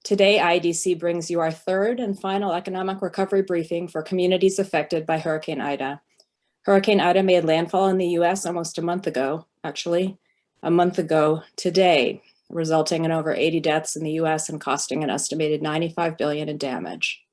Today, IEDC brings you our third and final economic recovery briefing for communities affected by Hurricane Ida. Hurricane Ida made landfall in the US almost a month ago, actually, a month ago today, resulting in over 80 deaths in the US and costing an estimated $95 billion in damage.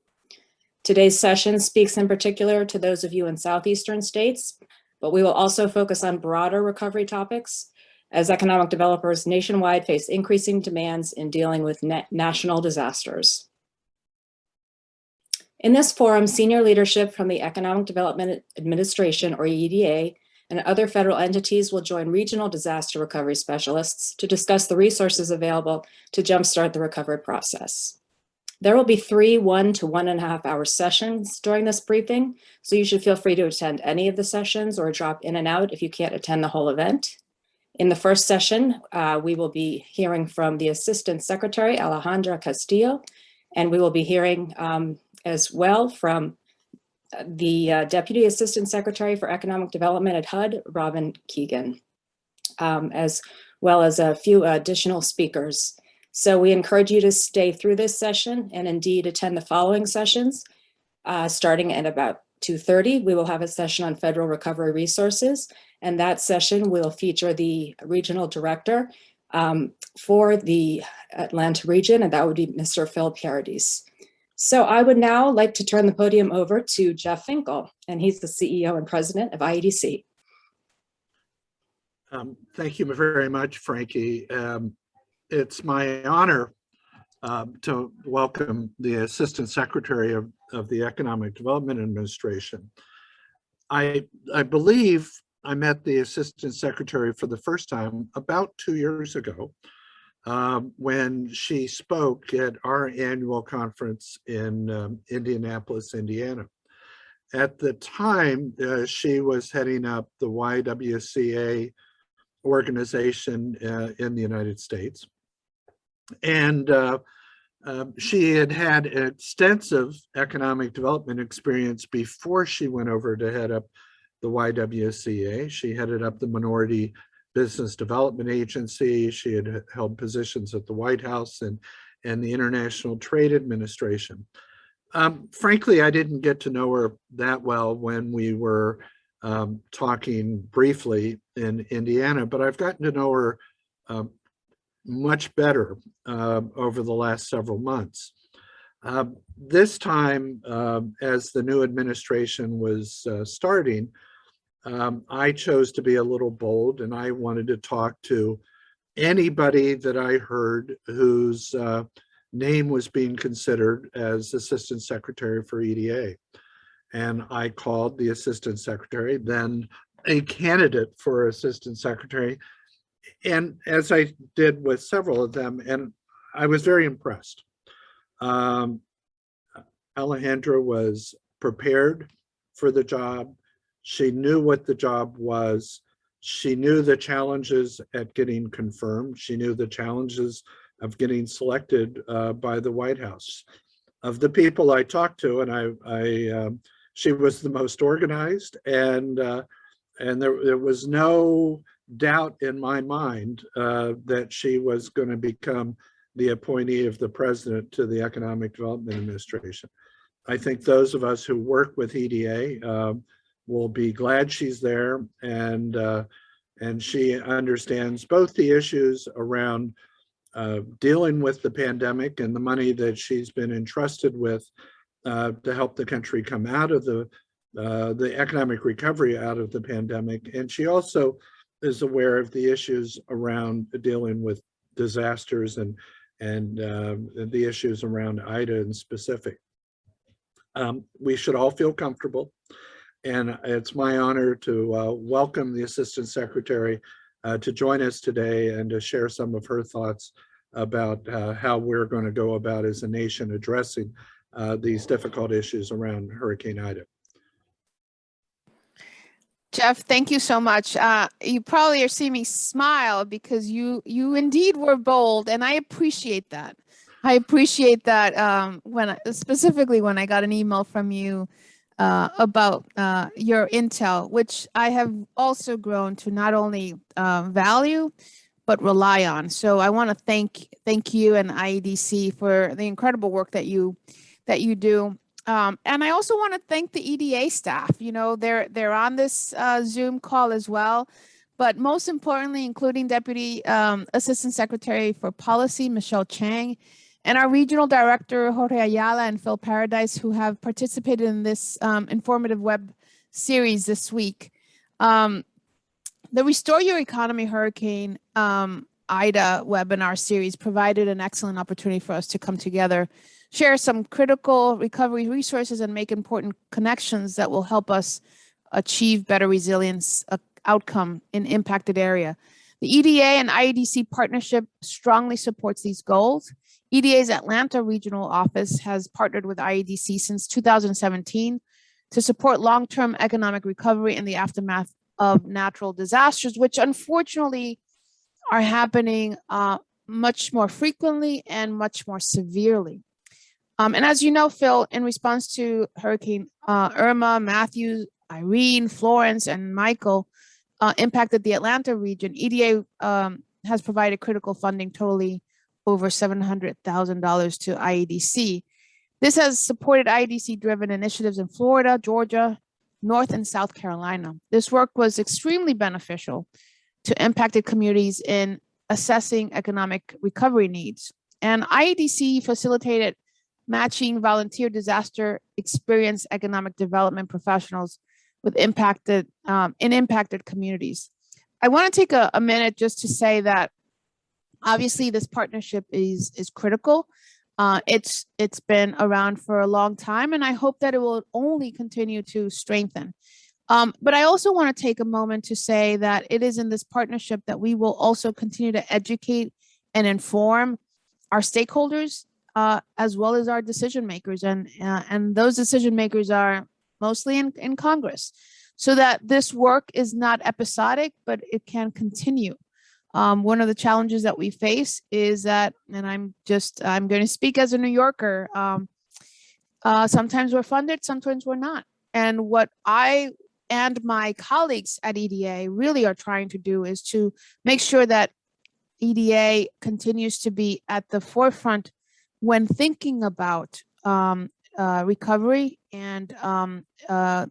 Today's session speaks in particular to those of you in southeastern states, but we will also focus on broader recovery topics as economic developers nationwide face increasing demands in dealing with national disasters. In this forum, senior leadership from the Economic Development Administration, or EDA, and other federal entities will join regional disaster recovery specialists to discuss the resources available to jumpstart the recovery process. There will be 3 1 to 1.5 hour sessions during this briefing, so you should feel free to attend any of the sessions or drop in and out if you can't attend the whole event. In the first session, we will be hearing from the Assistant Secretary, Alejandra Castillo, and we will be hearing as well from the Deputy Assistant Secretary for Economic Development at HUD, Robin Keegan, as well as a few additional speakers. So we encourage you to stay through this session and indeed attend the following sessions. Starting at about 2:30, we will have a session on federal recovery resources, and that session will feature the regional director for the Atlanta region, and that would be Mr. Phil Paradis. So I would now like to turn the podium over to Jeff Finkel, and he's the CEO and president of IEDC. Thank you very much, Frankie. It's my honor to welcome the Assistant Secretary of the Economic Development Administration. I believe I met the Assistant Secretary for the first time about 2 years ago when she spoke at our annual conference in Indianapolis, Indiana. At the time, she was heading up the YWCA organization in the United States. And she had had extensive economic development experience before she went over to head up the YWCA. She headed up the Minority Business Development Agency. She had held positions at the White House and the International Trade Administration. Frankly, I didn't get to know her that well when we were talking briefly in Indiana, but I've gotten to know her much better over the last several months. This time, as the new administration was starting, I chose to be a little bold, and I wanted to talk to anybody that I heard whose name was being considered as Assistant Secretary for EDA. And I called the Assistant Secretary, then a candidate for Assistant Secretary, and as I did with several of them, and I was very impressed. Alejandra was prepared for the job. She knew what the job was. She knew the challenges at getting confirmed. She knew the challenges of getting selected by the White House. Of the people I talked to, and she was the most organized, and there was no doubt in my mind that she was going to become the appointee of the president to the Economic Development Administration. I think those of us who work with EDA will be glad she's there, and she understands both the issues around dealing with the pandemic and the money that she's been entrusted with to help the country come out of the economic recovery out of the pandemic. And she also is aware of the issues around dealing with disasters and the issues around Ida in specific. We should all feel comfortable, and it's my honor to welcome the Assistant Secretary to join us today and to share some of her thoughts about how we're going to go about as a nation addressing these difficult issues around Hurricane Ida. Jeff, thank you so much. You probably are seeing me smile because you indeed were bold, and I appreciate that. I appreciate that specifically when I got an email from you about your intel, which I have also grown to not only value, but rely on. So I want to thank you and IEDC for the incredible work that you do. And I also want to thank the EDA staff. You know, they're on this Zoom call as well, but most importantly, including Deputy Assistant Secretary for Policy, Michelle Chang, and our Regional Director, Jorge Ayala and Phil Paradise, who have participated in this informative web series this week. The Restore Your Economy Hurricane Ida webinar series provided an excellent opportunity for us to come together, share some critical recovery resources, and make important connections that will help us achieve better resilience outcome in impacted area. The EDA and IEDC partnership strongly supports these goals. EDA's Atlanta Regional Office has partnered with IEDC since 2017 to support long-term economic recovery in the aftermath of natural disasters, which unfortunately are happening much more frequently and much more severely. And as you know, Phil, in response to Hurricane Irma, Matthew, Irene, Florence, and Michael impacted the Atlanta region, EDA has provided critical funding totaling over $700,000 to IEDC. This has supported IEDC-driven initiatives in Florida, Georgia, North and South Carolina. This work was extremely beneficial to impacted communities in assessing economic recovery needs. And IEDC facilitated matching volunteer disaster experience economic development professionals with impacted communities. I want to take a minute just to say that obviously this partnership is critical. It's been around for a long time, and I hope that it will only continue to strengthen. But I also want to take a moment to say that it is in this partnership that we will also continue to educate and inform our stakeholders as well as our decision makers, and those decision makers are mostly in Congress, so that this work is not episodic, but it can continue. One of the challenges that we face is that, and I'm going to speak as a New Yorker, sometimes we're funded, sometimes we're not. And what I and my colleagues at EDA really are trying to do is to make sure that EDA continues to be at the forefront when thinking about recovery and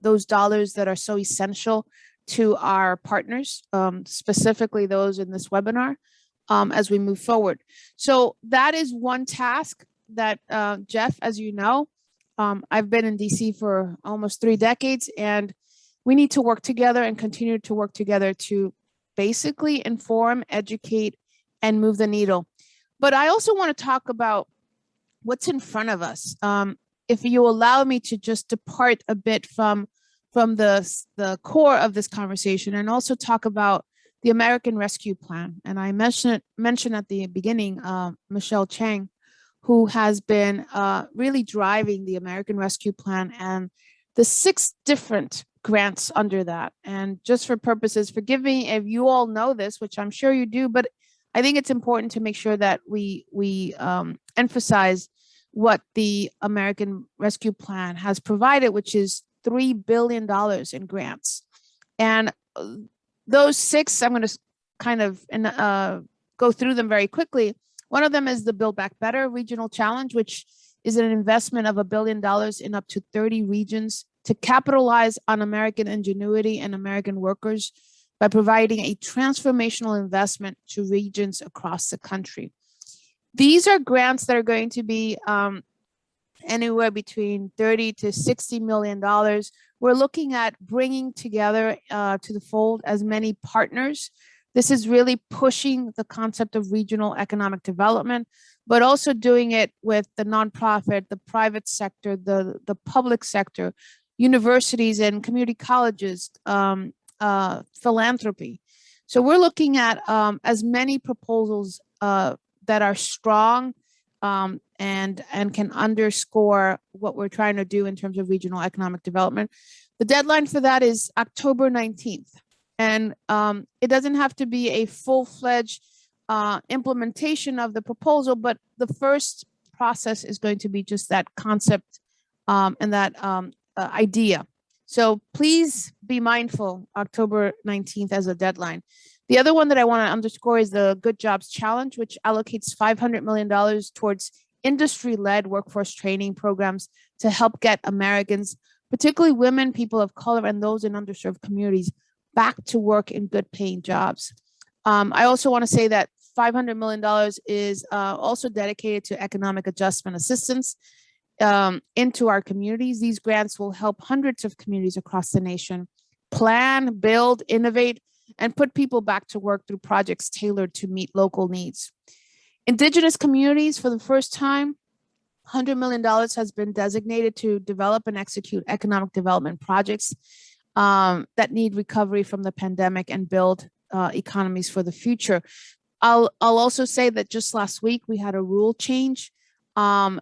those dollars that are so essential to our partners, specifically those in this webinar, as we move forward. So that is one task that, Jeff, as you know, I've been in DC for almost 3 decades, and we need to work together and continue to work together to basically inform, educate, and move the needle. But I also want to talk about what's in front of us. If you allow me to just depart a bit from the core of this conversation and also talk about the American Rescue Plan. And I mentioned at the beginning, Michelle Chang, who has been really driving the American Rescue Plan and the 6 different grants under that. And just for purposes, forgive me if you all know this, which I'm sure you do, but I think it's important to make sure that we emphasize what the American Rescue Plan has provided, which is $3 billion in grants. And those 6, I'm going to kind of go through them very quickly. One of them is the Buildback Better Regional Challenge, which is an investment of $1 billion in up to 30 regions to capitalize on American ingenuity and American workers by providing a transformational investment to regions across the country. These are grants that are going to be anywhere between $30 to $60 million. We're looking at bringing together to the fold as many partners. This is really pushing the concept of regional economic development, but also doing it with the nonprofit, the private sector, the public sector, universities and community colleges, philanthropy. So we're looking at as many proposals that are strong and can underscore what we're trying to do in terms of regional economic development. The deadline for that is October 19th. And it doesn't have to be a full-fledged implementation of the proposal, but the first process is going to be just that concept and that idea. So please be mindful, October 19th as a deadline. The other one that I want to underscore is the Good Jobs Challenge, which allocates $500 million towards industry-led workforce training programs to help get Americans, particularly women, people of color, and those in underserved communities, back to work in good paying jobs. I also want to say that $500 million is also dedicated to economic adjustment assistance into our communities. These grants will help hundreds of communities across the nation plan, build, innovate, and put people back to work through projects tailored to meet local needs. Indigenous communities, for the first time, $100 million has been designated to develop and execute economic development projects that need recovery from the pandemic and build economies for the future. I'll also say that just last week we had a rule change,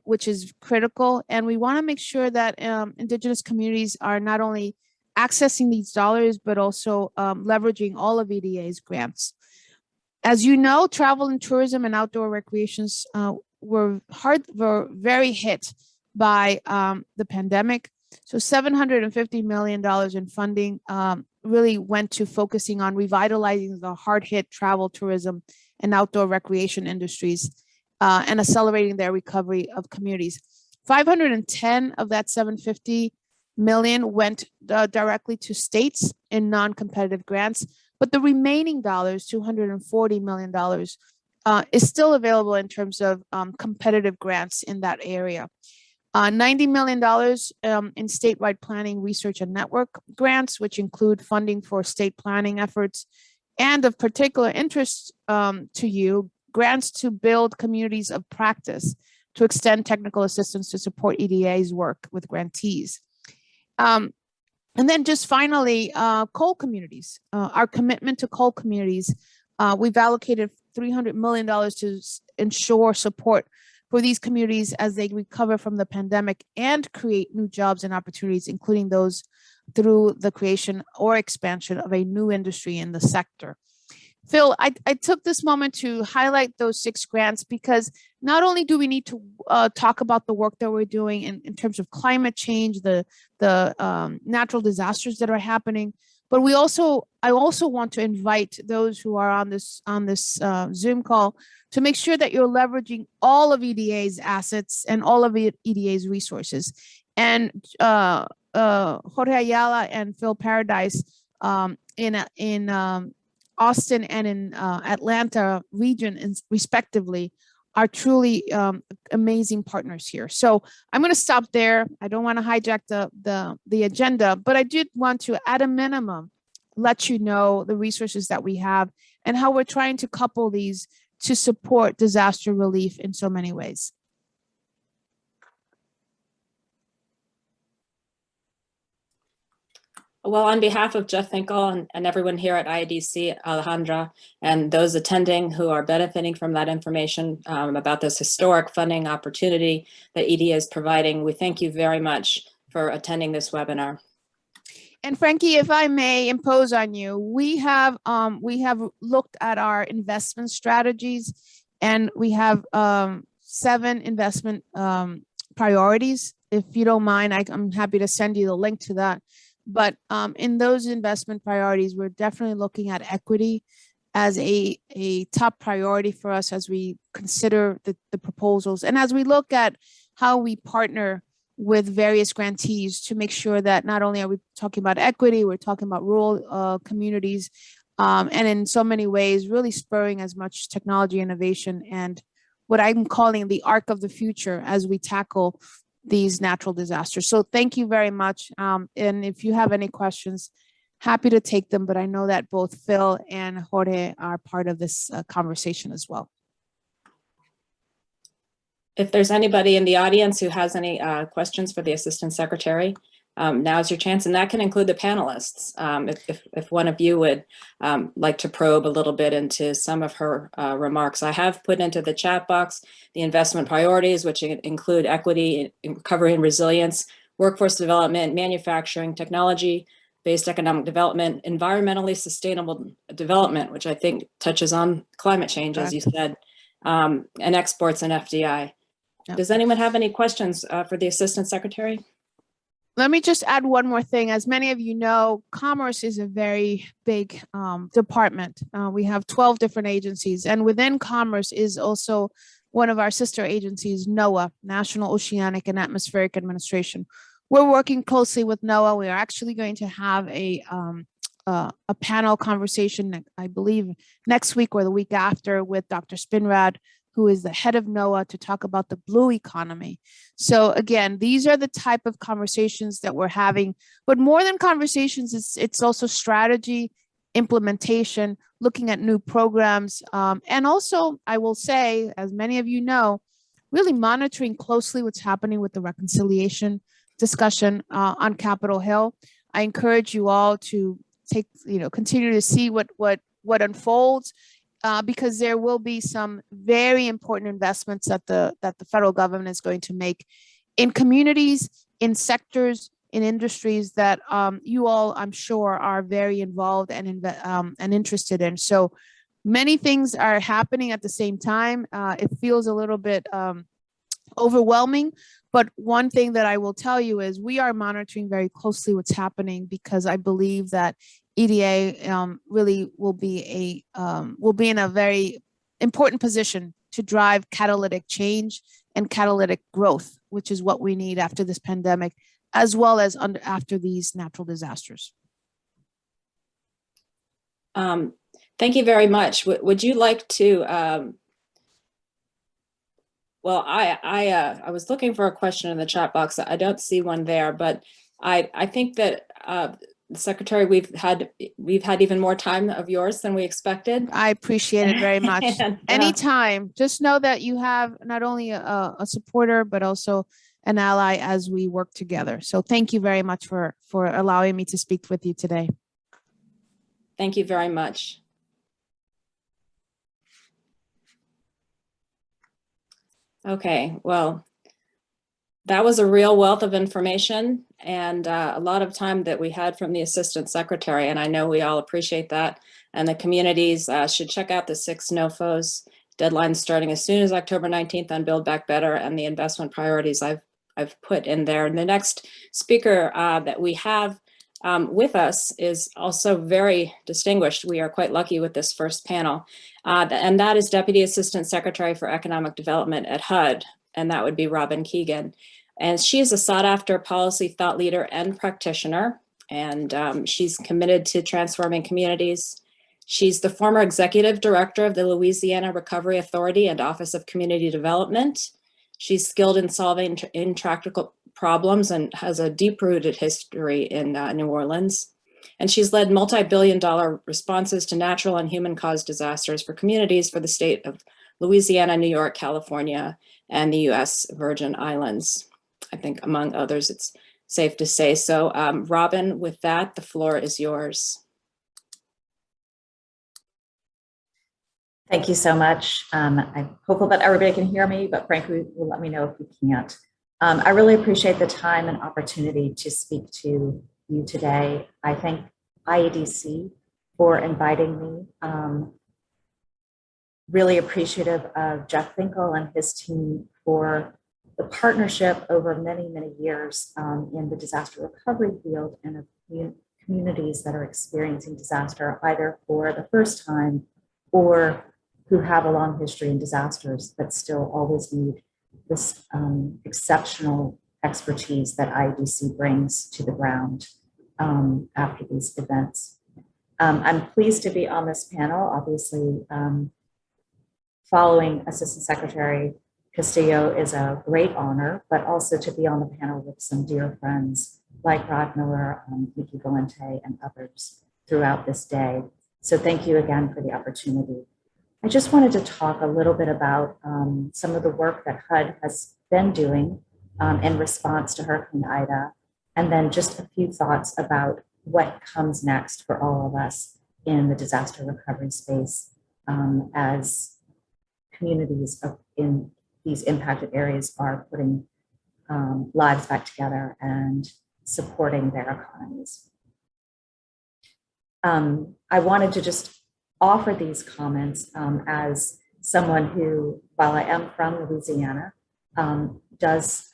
which is critical, and we want to make sure that Indigenous communities are not only accessing these dollars, but also leveraging all of EDA's grants. As you know, travel and tourism and outdoor recreations were very hit by the pandemic. So $750 million in funding really went to focusing on revitalizing the hard-hit travel, tourism, and outdoor recreation industries and accelerating their recovery of communities. 510 of that 750 million went directly to states in non-competitive grants, but the remaining dollars, $240 million, is still available in terms of competitive grants in that area. $90 million in statewide planning, research, and network grants, which include funding for state planning efforts, and of particular interest to you, grants to build communities of practice to extend technical assistance to support EDA's work with grantees. And then just finally, coal communities, our commitment to coal communities. We've allocated $300 million to ensure support for these communities as they recover from the pandemic and create new jobs and opportunities, including those through the creation or expansion of a new industry in the sector. Phil, I took this moment to highlight those 6 grants because not only do we need to talk about the work that we're doing in terms of climate change, the natural disasters that are happening, but I also want to invite those who are on this Zoom call to make sure that you're leveraging all of EDA's assets and all of EDA's resources. And Jorge Ayala and Phil Paradise in Austin and in Atlanta region, respectively, are truly amazing partners here. So I'm going to stop there. I don't want to hijack the agenda, but I did want to, at a minimum, let you know the resources that we have and how we're trying to couple these to support disaster relief in so many ways. Well, on behalf of Jeff Finkel and everyone here at IDC, Alejandra, and those attending who are benefiting from that information about this historic funding opportunity that EDA is providing, we thank you very much for attending this webinar. And Frankie, if I may impose on you, we have looked at our investment strategies, and we have 7 investment priorities. If you don't mind, I'm happy to send you the link to that. But in those investment priorities, we're definitely looking at equity as a top priority for us as we consider the proposals and as we look at how we partner with various grantees to make sure that not only are we talking about equity, we're talking about rural communities, and in so many ways, really spurring as much technology innovation and what I'm calling the arc of the future as we tackle these natural disasters. So thank you very much. And if you have any questions, happy to take them, but I know that both Phil and Jorge are part of this conversation as well. If there's anybody in the audience who has any questions for the Assistant Secretary, now's your chance, and that can include the panelists. If one of you would like to probe a little bit into some of her remarks. I have put into the chat box the investment priorities, which include equity, recovery and resilience, workforce development, manufacturing, technology-based economic development, environmentally sustainable development, which I think touches on climate change, as you said, and exports and FDI. Does anyone have any questions for the Assistant Secretary? Let me just add one more thing. As many of you know, commerce is a very big department. We have 12 different agencies, and within commerce is also one of our sister agencies, NOAA, National Oceanic and Atmospheric Administration. We're working closely with NOAA. We are actually going to have a panel conversation, I believe, next week or the week after with Dr. Spinrad, who is the head of NOAA, to talk about the blue economy. So again, these are the type of conversations that we're having, but more than conversations, it's also strategy, implementation, looking at new programs. And also, I will say, as many of you know, really monitoring closely what's happening with the reconciliation discussion on Capitol Hill. I encourage you all to continue to see what unfolds. Because there will be some very important investments that the federal government is going to make in communities, in sectors, in industries that you all, I'm sure, are very involved and interested in. So many things are happening at the same time. It feels a little bit overwhelming, but one thing that I will tell you is we are monitoring very closely what's happening, because I believe that EDA really will be in a very important position to drive catalytic change and catalytic growth, which is what we need after this pandemic, as well as after these natural disasters. Thank you very much. Would you like to? Well, I was looking for a question in the chat box. I don't see one there, but I think that Secretary, we've had even more time of yours than we expected. I appreciate it very much. And, anytime. Just know that you have not only a supporter, but also an ally as we work together. So thank you very much for allowing me to speak with you today. Thank you very much. Okay, well, that was a real wealth of information and a lot of time that we had from the Assistant Secretary, and I know we all appreciate that. And the communities should check out the 6 NOFOs deadlines starting as soon as October 19th on Build Back Better and the investment priorities I've put in there. And the next speaker that we have with us is also very distinguished. We are quite lucky with this first panel, and that is Deputy Assistant Secretary for Economic Development at HUD, and that would be Robin Keegan. And she is a sought-after policy thought leader and practitioner, and she's committed to transforming communities. She's the former executive director of the Louisiana Recovery Authority and Office of Community Development. She's skilled in solving intractable problems and has a deep-rooted history in New Orleans. And she's led multi-billion-dollar responses to natural and human-caused disasters for communities for the state of Louisiana, New York, California, and the U.S. Virgin Islands. I think among others, it's safe to say. So Robin, with that, the floor is yours. Thank you so much. I'm hopeful that everybody can hear me, but frankly, will let me know if you can't. I really appreciate the time and opportunity to speak to you today. I thank IEDC for inviting me. Really appreciative of Jeff Finkel and his team for the partnership over many, many years in the disaster recovery field and of communities that are experiencing disaster either for the first time or who have a long history in disasters but still always need this exceptional expertise that IEDC brings to the ground after these events. I'm pleased to be on this panel, obviously. Following Assistant Secretary Castillo is a great honor, but also to be on the panel with some dear friends like Rod Miller, Nikki Valente, and others throughout this day. So thank you again for the opportunity. I just wanted to talk a little bit about some of the work that HUD has been doing in response to Hurricane Ida, and then just a few thoughts about what comes next for all of us in the disaster recovery space as communities in these impacted areas are putting lives back together and supporting their economies. I wanted to just offer these comments as someone who, while I am from Louisiana, does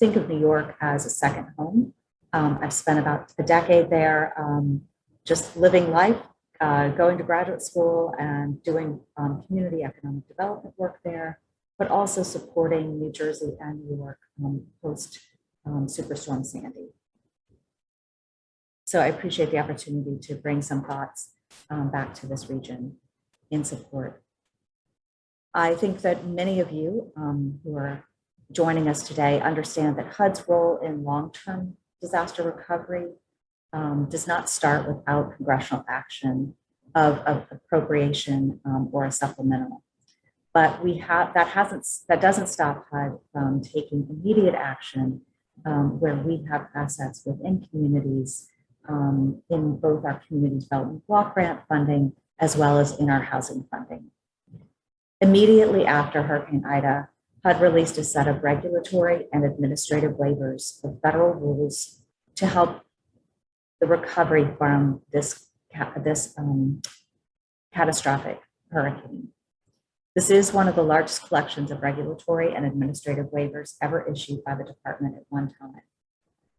think of New York as a second home. I've spent about a decade there, just living life, going to graduate school and doing community economic development work there, but also supporting New Jersey and New York post Superstorm Sandy. So I appreciate the opportunity to bring some thoughts back to this region in support. I think that many of you who are joining us today understand that HUD's role in long-term disaster recovery does not start without congressional action of appropriation or a supplemental. But that doesn't stop HUD from taking immediate action where we have assets within communities in both our community development block grant funding as well as in our housing funding. Immediately after Hurricane Ida, HUD released a set of regulatory and administrative waivers of federal rules to help the recovery from this catastrophic hurricane. This is one of the largest collections of regulatory and administrative waivers ever issued by the department at one time.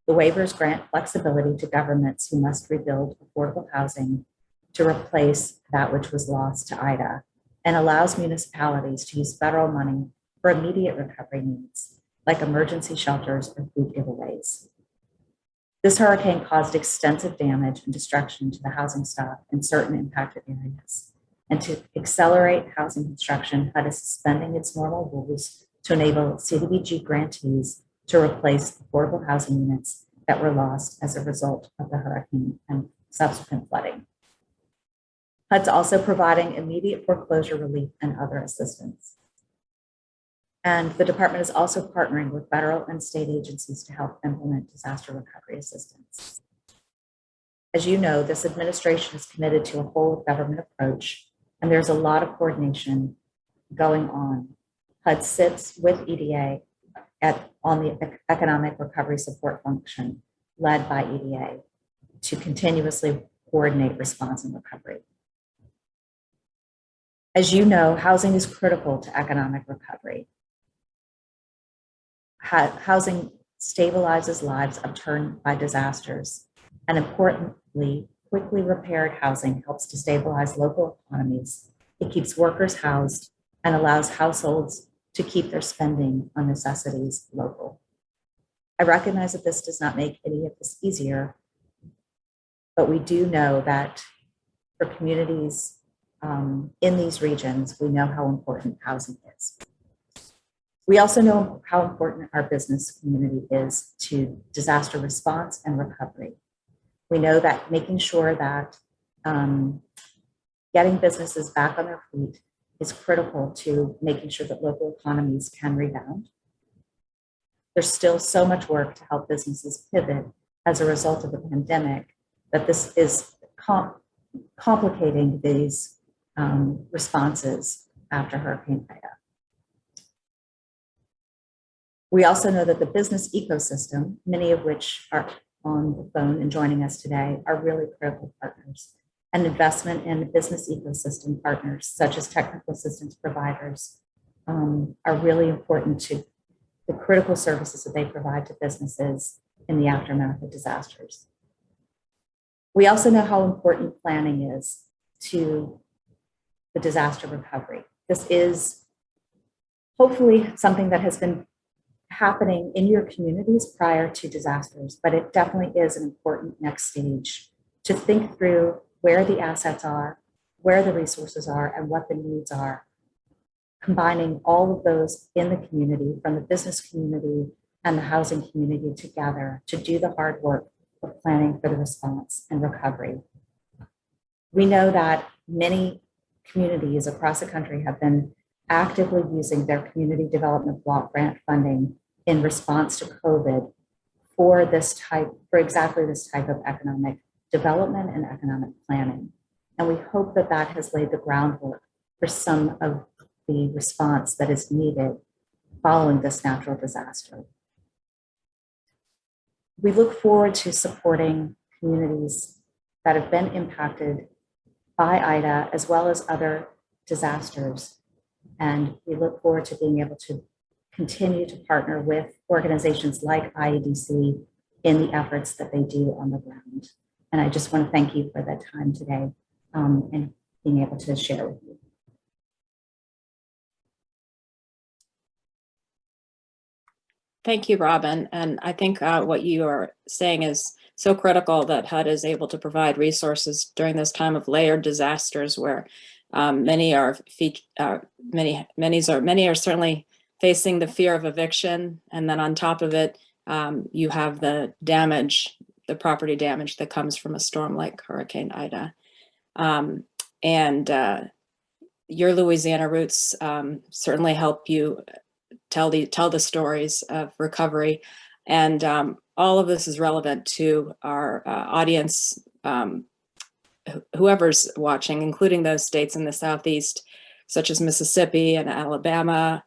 The waivers grant flexibility to governments who must rebuild affordable housing to replace that which was lost to Ida, and allows municipalities to use federal money for immediate recovery needs, like emergency shelters or food giveaways. This hurricane caused extensive damage and destruction to the housing stock in certain impacted areas. And to accelerate housing construction, HUD is suspending its normal rules to enable CDBG grantees to replace affordable housing units that were lost as a result of the hurricane and subsequent flooding. HUD's also providing immediate foreclosure relief and other assistance. And the department is also partnering with federal and state agencies to help implement disaster recovery assistance. As you know, this administration is committed to a whole of government approach, and there's a lot of coordination going on. HUD sits with EDA on the economic recovery support function led by EDA to continuously coordinate response and recovery. As you know, housing is critical to economic recovery. Housing stabilizes lives upturned by disasters, and importantly, quickly repaired housing helps to stabilize local economies. It keeps workers housed and allows households to keep their spending on necessities local. I recognize that this does not make any of this easier, but we do know that for communities in these regions, we know how important housing is. We also know how important our business community is to disaster response and recovery. We know that making sure that getting businesses back on their feet is critical to making sure that local economies can rebound. There's still so much work to help businesses pivot as a result of the pandemic that this is complicating these responses after Hurricane Ida. We also know that the business ecosystem, many of which are on the phone and joining us today, are really critical partners. And investment in business ecosystem partners, such as technical assistance providers, are really important to the critical services that they provide to businesses in the aftermath of disasters. We also know how important planning is to the disaster recovery. This is hopefully something that has been happening in your communities prior to disasters, but it definitely is an important next stage to think through where the assets are, where the resources are, and what the needs are, combining all of those in the community, from the business community and the housing community together to do the hard work of planning for the response and recovery. We know that many communities across the country have been actively using their community development block grant funding in response to COVID for exactly this type of economic development and economic planning. And we hope that that has laid the groundwork for some of the response that is needed following this natural disaster. We look forward to supporting communities that have been impacted by Ida as well as other disasters. And we look forward to being able to continue to partner with organizations like IEDC in the efforts that they do on the ground. And I just want to thank you for the time today and being able to share with you. Thank you, Robin. And I think what you are saying is so critical, that HUD is able to provide resources during this time of layered disasters, where many are certainly facing the fear of eviction, and then on top of it, you have the damage, the property damage that comes from a storm like Hurricane Ida. Your Louisiana roots certainly help you tell the stories of recovery, and all of this is relevant to our audience, whoever's watching, including those states in the Southeast, such as Mississippi and Alabama,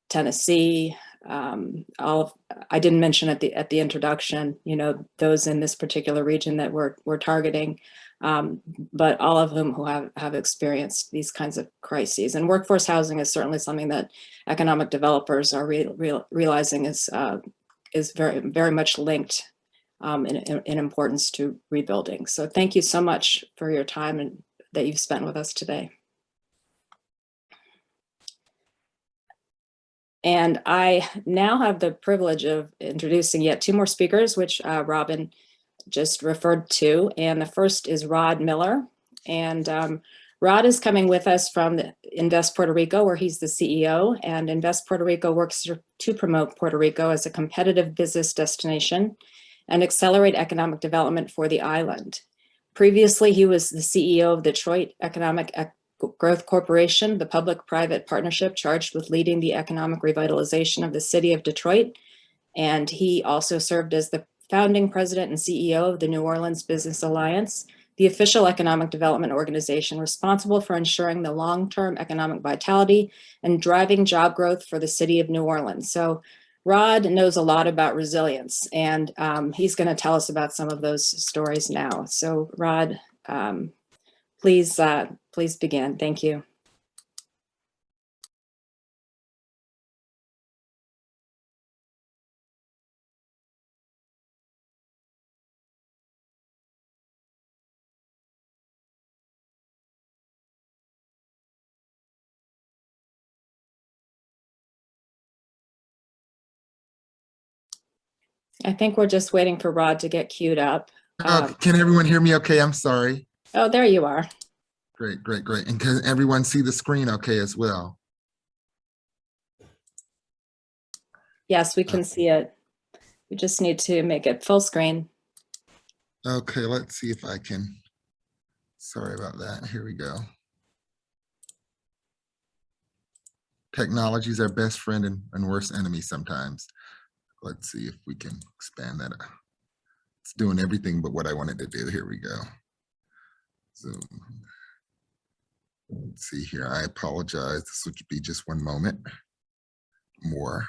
Tennessee. I didn't mention at the introduction, those in this particular region that we're targeting, but all of whom who have experienced these kinds of crises. And workforce housing is certainly something that economic developers are realizing is very, very much linked in importance to rebuilding. So thank you so much for your time and that you've spent with us today. And I now have the privilege of introducing yet two more speakers, which Robin just referred to. And the first is Rod Miller. And Rod is coming with us from Invest Puerto Rico, where he's the CEO. And Invest Puerto Rico works to promote Puerto Rico as a competitive business destination and accelerate economic development for the island. Previously, he was the CEO of Detroit Economic Growth Corporation, the public-private partnership charged with leading the economic revitalization of the city of Detroit. And he also served as the founding president and CEO of the New Orleans Business Alliance, the official economic development organization responsible for ensuring the long-term economic vitality and driving job growth for the city of New Orleans. So Rod knows a lot about resilience, and he's going to tell us about some of those stories now. So Rod, please begin. Thank you. I think we're just waiting for Rod to get queued up. Can everyone hear me okay? I'm sorry. Oh, there you are. Great, great, great. And can everyone see the screen okay as well? Yes, we can see it. We just need to make it full screen. Okay, let's see if I can. Sorry about that. Here we go. Technology is our best friend and worst enemy sometimes. Let's see if we can expand that. It's doing everything but what I wanted to do. Here we go. So let's see here. I apologize. This would be just one moment more.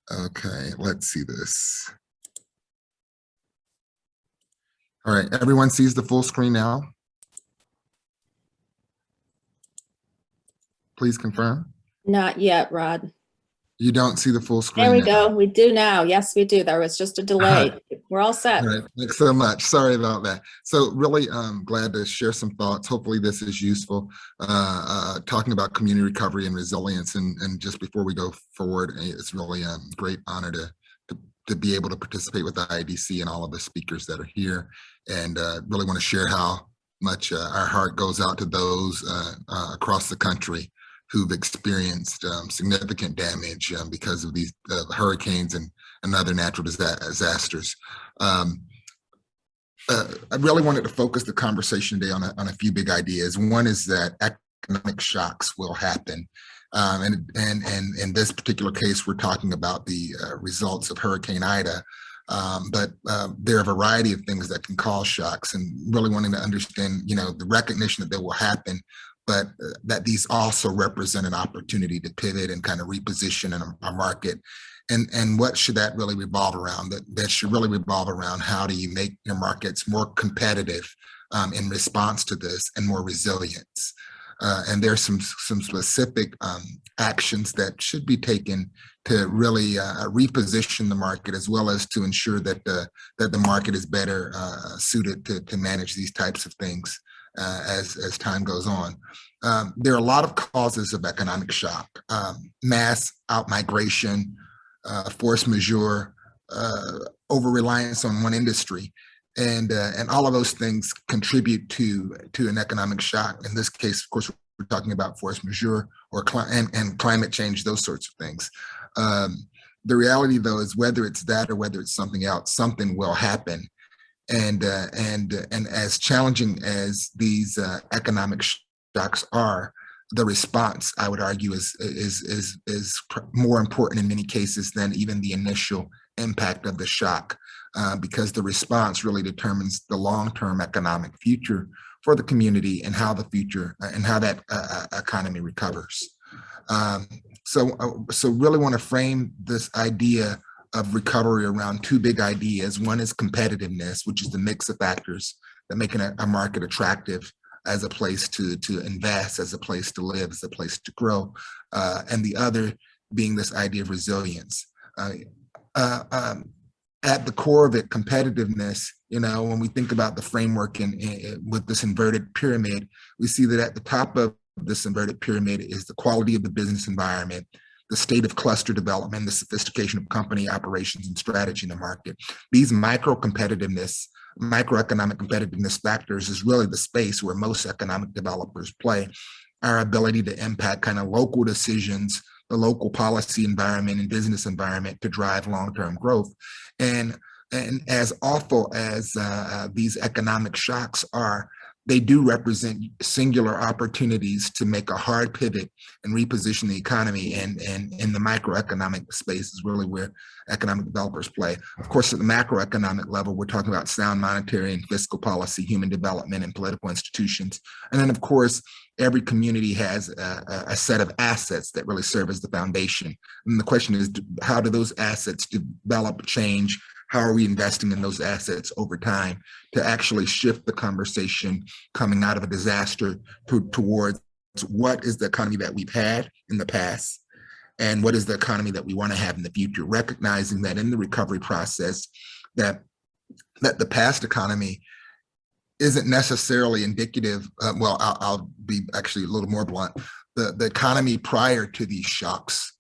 Okay, let's see this. All right, everyone sees the full screen now? Please confirm. Not yet, Rod. You don't see the full screen. There we now. go. We do now. Yes, we do. There was just a delay. We're all set. All right. Thanks so much. Sorry about that. So really glad to share some thoughts. Hopefully this is useful. Talking about community recovery and resilience. And just before we go forward, it's really a great honor to be able to participate with the IDC and all of the speakers that are here. And really want to share how much our heart goes out to those across the country who've experienced significant damage because of these hurricanes and other natural disasters. I really wanted to focus the conversation today on a few big ideas. One is that economic shocks will happen. And in this particular case, we're talking about the results of Hurricane Ida. But there are a variety of things that can cause shocks, and really wanting to understand, the recognition that they will happen, but that these also represent an opportunity to pivot and kind of reposition in a market. And what should that really revolve around? That should really revolve around how do you make your markets more competitive in response to this and more resilient. And there's some specific actions that should be taken to really reposition the market, as well as to ensure that the market is better suited to manage these types of things as time goes on. There are a lot of causes of economic shock: mass outmigration, force majeure, over-reliance on one industry. And all of those things contribute to an economic shock. In this case, of course, we're talking about force majeure or and climate change, those sorts of things. The reality, though, is whether it's that or whether it's something else, something will happen. And as challenging as these economic shocks are, the response, I would argue, is more important in many cases than even the initial impact of the shock. Because the response really determines the long-term economic future for the community and how the future and how that economy recovers. So really want to frame this idea of recovery around two big ideas. One is competitiveness, which is the mix of factors that make a market attractive as a place to invest, as a place to live, as a place to grow, and the other being this idea of resilience. At the core of it, competitiveness, when we think about the framework with this inverted pyramid, we see that at the top of this inverted pyramid is the quality of the business environment, the state of cluster development, the sophistication of company operations and strategy in the market. These microeconomic competitiveness factors is really the space where most economic developers play. Our ability to impact kind of local decisions, the local policy environment and business environment to drive long-term growth. And as awful as these economic shocks are, they do represent singular opportunities to make a hard pivot and reposition the economy. And in the microeconomic space is really where economic developers play. Of course, at the macroeconomic level, we're talking about sound monetary and fiscal policy, human development, and political institutions. And then, of course, every community has a set of assets that really serve as the foundation. And the question is, how do those assets develop, change? How are we investing in those assets over time to actually shift the conversation coming out of a disaster towards what is the economy that we've had in the past and what is the economy that we want to have in the future, recognizing that in the recovery process that the past economy isn't necessarily indicative. I'll be actually a little more blunt. The economy prior to these shocks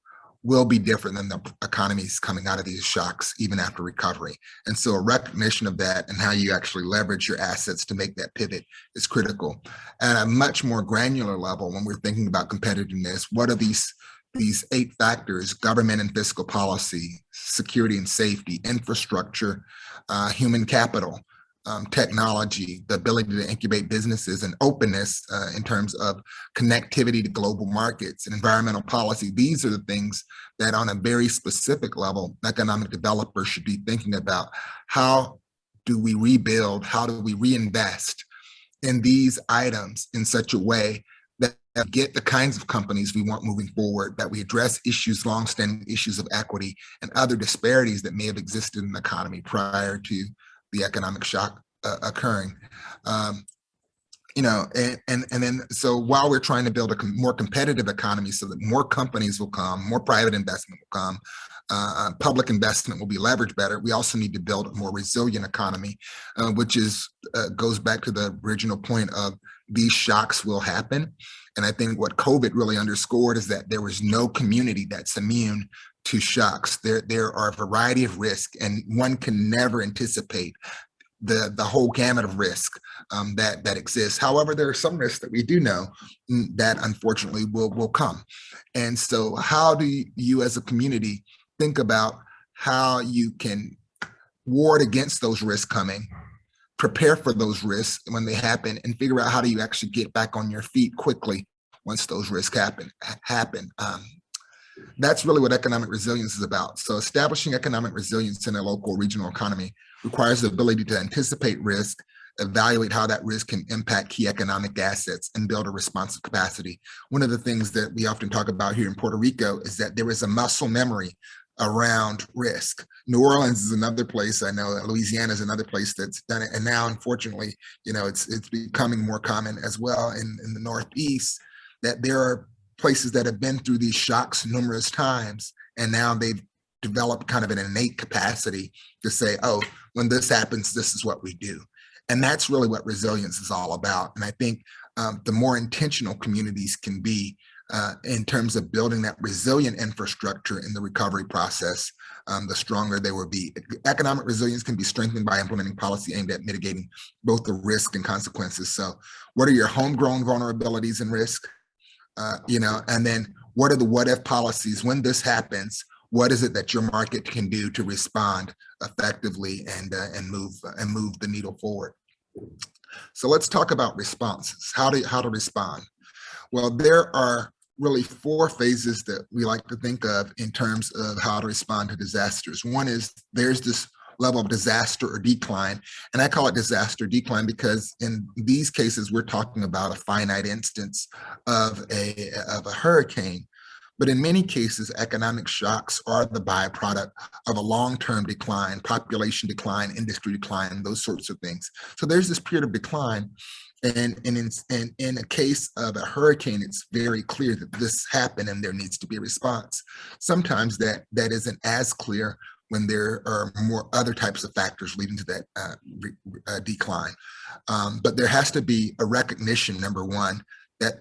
will be different than the economies coming out of these shocks, even after recovery. And so a recognition of that and how you actually leverage your assets to make that pivot is critical. At a much more granular level, when we're thinking about competitiveness, what are these 8 factors: government and fiscal policy, security and safety, infrastructure, human capital, technology, the ability to incubate businesses, and openness in terms of connectivity to global markets and environmental policy. These are the things that on a very specific level, economic developers should be thinking about. How do we rebuild? How do we reinvest in these items in such a way that get the kinds of companies we want moving forward, that we address issues, longstanding issues of equity and other disparities that may have existed in the economy prior to the economic shock occurring. And then so while we're trying to build a more competitive economy so that more companies will come, more private investment will come, public investment will be leveraged better, we also need to build a more resilient economy, which goes back to the original point of these shocks will happen. And I think what COVID really underscored is that there was no community that's immune to shocks. There are a variety of risks, and one can never anticipate the whole gamut of risk that exists. However, there are some risks that we do know that unfortunately will come. And so how do you as a community think about how you can ward against those risks coming, prepare for those risks when they happen, and figure out how do you actually get back on your feet quickly once those risks happen. That's really what economic resilience is about. So establishing economic resilience in a local regional economy requires the ability to anticipate risk, evaluate how that risk can impact key economic assets, and build a responsive capacity. One of the things that we often talk about here in Puerto Rico is that there is a muscle memory around risk. New Orleans is another place. I know that Louisiana is another place that's done it. And now, unfortunately, it's becoming more common as well in the Northeast, that there are places that have been through these shocks numerous times, and now they've developed kind of an innate capacity to say, oh, when this happens, this is what we do. And that's really what resilience is all about. And I think the more intentional communities can be in terms of building that resilient infrastructure in the recovery process, the stronger they will be. Economic resilience can be strengthened by implementing policy aimed at mitigating both the risk and consequences. So what are your homegrown vulnerabilities and risk? And then what are the what if policies when this happens? What is it that your market can do to respond effectively and move the needle forward? So let's talk about responses. How to respond? Well, there are really 4 phases that we like to think of in terms of how to respond to disasters. One is there's this level of disaster or decline, and I call it disaster decline because in these cases we're talking about a finite instance of a hurricane. But in many cases, economic shocks are the byproduct of a long-term decline, population decline, industry decline, those sorts of things. So there's this period of decline. And in a case of a hurricane, it's very clear that this happened and there needs to be a response. Sometimes that isn't as clear when there are more other types of factors leading to that decline. But there has to be a recognition, number one, that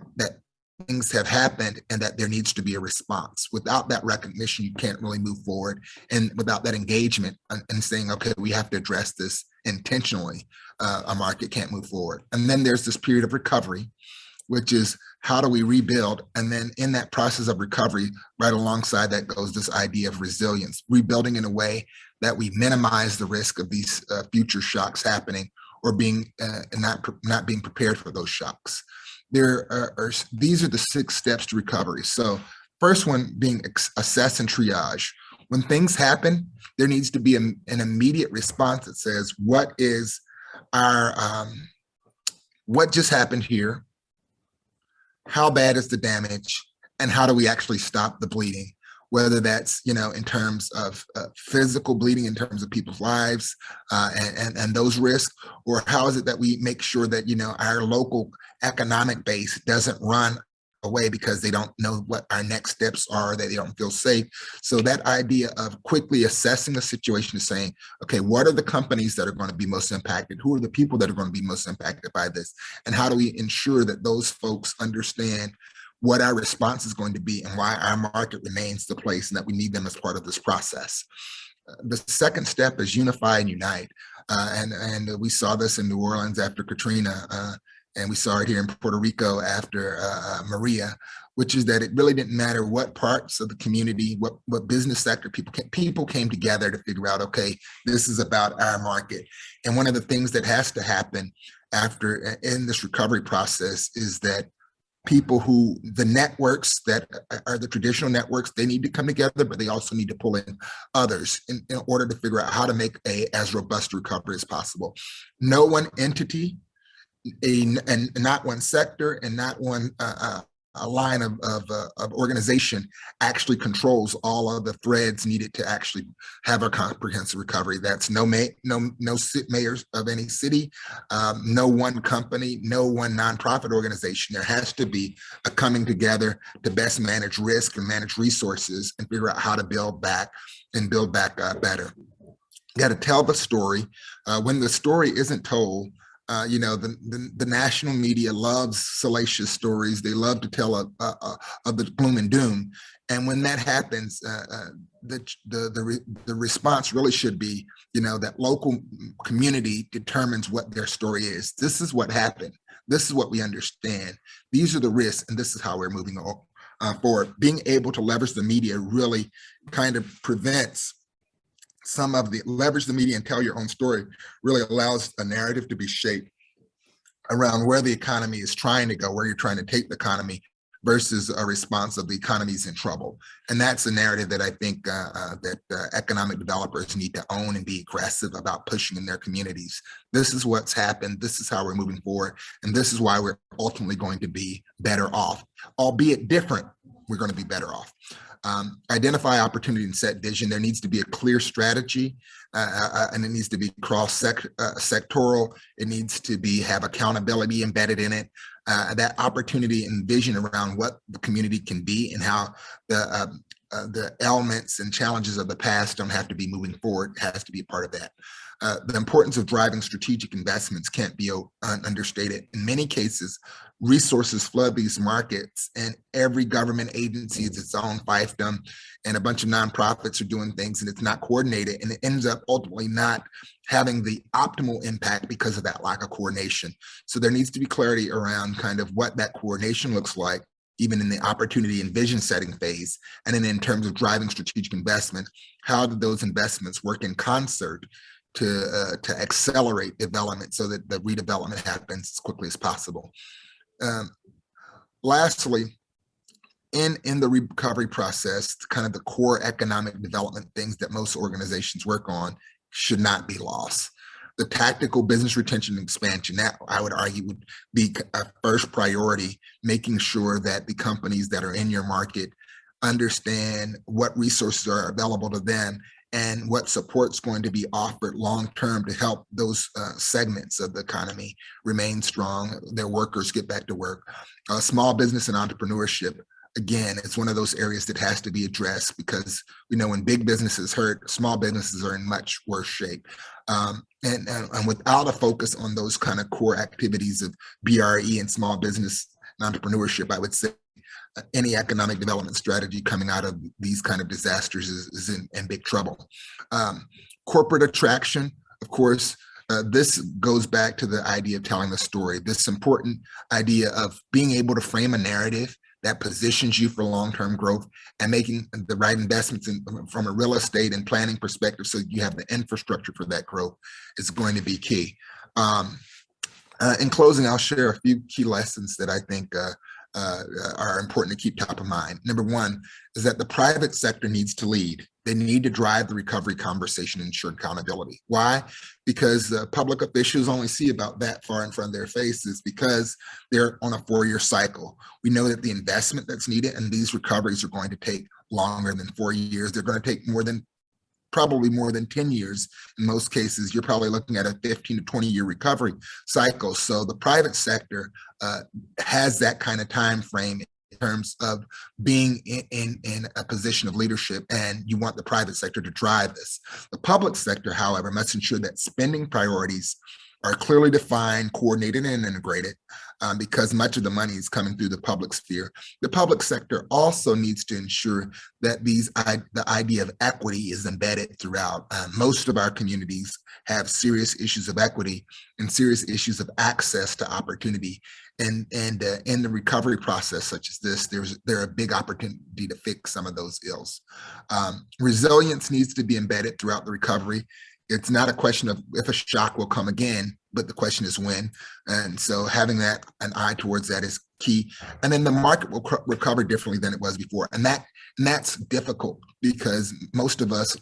things have happened and that there needs to be a response. Without that recognition, you can't really move forward. And without that engagement and saying, okay, we have to address this intentionally, a market can't move forward. And then there's this period of recovery, which is how do we rebuild? And then in that process of recovery, right alongside that goes this idea of resilience, rebuilding in a way that we minimize the risk of these future shocks happening or being not being prepared for those shocks. These are the 6 steps to recovery. So first one being assess and triage. When things happen, there needs to be an immediate response that says, what is our, what just happened here? How bad is the damage? And how do we actually stop the bleeding? Whether that's, in terms of physical bleeding, in terms of people's lives and those risks, or how is it that we make sure that, our local economic base doesn't run away because they don't know what our next steps are, that they don't feel safe. So that idea of quickly assessing the situation is saying, okay, what are the companies that are going to be most impacted? Who are the people that are going to be most impacted by this? And how do we ensure that those folks understand what our response is going to be and why our market remains the place and that we need them as part of this process? The second step is unify and unite. And we saw this in New Orleans after Katrina, and we saw it here in Puerto Rico after Maria, which is that it really didn't matter what parts of the community, what business sector people came together to figure out, okay, this is about our market. And one of the things that has to happen in this recovery process is that the networks that are the traditional networks, they need to come together, but they also need to pull in others in order to figure out how to make as robust recovery as possible. No one entity, and not one sector, and not one a line of organization actually controls all of the threads needed to actually have a comprehensive recovery. That's no mayors of any city, no one company, no one nonprofit organization. There has to be a coming together to best manage risk and manage resources and figure out how to build back better. You got to tell the story. When the story isn't told, the national media loves salacious stories. They love to tell of the gloom and doom. And when that happens, the response really should be, that local community determines what their story is. This is what happened. This is what we understand. These are the risks, and this is how we're moving forward. Being able to leverage the media really kind of prevents leverage the media and tell your own story really allows a narrative to be shaped around where the economy is trying to go, where you're trying to take the economy versus a response of the economy's in trouble. And that's a narrative that I think that economic developers need to own and be aggressive about pushing in their communities. This is what's happened. This is how we're moving forward. And this is why we're ultimately going to be better off, albeit different. We're going to be better off. Identify opportunity and set vision. There needs to be a clear strategy, and it needs to be cross-sectoral. It needs to have accountability embedded in it. That opportunity and vision around what the community can be and how the elements and challenges of the past don't have to be moving forward. It has to be a part of that. The importance of driving strategic investments can't be understated. In many cases, resources flood these markets, and every government agency is its own fiefdom, and a bunch of nonprofits are doing things, and it's not coordinated, and it ends up ultimately not having the optimal impact because of that lack of coordination. So there needs to be clarity around kind of what that coordination looks like, even in the opportunity and vision setting phase. And then in terms of driving strategic investment, how do those investments work in concert to accelerate development so that the redevelopment happens as quickly as possible. Lastly, in the recovery process, kind of the core economic development things that most organizations work on should not be lost. The tactical business retention and expansion, that I would argue would be a first priority, making sure that the companies that are in your market understand what resources are available to them and what support's going to be offered long-term to help those segments of the economy remain strong, their workers get back to work. Small business and entrepreneurship, again, it's one of those areas that has to be addressed because we know when big businesses hurt, small businesses are in much worse shape. And without a focus on those kind of core activities of BRE and small business and entrepreneurship, I would say any economic development strategy coming out of these kind of disasters is in big trouble. Corporate attraction, of course, this goes back to the idea of telling the story, this important idea of being able to frame a narrative that positions you for long-term growth and making the right investments from a real estate and planning perspective so you have the infrastructure for that growth is going to be key. In closing, I'll share a few key lessons that I think are important to keep top of mind. Number one is that the private sector needs to lead. They need to drive the recovery conversation and ensure accountability. Why? Because public officials only see about that far in front of their faces because they're on a 4-year cycle. We know that the investment that's needed and these recoveries are going to take longer than 4 years. They're going to take probably more than 10 years. In most cases, you're probably looking at a 15 to 20 year recovery cycle. So the private sector has that kind of time frame in terms of being in a position of leadership, and you want the private sector to drive this. The public sector, however, must ensure that spending priorities are clearly defined, coordinated, and integrated because much of the money is coming through the public sphere. The public sector also needs to ensure that the idea of equity is embedded throughout. Most of our communities have serious issues of equity and serious issues of access to opportunity. And in the recovery process such as this, there are big opportunity to fix some of those ills. Resilience needs to be embedded throughout the recovery. It's not a question of if a shock will come again, but the question is when. And so having an eye towards that is key. And then the market will recover differently than it was before. And that's difficult because most of us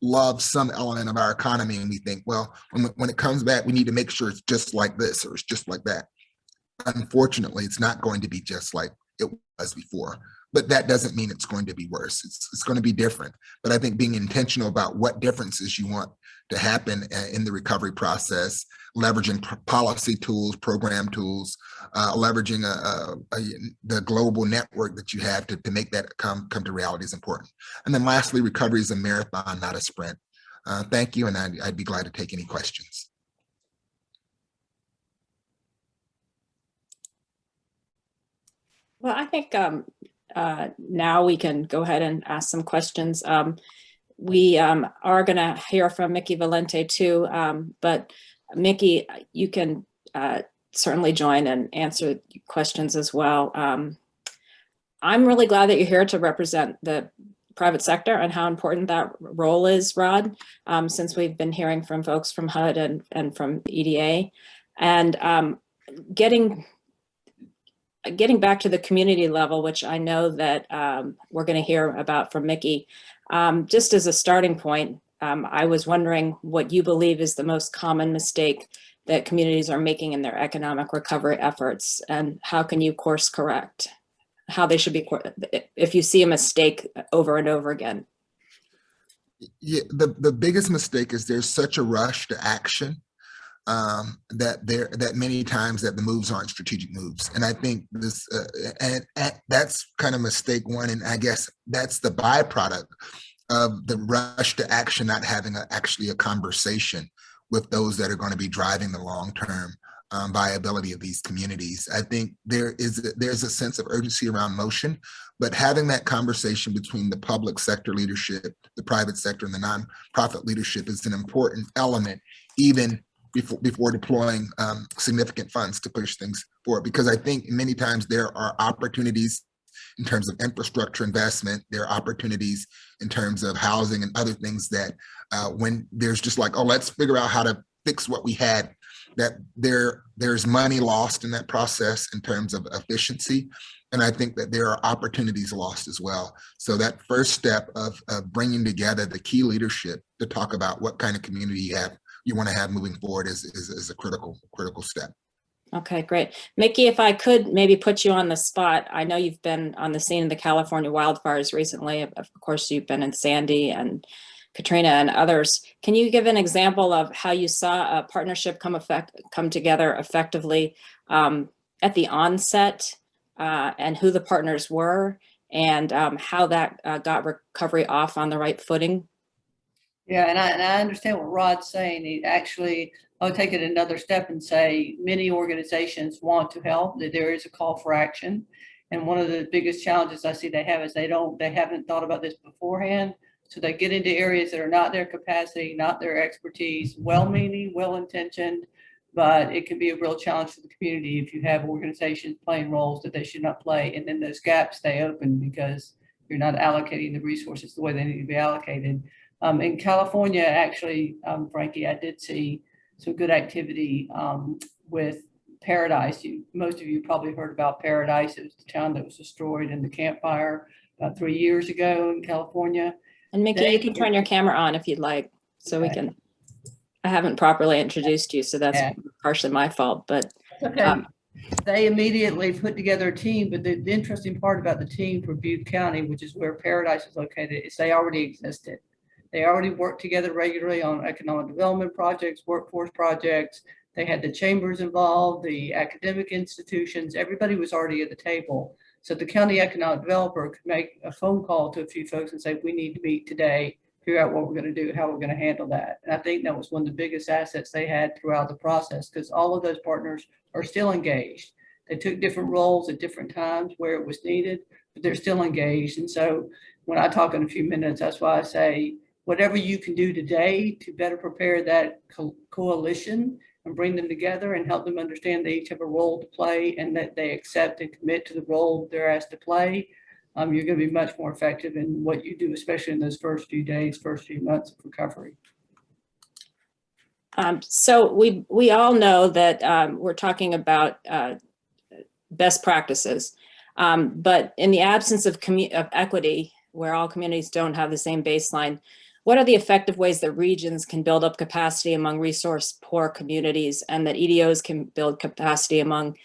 love some element of our economy and we think, well, when it comes back, we need to make sure it's just like this or it's just like that. Unfortunately, it's not going to be just like it was before. But that doesn't mean it's going to be worse. It's going to be different. But I think being intentional about what differences you want to happen in the recovery process, leveraging policy tools, program tools, leveraging the global network that you have to make that come to reality is important. And then lastly, recovery is a marathon, not a sprint. Thank you, and I'd be glad to take any questions. Well, I think now we can go ahead and ask some questions. We are going to hear from Mickey Valente too, but Mickey, you can certainly join and answer questions as well. I'm really glad that you're here to represent the private sector and how important that role is, Rod, since we've been hearing from folks from HUD and from EDA. And getting back to the community level, which I know that we're going to hear about from Mickey, just as a starting point, I was wondering what you believe is the most common mistake that communities are making in their economic recovery efforts, and how can you course correct? how they should be, if you see a mistake over and over again? Yeah, the biggest mistake is there's such a rush to action that many times that the moves aren't strategic moves. And I think this and that's kind of mistake one. And I guess that's the byproduct of the rush to action, not having actually a conversation with those that are going to be driving the long-term viability of these communities. I think there's a sense of urgency around motion, but having that conversation between the public sector leadership, the private sector, and the nonprofit leadership is an important element, even before deploying significant funds to push things forward. Because I think many times there are opportunities in terms of infrastructure investment, there are opportunities in terms of housing and other things that when there's just like, oh, let's figure out how to fix what we had, that there's money lost in that process in terms of efficiency. And I think that there are opportunities lost as well. So that first step of bringing together the key leadership to talk about what kind of community you want to have moving forward is a critical step. Okay, great. Mickey, if I could maybe put you on the spot, I know you've been on the scene of the California wildfires recently. Of course, you've been in Sandy and Katrina and others. Can you give an example of how you saw a partnership come together effectively at the onset, and who the partners were, and how that got recovery off on the right footing? Yeah, and I understand what Rod's saying. I'll take it another step and say many organizations want to help, that there is a call for action. And one of the biggest challenges I see they have is they haven't thought about this beforehand. So they get into areas that are not their capacity, not their expertise, well-meaning, well-intentioned, but it can be a real challenge for the community if you have organizations playing roles that they should not play. And then those gaps stay open because you're not allocating the resources the way they need to be allocated. In California, actually, Frankie, I did see some good activity with Paradise. Most of you probably heard about Paradise. It was the town that was destroyed in the Camp Fire about 3 years ago in California. And Mickey, you can turn your camera on if you'd like, so we can. I haven't properly introduced you, so that's partially my fault, but. Okay. They immediately put together a team, but the interesting part about the team for Butte County, which is where Paradise is located, is they already existed. They already worked together regularly on economic development projects, workforce projects. They had the chambers involved, the academic institutions, everybody was already at the table. So the county economic developer could make a phone call to a few folks and say, we need to meet today, figure out what we're going to do, how we're going to handle that. And I think that was one of the biggest assets they had throughout the process, because all of those partners are still engaged. They took different roles at different times where it was needed, but they're still engaged. And so when I talk in a few minutes, that's why I say, whatever you can do today to better prepare that coalition and bring them together and help them understand they each have a role to play and that they accept and commit to the role they're asked to play, you're going to be much more effective in what you do, especially in those first few days, first few months of recovery. So we all know that we're talking about best practices, but in the absence of equity, where all communities don't have the same baseline, what are the effective ways that regions can build up capacity among resource poor communities, and that EDOs can build capacity among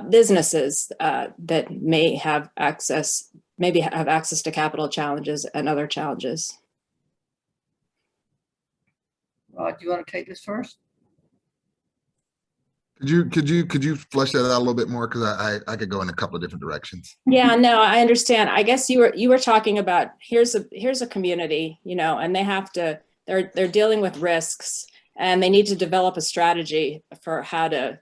businesses that may have access to capital challenges and other challenges? Rod, do you want to take this first? Could you flesh that out a little bit more? Because I could go in a couple of different directions. Yeah, no, I understand. I guess you were talking about here's a community, and they have to, they're dealing with risks, and they need to develop a strategy for how to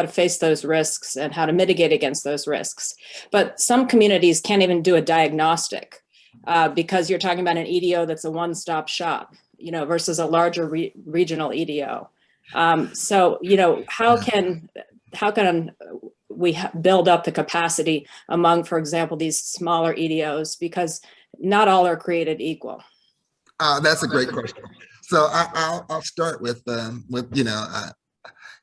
face those risks and how to mitigate against those risks. But some communities can't even do a diagnostic because you're talking about an EDO that's a one-stop shop, versus a larger regional EDO. So, how can we build up the capacity among, for example, these smaller EDOs, because not all are created equal? That's a great question. So I'll start with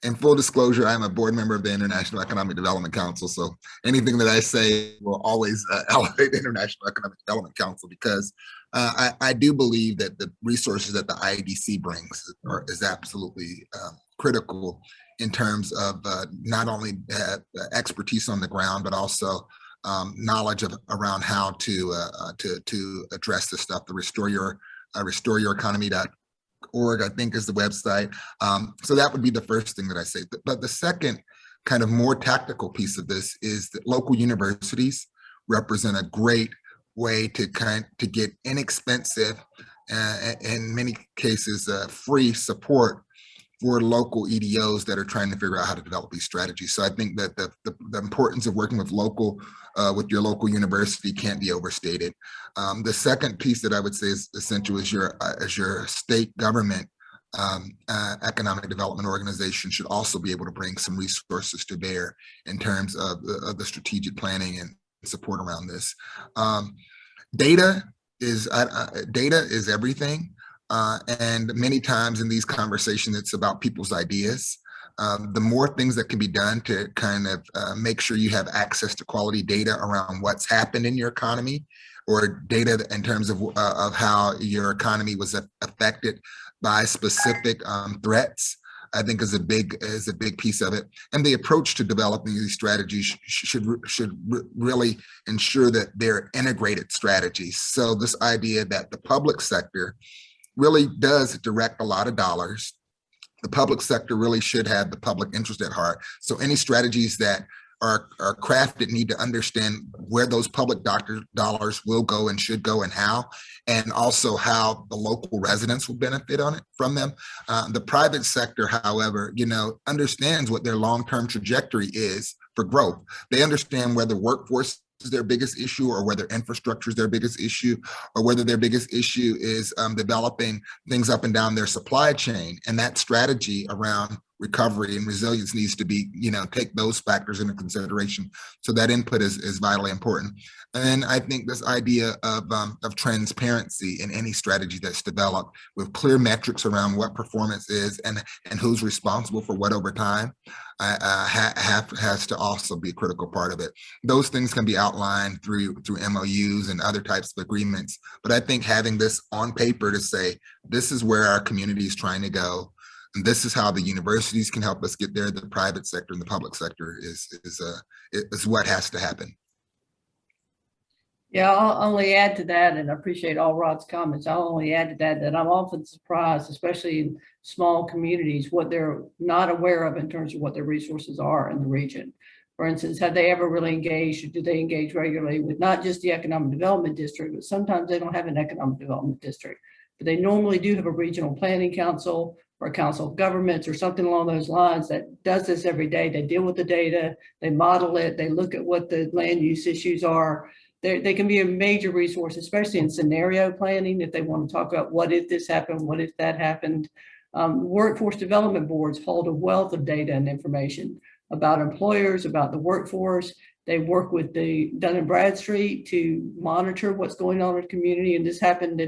in full disclosure, I'm a board member of the International Economic Development Council. So anything that I say will always elevate the International Economic Development Council, because I do believe that the resources that the IEDC brings is absolutely critical in terms of not only expertise on the ground, but also knowledge around how to address this stuff. The restore-your-economy.org, I think, is the website. So that would be the first thing that I say. But the second kind of more tactical piece of this is that local universities represent a great way to get inexpensive, in many cases, free support for local EDOs that are trying to figure out how to develop these strategies. So I think that the importance of working with your local university can't be overstated. The second piece that I would say is essential is your state government economic development organization should also be able to bring some resources to bear in terms of the strategic planning and support around this. Data is everything. And many times in these conversations, it's about people's ideas. The more things that can be done to kind of make sure you have access to quality data around what's happened in your economy, or data in terms of how your economy was affected by specific threats, I think is a big piece of it. And the approach to developing these strategies should really ensure that they're integrated strategies. So this idea that the public sector really does direct a lot of dollars. The public sector really should have the public interest at heart. So any strategies that are crafted need to understand where those public dollars will go and should go and how, and also how the local residents will benefit from them. The private sector, however, understands what their long-term trajectory is for growth. They understand whether workforce is their biggest issue, or whether infrastructure is their biggest issue, or whether their biggest issue is developing things up and down their supply chain. And that strategy around recovery and resilience needs to be, take those factors into consideration. So that input is vitally important. And I think this idea of transparency in any strategy that's developed, with clear metrics around what performance is and who's responsible for what over time, has to also be a critical part of it. Those things can be outlined through MOUs and other types of agreements. But I think having this on paper to say, this is where our community is trying to go, and this is how the universities can help us get there, the private sector and the public sector is what has to happen. Yeah, I'll only add to that, and I appreciate all Rod's comments. I'll only add to that I'm often surprised, especially in small communities, what they're not aware of in terms of what their resources are in the region. For instance, have they ever really engaged, or do they engage regularly with not just the economic development district, but sometimes they don't have an economic development district, but they normally do have a regional planning council or a council of governments or something along those lines that does this every day. They deal with the data, they model it, they look at what the land use issues are. They can be a major resource, especially in scenario planning, if they want to talk about what if this happened, what if that happened. Workforce development boards hold a wealth of data and information about employers, about the workforce. They work with the Dun & Bradstreet to monitor what's going on in the community. And this happened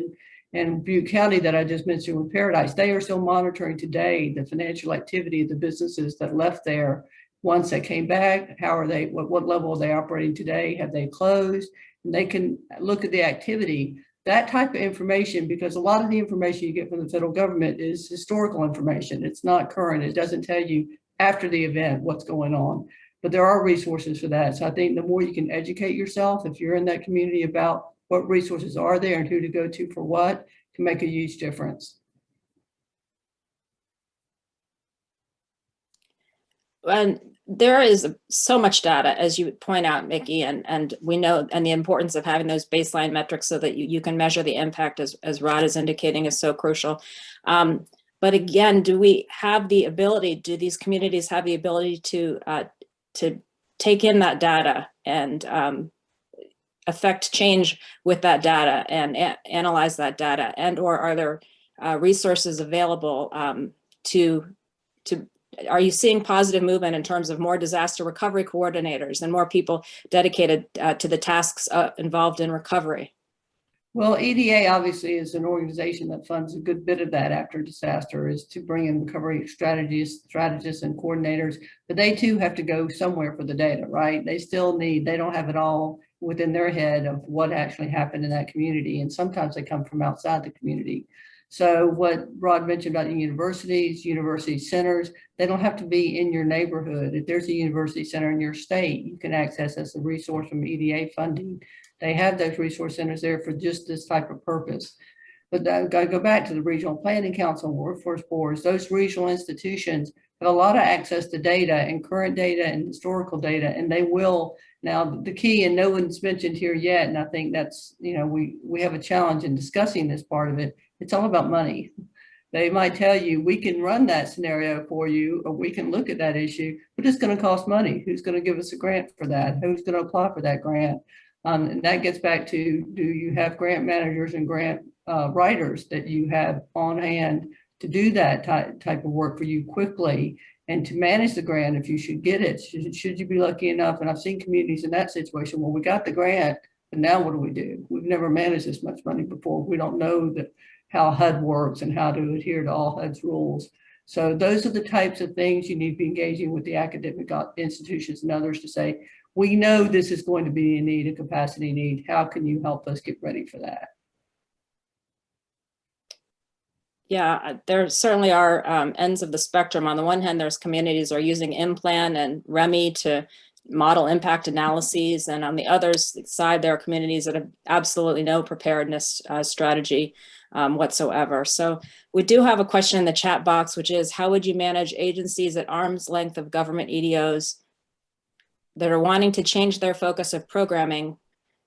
in Butte County that I just mentioned with Paradise. They are still monitoring today the financial activity of the businesses that left there. Once they came back, how are they, what level are they operating today? Have they closed? And they can look at the activity, that type of information, because a lot of the information you get from the federal government is historical information. It's not current. It doesn't tell you after the event what's going on, but there are resources for that. So I think the more you can educate yourself, if you're in that community, about what resources are there and who to go to for what, can make a huge difference. And there is so much data, as you point out, Mickey, and we know, and the importance of having those baseline metrics so that you can measure the impact, as Rod is indicating, is so crucial. But again, do we have the ability, do these communities have the ability to take in that data and affect change with that data and analyze that data? And or are there resources available are you seeing positive movement in terms of more disaster recovery coordinators and more people dedicated to the tasks involved in recovery? Well, EDA obviously is an organization that funds a good bit of that after disaster, is to bring in recovery strategists and coordinators, but they too have to go somewhere for the data, right? They don't have it all within their head of what actually happened in that community. And sometimes they come from outside the community. So what Rod mentioned about the universities, university centers, they don't have to be in your neighborhood. If there's a university center in your state, you can access as a resource from EDA funding. They have those resource centers there for just this type of purpose. But I've got to go back to the Regional Planning Council and workforce boards. Those regional institutions have a lot of access to data and current data and historical data, and they will. Now, the key, and no one's mentioned here yet, and I think that's, we have a challenge in discussing this part of it. It's all about money. They might tell you, we can run that scenario for you, or we can look at that issue, but it's going to cost money. Who's going to give us a grant for that? Who's going to apply for that grant? And that gets back to, do you have grant managers and grant writers that you have on hand to do that type of work for you quickly, and to manage the grant if you should get it? Should you be lucky enough? And I've seen communities in that situation. Well, we got the grant, but now what do? We've never managed this much money before. We don't know how HUD works and how to adhere to all HUD's rules. So those are the types of things you need to be engaging with the academic institutions and others to say, we know this is going to be a need, a capacity need. How can you help us get ready for that? Yeah, there certainly are ends of the spectrum. On the one hand, there's communities that are using IMPLAN and REMI to model impact analyses. And on the other side, there are communities that have absolutely no preparedness strategy whatsoever. So we do have a question in the chat box, which is, how would you manage agencies at arm's length of government EDOs that are wanting to change their focus of programming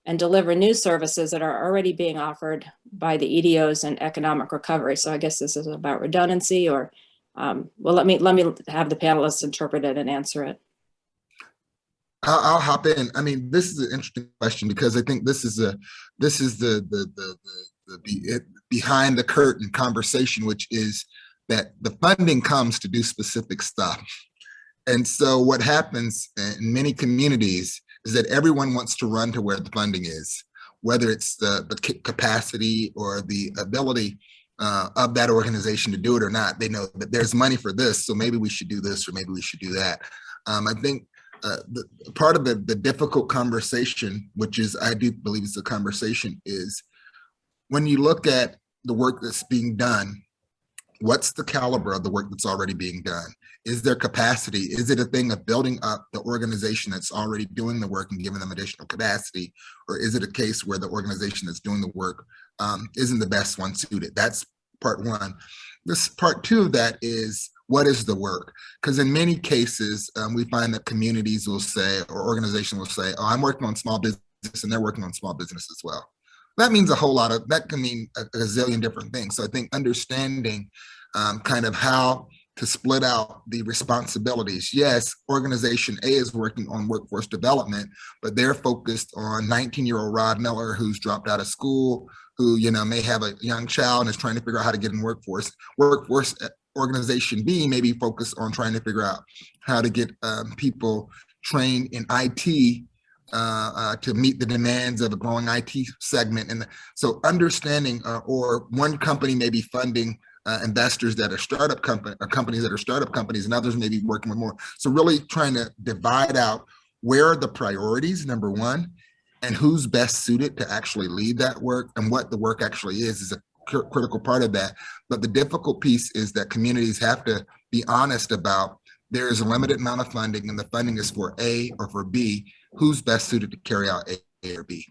and deliver new services that are already being offered by the EDOs and economic recovery? So I guess this is about redundancy, or well, let me have the panelists interpret it and answer it. I'll hop in. I mean, this is an interesting question, because I think this is the behind the curtain conversation, which is that the funding comes to do specific stuff. And so what happens in many communities is that everyone wants to run to where the funding is, whether it's the capacity or the ability of that organization to do it or not. They know that there's money for this, so maybe we should do this, or maybe we should do that. I think part of the difficult conversation, which is, I do believe it's a conversation, is when you look at the work that's being done, what's the caliber of the work that's already being done? Is there capacity? Is it a thing of building up the organization that's already doing the work and giving them additional capacity? Or is it a case where the organization that's doing the work isn't the best one suited? That's part one. This part two of that is, what is the work? Because in many cases, we find that communities will say, or organizations will say, oh, I'm working on small business, and they're working on small business as well. That means a whole lot of, that can mean a zillion different things. So I think understanding kind of how to split out the responsibilities. Yes, organization A is working on workforce development, but they're focused on 19-year-old Rod Miller who's dropped out of school, who may have a young child and is trying to figure out how to get in workforce. Organization B may be focused on trying to figure out how to get people trained in IT to meet the demands of a growing IT segment. And so understanding, or one company may be funding investors that are startup companies that are startup companies, and others may be working with more. So really trying to divide out where are the priorities, number one, and who's best suited to actually lead that work, and what the work actually is a critical part of that. But the difficult piece is that communities have to be honest about, there is a limited amount of funding, and the funding is for A or for B. Who's best suited to carry out A or B?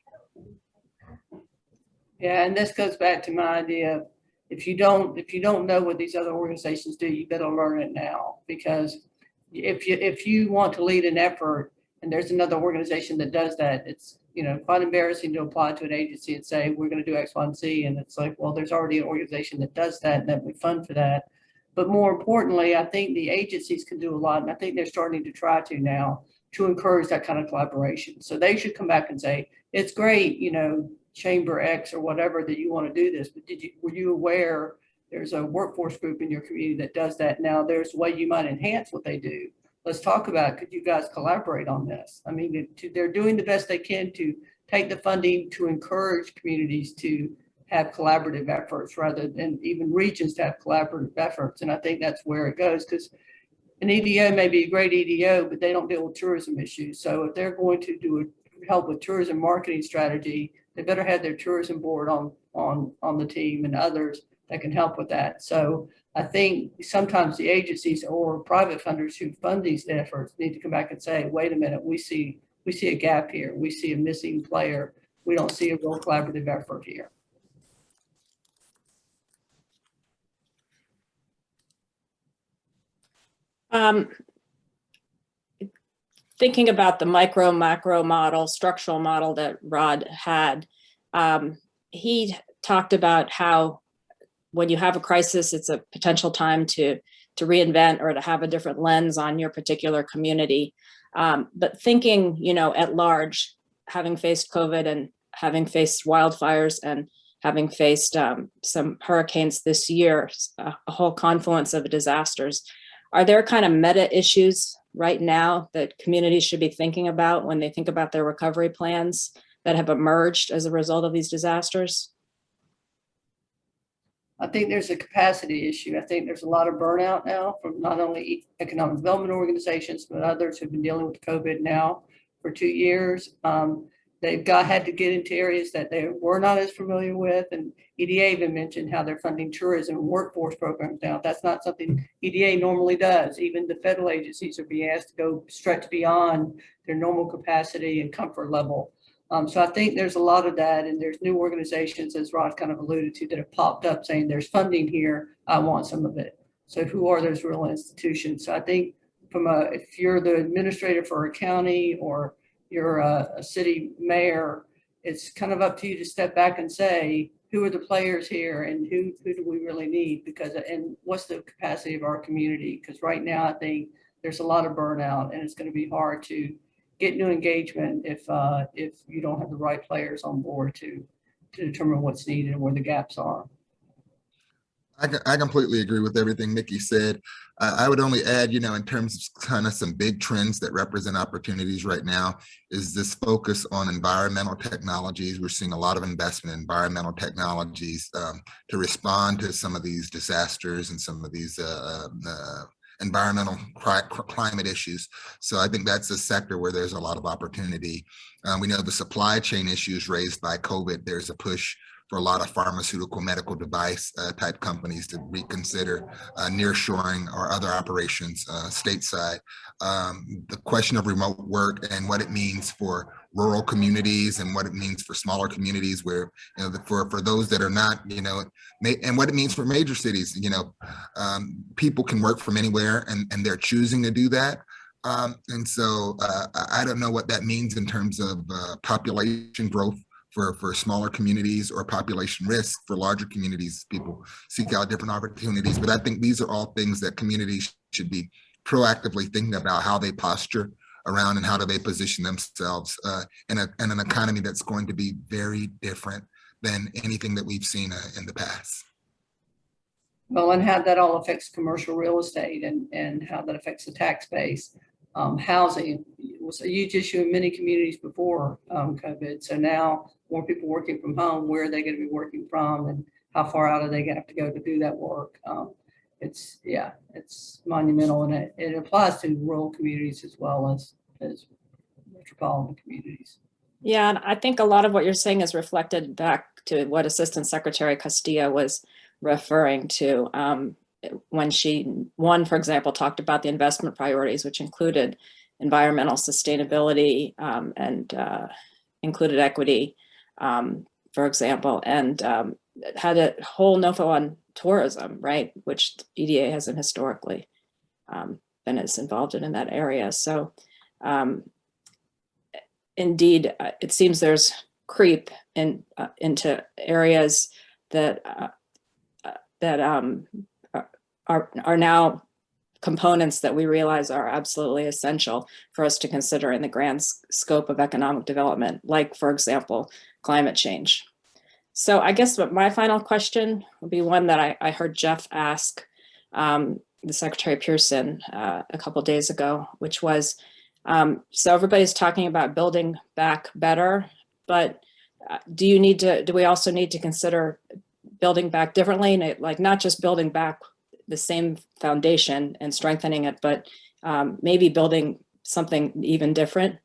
Yeah, and this goes back to my idea of, if you don't know what these other organizations do, you better learn it now. Because if you want to lead an effort and there's another organization that does that, it's quite embarrassing to apply to an agency and say, we're going to do X, Y, and Z. And it's like, well, there's already an organization that does that, and that we fund for that. But more importantly, I think the agencies can do a lot, and I think they're starting to try to now, to encourage that kind of collaboration. So they should come back and say, it's great, Chamber X or whatever, that you want to do this, but were you aware there's a workforce group in your community that does that? Now there's a way you might enhance what they do. Let's talk about it. Could you guys collaborate on this? I mean, they're doing the best they can to take the funding to encourage communities to have collaborative efforts, rather than even regions to have collaborative efforts. And I think that's where it goes, because an EDO may be a great EDO, but they don't deal with tourism issues. So if they're going to help with tourism marketing strategy, they better have their tourism board on the team and others that can help with that. So I think sometimes the agencies or private funders who fund these efforts need to come back and say, wait a minute, we see a gap here. We see a missing player. We don't see a real collaborative effort here. Thinking about the micro macro model, structural model that Rod had, he talked about how when you have a crisis, it's a potential time to reinvent or to have a different lens on your particular community. But thinking, at large, having faced COVID and having faced wildfires and having faced some hurricanes this year, a whole confluence of disasters, are there kind of meta issues right now that communities should be thinking about when they think about their recovery plans that have emerged as a result of these disasters? I think there's a capacity issue. I think there's a lot of burnout now from not only economic development organizations, but others who've been dealing with COVID now for 2 years. They've had to get into areas that they were not as familiar with. And EDA even mentioned how they're funding tourism and workforce programs now. That's not something EDA normally does. Even the federal agencies are being asked to go stretch beyond their normal capacity and comfort level. So I think there's a lot of that, and there's new organizations, as Rod kind of alluded to, that have popped up saying there's funding here, I want some of it. So who are those real institutions? So I think if you're the administrator for a county or you're a city mayor, it's kind of up to you to step back and say, who are the players here and who do we really need? And what's the capacity of our community? Because right now I think there's a lot of burnout, and it's going to be hard to get new engagement if you don't have the right players on board to determine what's needed and where the gaps are. I completely agree with everything Nikki said. I would only add, in terms of kind of some big trends that represent opportunities right now, is this focus on environmental technologies. We're seeing a lot of investment in environmental technologies to respond to some of these disasters and some of these environmental climate issues. So I think that's a sector where there's a lot of opportunity. We know the supply chain issues raised by COVID. There's a push for a lot of pharmaceutical medical device type companies to reconsider nearshoring or other operations stateside. The question of remote work and what it means for rural communities and what it means for smaller communities where, for those that are not, and what it means for major cities, people can work from anywhere and they're choosing to do that. And so I don't know what that means in terms of population growth for smaller communities or population risk for larger communities. People seek out different opportunities, but I think these are all things that communities should be proactively thinking about how they posture around and how do they position themselves in an economy that's going to be very different than anything that we've seen in the past. Well, and how that all affects commercial real estate and how that affects the tax base. Housing was a huge issue in many communities before COVID. So now more people working from home, where are they going to be working from and how far out are they going to have to go to do that work? It's monumental, and it applies to rural communities as well as metropolitan communities. Yeah, and I think a lot of what you're saying is reflected back to what Assistant Secretary Castillo was referring to when for example, talked about the investment priorities, which included environmental sustainability and included equity, for example, and had a whole NOFO on tourism, right, which EDA hasn't historically been as involved in that area. So indeed, it seems there's creep into areas that are now components that we realize are absolutely essential for us to consider in the grand scope of economic development, like, for example, climate change. So I guess my final question would be one that I heard Jeff ask the Secretary Pearson a couple of days ago, which was, so everybody's talking about building back better, but do we also need to consider building back differently, like not just building back the same foundation and strengthening it, but maybe building something even different?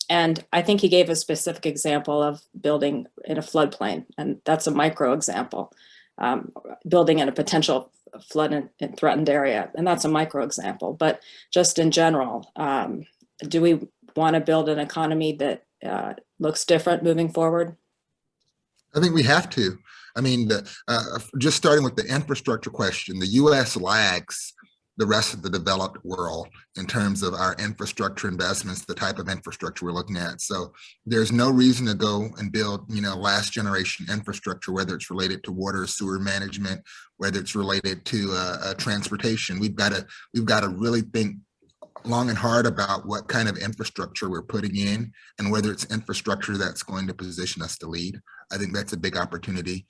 And I think he gave a specific example of building in a floodplain, and that's a micro example. Building in a potential flood and threatened area, and that's a micro example. But just in general, do we want to build an economy that looks different moving forward? I think we have to. I mean, just starting with the infrastructure question, the U.S. lags the rest of the developed world in terms of our infrastructure investments, the type of infrastructure we're looking at. So there's no reason to go and build, last generation infrastructure, whether it's related to water, sewer management, whether it's related to transportation. We've got to really think long and hard about what kind of infrastructure we're putting in and whether it's infrastructure that's going to position us to lead. I think that's a big opportunity.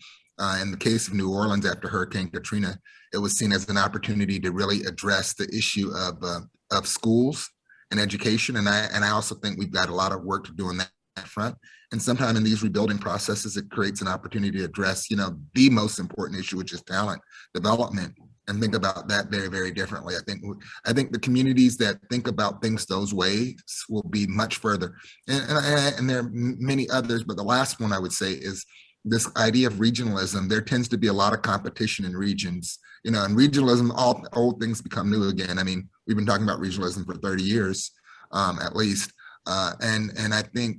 In the case of New Orleans after Hurricane Katrina, it was seen as an opportunity to really address the issue of schools and education. And I also think we've got a lot of work to do on that front. And sometime in these rebuilding processes, it creates an opportunity to address, the most important issue, which is talent development, and think about that very, very differently. I think the communities that think about things those ways will be much further. And there are many others, but the last one I would say is this idea of regionalism. There tends to be a lot of competition in regions, and regionalism, all old things become new again. I mean, we've been talking about regionalism for 30 years, at least. And I think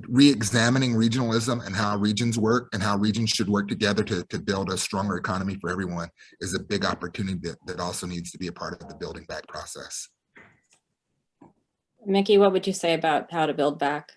re-examining regionalism and how regions work and how regions should work together to build a stronger economy for everyone is a big opportunity that also needs to be a part of the building back process. Mickey, what would you say about how to build back?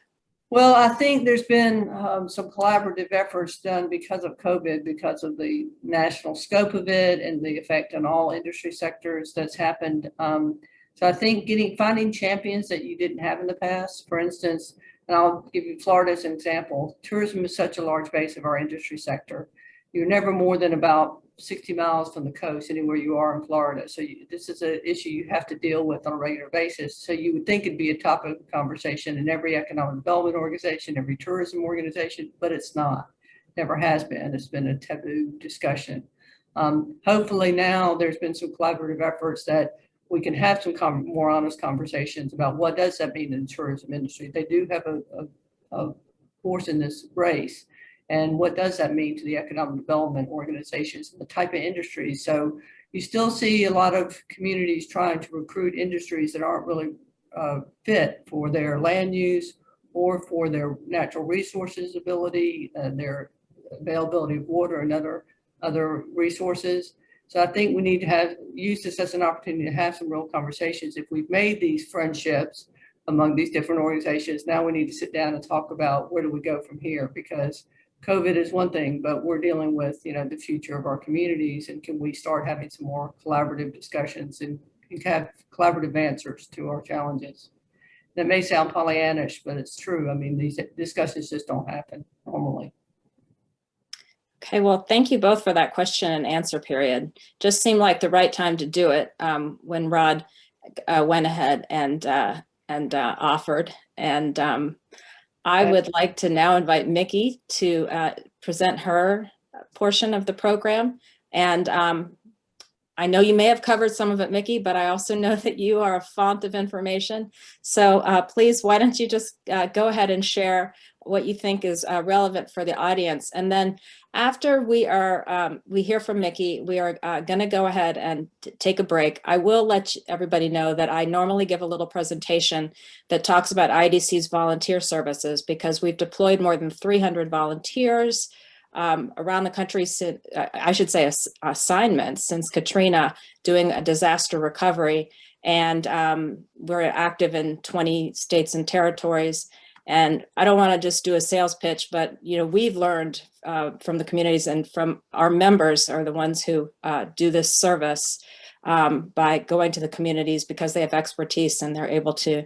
Well, I think there's been some collaborative efforts done because of COVID, because of the national scope of it and the effect on all industry sectors that's happened. So I think finding champions that you didn't have in the past, for instance, and I'll give you Florida as an example. Tourism is such a large base of our industry sector. You're never more than about 60 miles from the coast anywhere you are in Florida. So this is an issue you have to deal with on a regular basis. So you would think it'd be a topic of conversation in every economic development organization, every tourism organization, but it's not. Never has been. It's been a taboo discussion. Hopefully now there's been some collaborative efforts that we can have some more honest conversations about what does that mean in the tourism industry. They do have a horse in this race. And what does that mean to the economic development organizations and the type of industry? So you still see a lot of communities trying to recruit industries that aren't really fit for their land use or for their natural resources ability and their availability of water and other resources. So I think we need to use this as an opportunity to have some real conversations. If we've made these friendships among these different organizations, now we need to sit down and talk about where do we go from here, because COVID is one thing, but we're dealing with, the future of our communities, and can we start having some more collaborative discussions and have collaborative answers to our challenges? That may sound Pollyannish, but it's true. I mean, these discussions just don't happen normally. Okay, well, thank you both for that question and answer period. Just seemed like the right time to do it when Rod went ahead and offered. And I would like to now invite Mickey to present her portion of the program. And I know you may have covered some of it, Mickey, but I also know that you are a font of information. So please, why don't you just go ahead and share what you think is relevant for the audience. And then after we hear from Mickey, we are going to go ahead and take a break. I will let everybody know that I normally give a little presentation that talks about IDC's volunteer services, because we've deployed more than 300 volunteers around the country, I should say assignments since Katrina, doing a disaster recovery. And we're active in 20 states and territories. And I don't want to just do a sales pitch, but we've learned from the communities, and from our members are the ones who do this service by going to the communities, because they have expertise and they're able to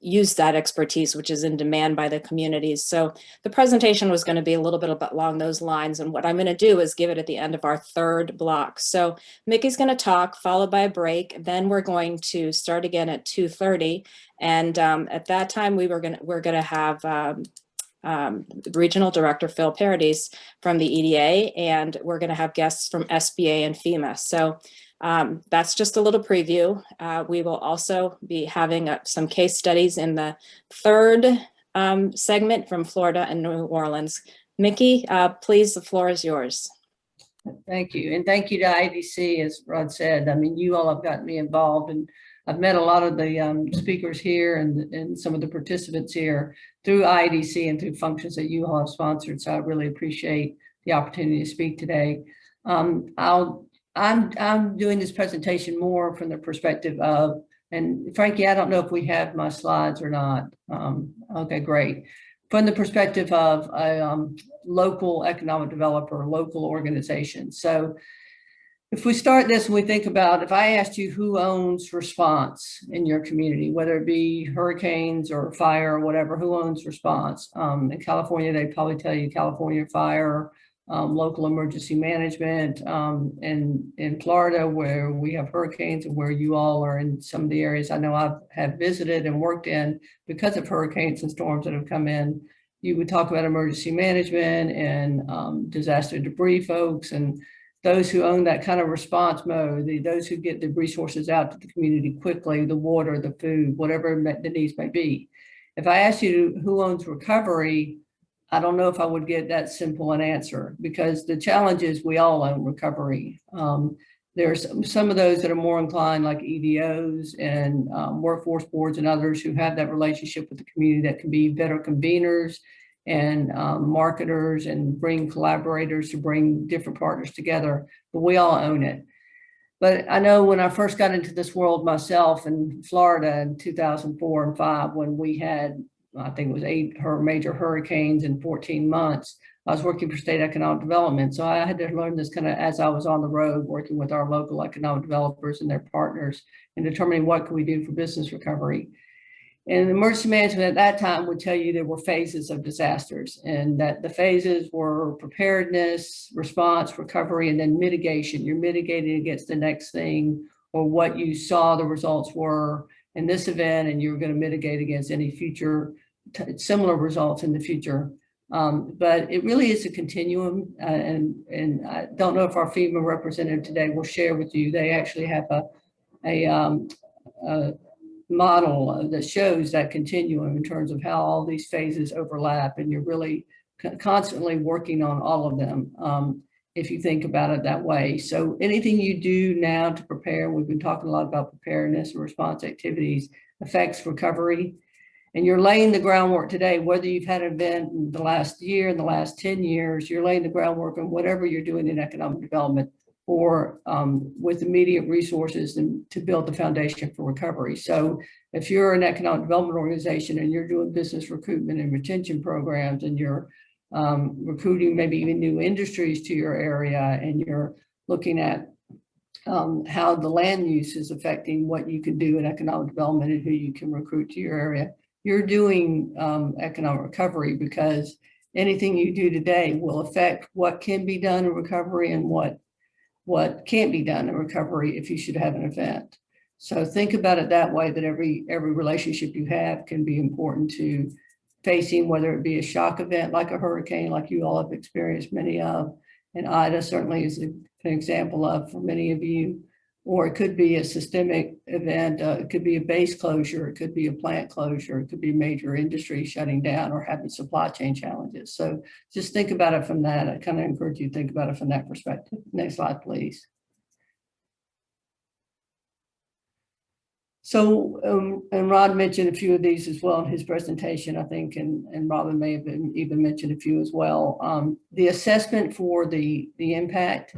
use that expertise, which is in demand by the communities. So the presentation was going to be a little bit along those lines. And what I'm going to do is give it at the end of our third block. So Mickey's going to talk, followed by a break. Then we're going to start again at 2:30. And at that time, we're going to have Regional Director Phil Paradis from the EDA, and we're going to have guests from SBA and FEMA. So That's just a little preview. We will also be having some case studies in the third segment from Florida and New Orleans. Mickey, please, the floor is yours. Thank you. And thank you to IDC, as Rod said. I mean, you all have gotten me involved, and I've met a lot of the speakers here and some of the participants here through IDC and through functions that you all have sponsored. So I really appreciate the opportunity to speak today. I'm doing this presentation more from the perspective of, and Frankie, I don't know if we have my slides or not. Okay, great. From the perspective of a local economic developer, local organization. So if we start this and we think about, if I asked you who owns response in your community, whether it be hurricanes or fire or whatever, who owns response? In California, they'd probably tell you California Fire, local emergency management, and in Florida, where we have hurricanes and where you all are in some of the areas I know I have visited and worked in because of hurricanes and storms that have come in, you would talk about emergency management and disaster debris folks and those who own that kind of response mode, those who get the resources out to the community quickly, the water, the food, whatever the needs may be. If I asked you who owns recovery, I don't know if I would get that simple an answer, because the challenge is we all own recovery. There's some of those that are more inclined, like EDOs and workforce boards and others who have that relationship with the community that can be better conveners and marketers and bring collaborators to bring different partners together, but we all own it. But I know when I first got into this world myself in Florida in 2004 and 5, when we had, I think it was 8 major hurricanes in 14 months, I was working for state economic development. So I had to learn this kind of as I was on the road working with our local economic developers and their partners and determining what can we do for business recovery. And emergency management at that time would tell you there were phases of disasters, and that the phases were preparedness, response, recovery, and then mitigation. You're mitigating against the next thing or what you saw the results were in this event, and you're going to mitigate against any future similar results in the future. But it really is a continuum, and I don't know if our FEMA representative today will share with you. They actually have a model that shows that continuum in terms of how all these phases overlap, and you're really constantly working on all of them if you think about it that way. So anything you do now to prepare, we've been talking a lot about preparedness and response activities, affects recovery, and you're laying the groundwork today, whether you've had an event in the last year, in the last 10 years, you're laying the groundwork on whatever you're doing in economic development or with immediate resources and to build the foundation for recovery. So if you're an economic development organization and you're doing business recruitment and retention programs and you're recruiting maybe even new industries to your area and you're looking at how the land use is affecting what you can do in economic development and who you can recruit to your area, you're doing economic recovery, because anything you do today will affect what can be done in recovery and what can't be done in recovery if you should have an event. So think about it that way, that every relationship you have can be important to facing, whether it be a shock event like a hurricane, like you all have experienced many of, and Ida certainly is an example of for many of you, or it could be a systemic event. It could be a base closure. It could be a plant closure. It could be major industry shutting down or having supply chain challenges. So just think about it from that. I kind of encourage you to think about it from that perspective. Next slide, please. So, and Rod mentioned a few of these as well in his presentation, I think, and Robin may have even mentioned a few as well. The assessment for the impact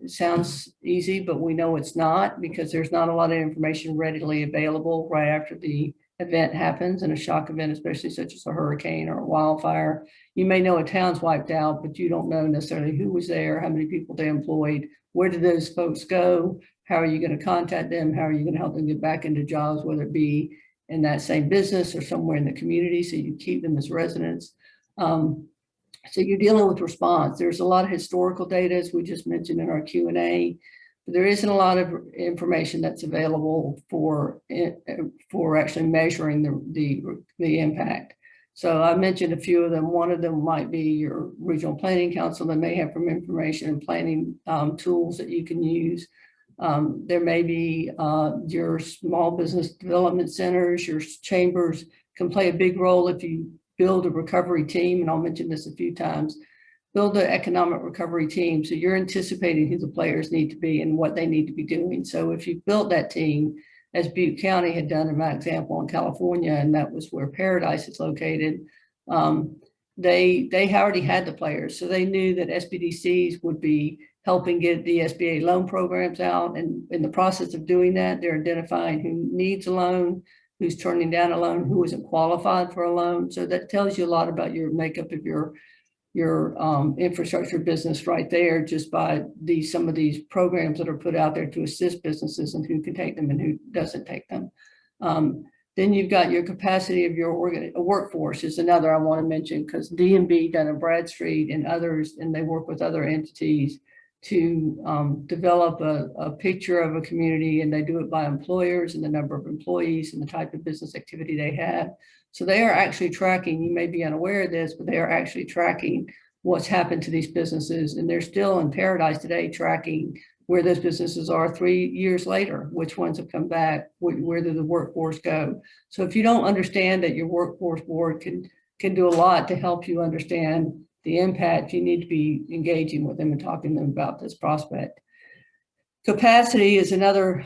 sounds easy, but we know it's not, because there's not a lot of information readily available right after the event happens, and a shock event, especially such as a hurricane or a wildfire. You may know a town's wiped out, but you don't know necessarily who was there, how many people they employed, where did those folks go? How are you going to contact them? How are you going to help them get back into jobs, whether it be in that same business or somewhere in the community, so you keep them as residents? So you're dealing with response. There's a lot of historical data, as we just mentioned in our Q&A, but there isn't a lot of information that's available for actually measuring the impact. So I mentioned a few of them. One of them might be your regional planning council that may have some information and planning tools that you can use. There may be your small business development centers, your chambers can play a big role if you build a recovery team, and I'll mention this a few times. Build an economic recovery team so you're anticipating who the players need to be and what they need to be doing. So if you built that team, as Butte County had done in my example in California, and that was where Paradise is located, they already had the players. So they knew that SBDCs would be helping get the SBA loan programs out. And in the process of doing that, they're identifying who needs a loan, who's turning down a loan, who isn't qualified for a loan. So that tells you a lot about your makeup of your infrastructure business right there, just by some of these programs that are put out there to assist businesses and who can take them and who doesn't take them. Then you've got your capacity of your workforce is another I want to mention, because D&B, Dun & Bradstreet, and others, and they work with other entities to develop a picture of a community, and they do it by employers and the number of employees and the type of business activity they have. So they are actually tracking, you may be unaware of this, but they are actually tracking what's happened to these businesses. And they're still in Paradise today tracking where those businesses are 3 years later, which ones have come back, where did the workforce go? So if you don't understand that your workforce board can do a lot to help you understand the impact, you need to be engaging with them and talking to them about this prospect. Capacity is another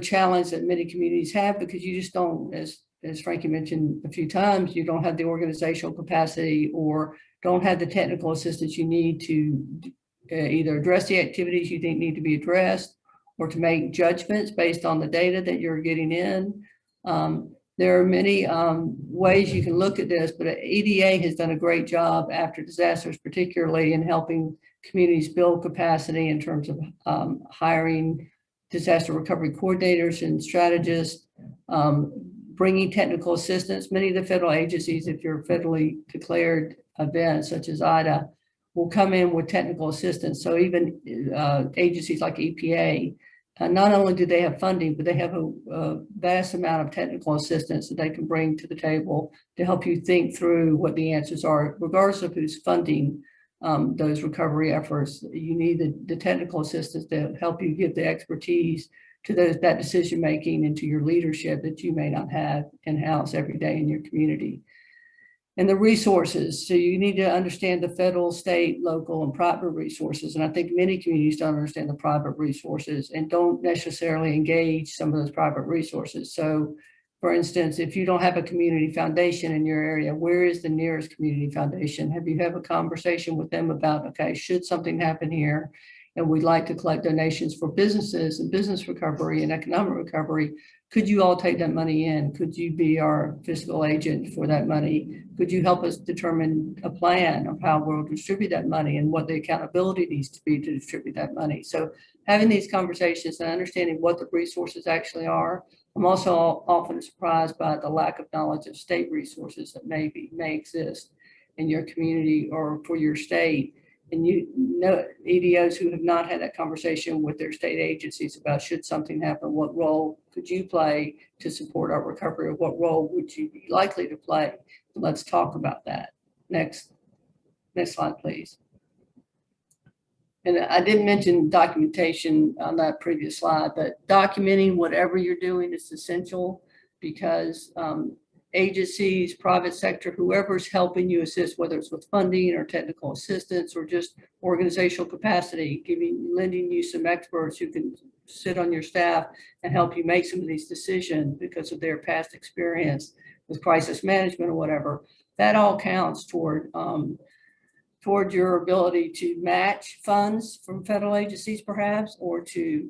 challenge that many communities have, because you just don't, as Frankie mentioned a few times, you don't have the organizational capacity or don't have the technical assistance you need to either address the activities you think need to be addressed or to make judgments based on the data that you're getting in. There are many ways you can look at this, but EDA has done a great job after disasters, particularly in helping communities build capacity in terms of hiring disaster recovery coordinators and strategists, bringing technical assistance. Many of the federal agencies, if you're federally declared events such as IDA, will come in with technical assistance. So even agencies like EPA, not only do they have funding, but they have a vast amount of technical assistance that they can bring to the table to help you think through what the answers are, regardless of who's funding those recovery efforts. You need the technical assistance to help you give the expertise to that decision-making and to your leadership that you may not have in-house every day in your community. And the resources. So you need to understand the federal, state, local, and private resources. And I think many communities don't understand the private resources and don't necessarily engage some of those private resources. So for instance, if you don't have a community foundation in your area, where is the nearest community foundation? Have you had a conversation with them about, okay, should something happen here and we'd like to collect donations for businesses and business recovery and economic recovery, could you all take that money in? Could you be our fiscal agent for that money? Could you help us determine a plan of how we'll distribute that money and what the accountability needs to be to distribute that money? So having these conversations and understanding what the resources actually are. I'm also often surprised by the lack of knowledge of state resources that may exist in your community or for your state. And you know, EDOs who have not had that conversation with their state agencies about should something happen, what role could you play to support our recovery, or what role would you be likely to play? Let's talk about that. Next slide, please. And I didn't mention documentation on that previous slide, but documenting whatever you're doing is essential, because agencies, private sector, whoever's helping you assist, whether it's with funding or technical assistance or just organizational capacity, lending you some experts who can sit on your staff and help you make some of these decisions because of their past experience with crisis management or whatever, that all counts toward your ability to match funds from federal agencies perhaps, or to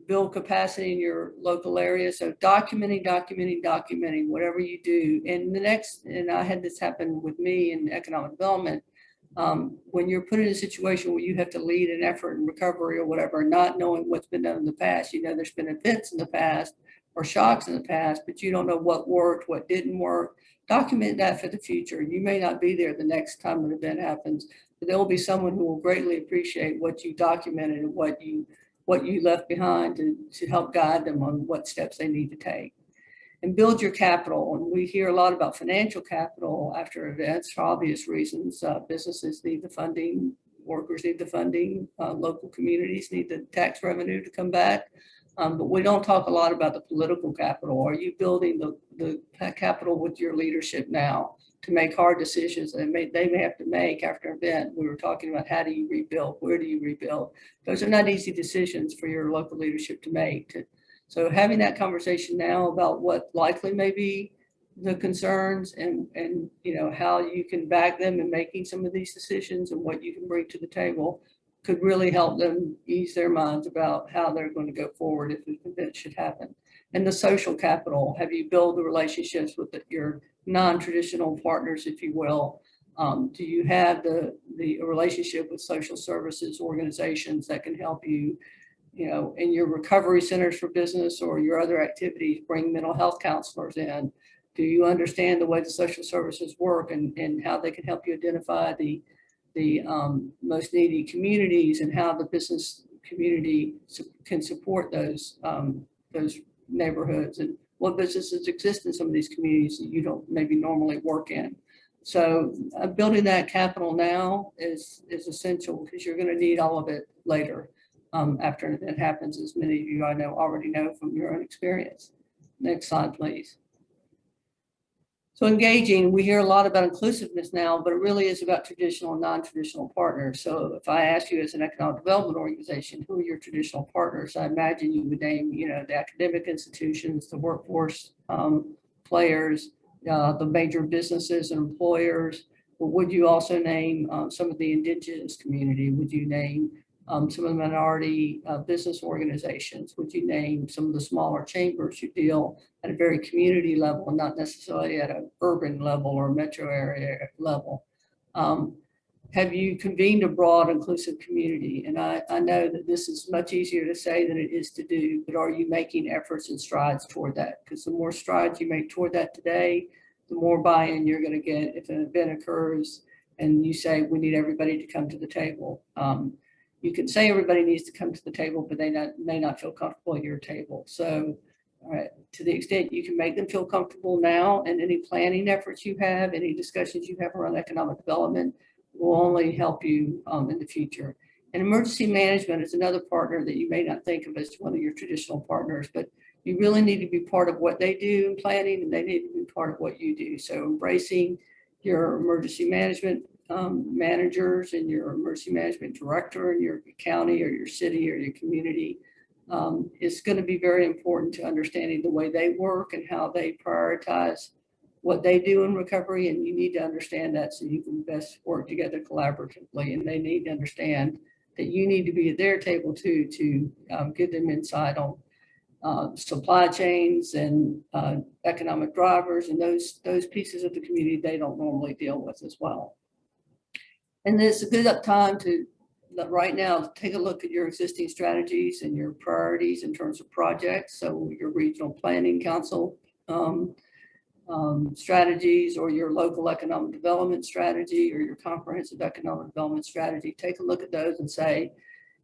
build capacity in your local area. So documenting whatever you do. And I had this happen with me in economic development. When you're put in a situation where you have to lead an effort in recovery or whatever, not knowing what's been done in the past, you know, there's been events in the past or shocks in the past, but you don't know what worked, what didn't work. Document that for the future. You may not be there the next time an event happens, but there will be someone who will greatly appreciate what you documented and what you left behind to help guide them on what steps they need to take. And build your capital. And we hear a lot about financial capital after events for obvious reasons. Businesses need the funding workers need the funding, local communities need the tax revenue to come back. But we don't talk a lot about the political capital. Are you building the capital with your leadership now to make hard decisions that they may have to make after an event? We were talking about how do you rebuild? Where do you rebuild? Those are not easy decisions for your local leadership to make. So having that conversation now about what likely may be the concerns and you know how you can back them in making some of these decisions and what you can bring to the table could really help them ease their minds about how they're going to go forward if an event should happen. And the social capital, have you built the relationships with your non-traditional partners, if you will? Do you have the relationship with social services organizations that can help you, you know, in your recovery centers for business or your other activities, bring mental health counselors in? Do you understand the way the social services work and how they can help you identify the most needy communities and how the business community can support those neighborhoods and what businesses exist in some of these communities that you don't maybe normally work in? So building that capital now is essential because you're going to need all of it later after an event happens, as many of you I know already know from your own experience. Next slide, please. So engaging, we hear a lot about inclusiveness now, but it really is about traditional and non-traditional partners. So if I ask you as an economic development organization, who are your traditional partners? I imagine you would name, you know, the academic institutions, the workforce players, the major businesses and employers. But would you also name some of the indigenous community? Would you name some of the minority business organizations? Would you name some of the smaller chambers who deal at a very community level, not necessarily at an urban level or metro area level? Have you convened a broad inclusive community? And I know that this is much easier to say than it is to do, but are you making efforts and strides toward that? Because the more strides you make toward that today, the more buy-in you're going to get if an event occurs and you say, we need everybody to come to the table. You can say everybody needs to come to the table, but they may not feel comfortable at your table. So to the extent you can make them feel comfortable now, and any planning efforts you have, any discussions you have around economic development will only help you in the future. And emergency management is another partner that you may not think of as one of your traditional partners, but you really need to be part of what they do in planning, and they need to be part of what you do. So embracing your emergency management managers and your emergency management director in your county or your city or your community is going to be very important to understanding the way they work and how they prioritize what they do in recovery. And you need to understand that so you can best work together collaboratively. And they need to understand that you need to be at their table too to give them insight on supply chains and economic drivers and those pieces of the community they don't normally deal with as well. And it's a good time to right now take a look at your existing strategies and your priorities in terms of projects. So your regional planning council strategies, or your local economic development strategy, or your comprehensive economic development strategy. Take a look at those and say,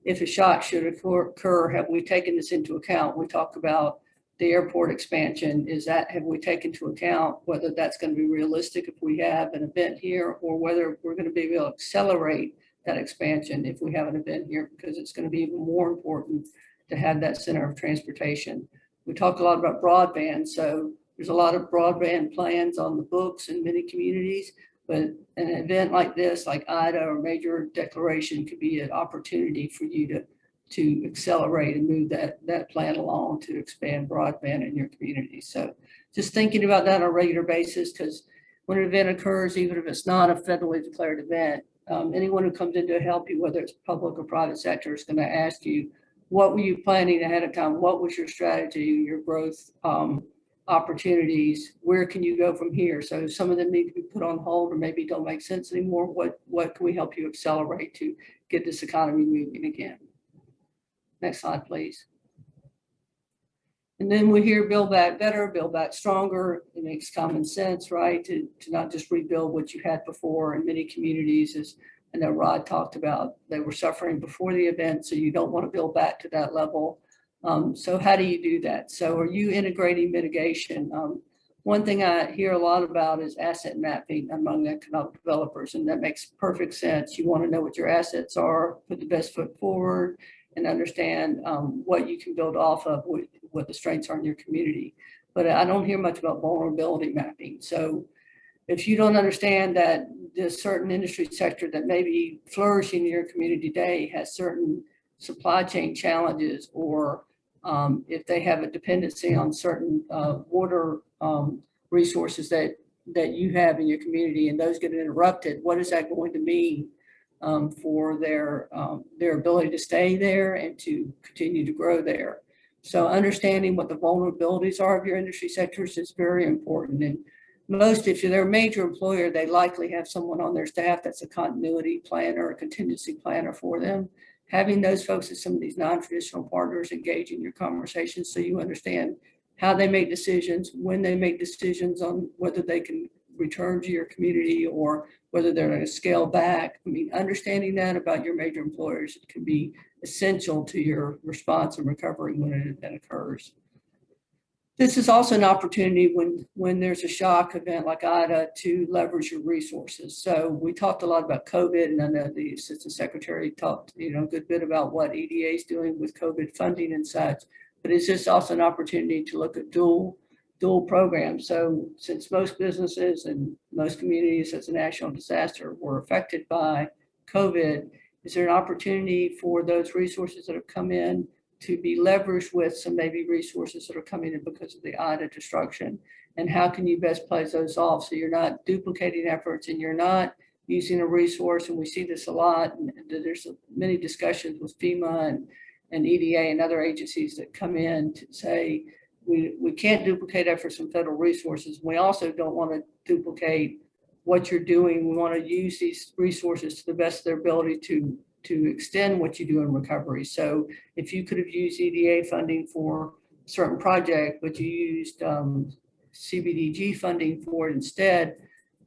if a shock should occur, have we taken this into account? We talk about the airport expansion. Have we taken into account whether that's going to be realistic if we have an event here, or whether we're going to be able to accelerate that expansion if we have an event here, because it's going to be even more important to have that center of transportation. We talk a lot about broadband. So there's a lot of broadband plans on the books in many communities, but an event like this, like IDA or major declaration, could be an opportunity for you to accelerate and move that plan along to expand broadband in your community. So just thinking about that on a regular basis, because when an event occurs, even if it's not a federally declared event, anyone who comes in to help you, whether it's public or private sector, is going to ask you, what were you planning ahead of time? What was your strategy, your growth opportunities? Where can you go from here? So some of them need to be put on hold or maybe don't make sense anymore. What can we help you accelerate to get this economy moving again? Next slide, please. And then we hear build back better, build back stronger. It makes common sense, right? To not just rebuild what you had before. In many communities, as I know Rod talked about, they were suffering before the event, so you don't want to build back to that level. So how do you do that? So are you integrating mitigation? One thing I hear a lot about is asset mapping among economic developers, and that makes perfect sense. You want to know what your assets are, put the best foot forward, and understand what you can build off of, what the strengths are in your community. But I don't hear much about vulnerability mapping. So if you don't understand that this certain industry sector that may be flourishing in your community today has certain supply chain challenges, or if they have a dependency on certain water resources that you have in your community, and those get interrupted, what is that going to mean for their ability to stay there and to continue to grow there? So understanding what the vulnerabilities are of your industry sectors is very important. And most, if they're a major employer, they likely have someone on their staff that's a continuity planner, a contingency planner for them. Having those folks as some of these non-traditional partners engage in your conversations so you understand how they make decisions, when they make decisions on whether they can return to your community or whether they're going to scale back. I mean, understanding that about your major employers can be essential to your response and recovery when an event occurs. This is also an opportunity when there's a shock event like Ida to leverage your resources. So we talked a lot about COVID, and I know the Assistant Secretary talked a good bit about what EDA is doing with COVID funding and such, but it's just also an opportunity to look at dual programs. So since most businesses and most communities as a national disaster were affected by COVID, is there an opportunity for those resources that have come in to be leveraged with some maybe resources that are coming in because of the Ida destruction? And how can you best play those off so you're not duplicating efforts and you're not using a resource? And we see this a lot, and there's many discussions with FEMA and EDA and other agencies that come in to say, we can't duplicate efforts from federal resources. We also don't want to duplicate what you're doing. We want to use these resources to the best of their ability to extend what you do in recovery. So if you could have used EDA funding for a certain project, but you used CBDG funding for it instead,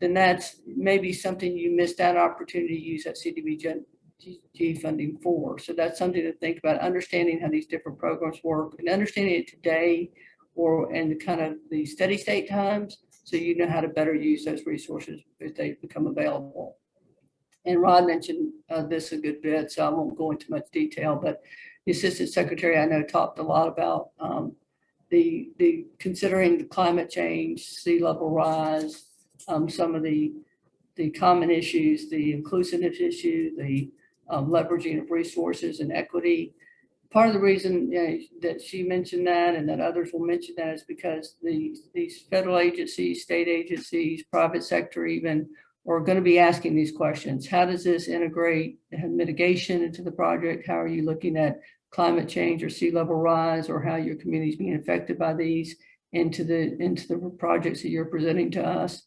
then that's maybe something you missed out opportunity to use that CDBG funding for. So that's something to think about, understanding how these different programs work and understanding it today and kind of the steady state times, so you know how to better use those resources if they become available. And Rod mentioned this a good bit, so I won't go into much detail, but the Assistant Secretary I know talked a lot about the considering the climate change, sea level rise, some of the common issues, the inclusiveness issue, the leveraging of resources and equity. Part of the reason that she mentioned that and that others will mention that is because these federal agencies, state agencies, private sector even, are going to be asking these questions. How does this integrate mitigation into the project? How are you looking at climate change or sea level rise, or how your community is being affected by these into the projects that you're presenting to us?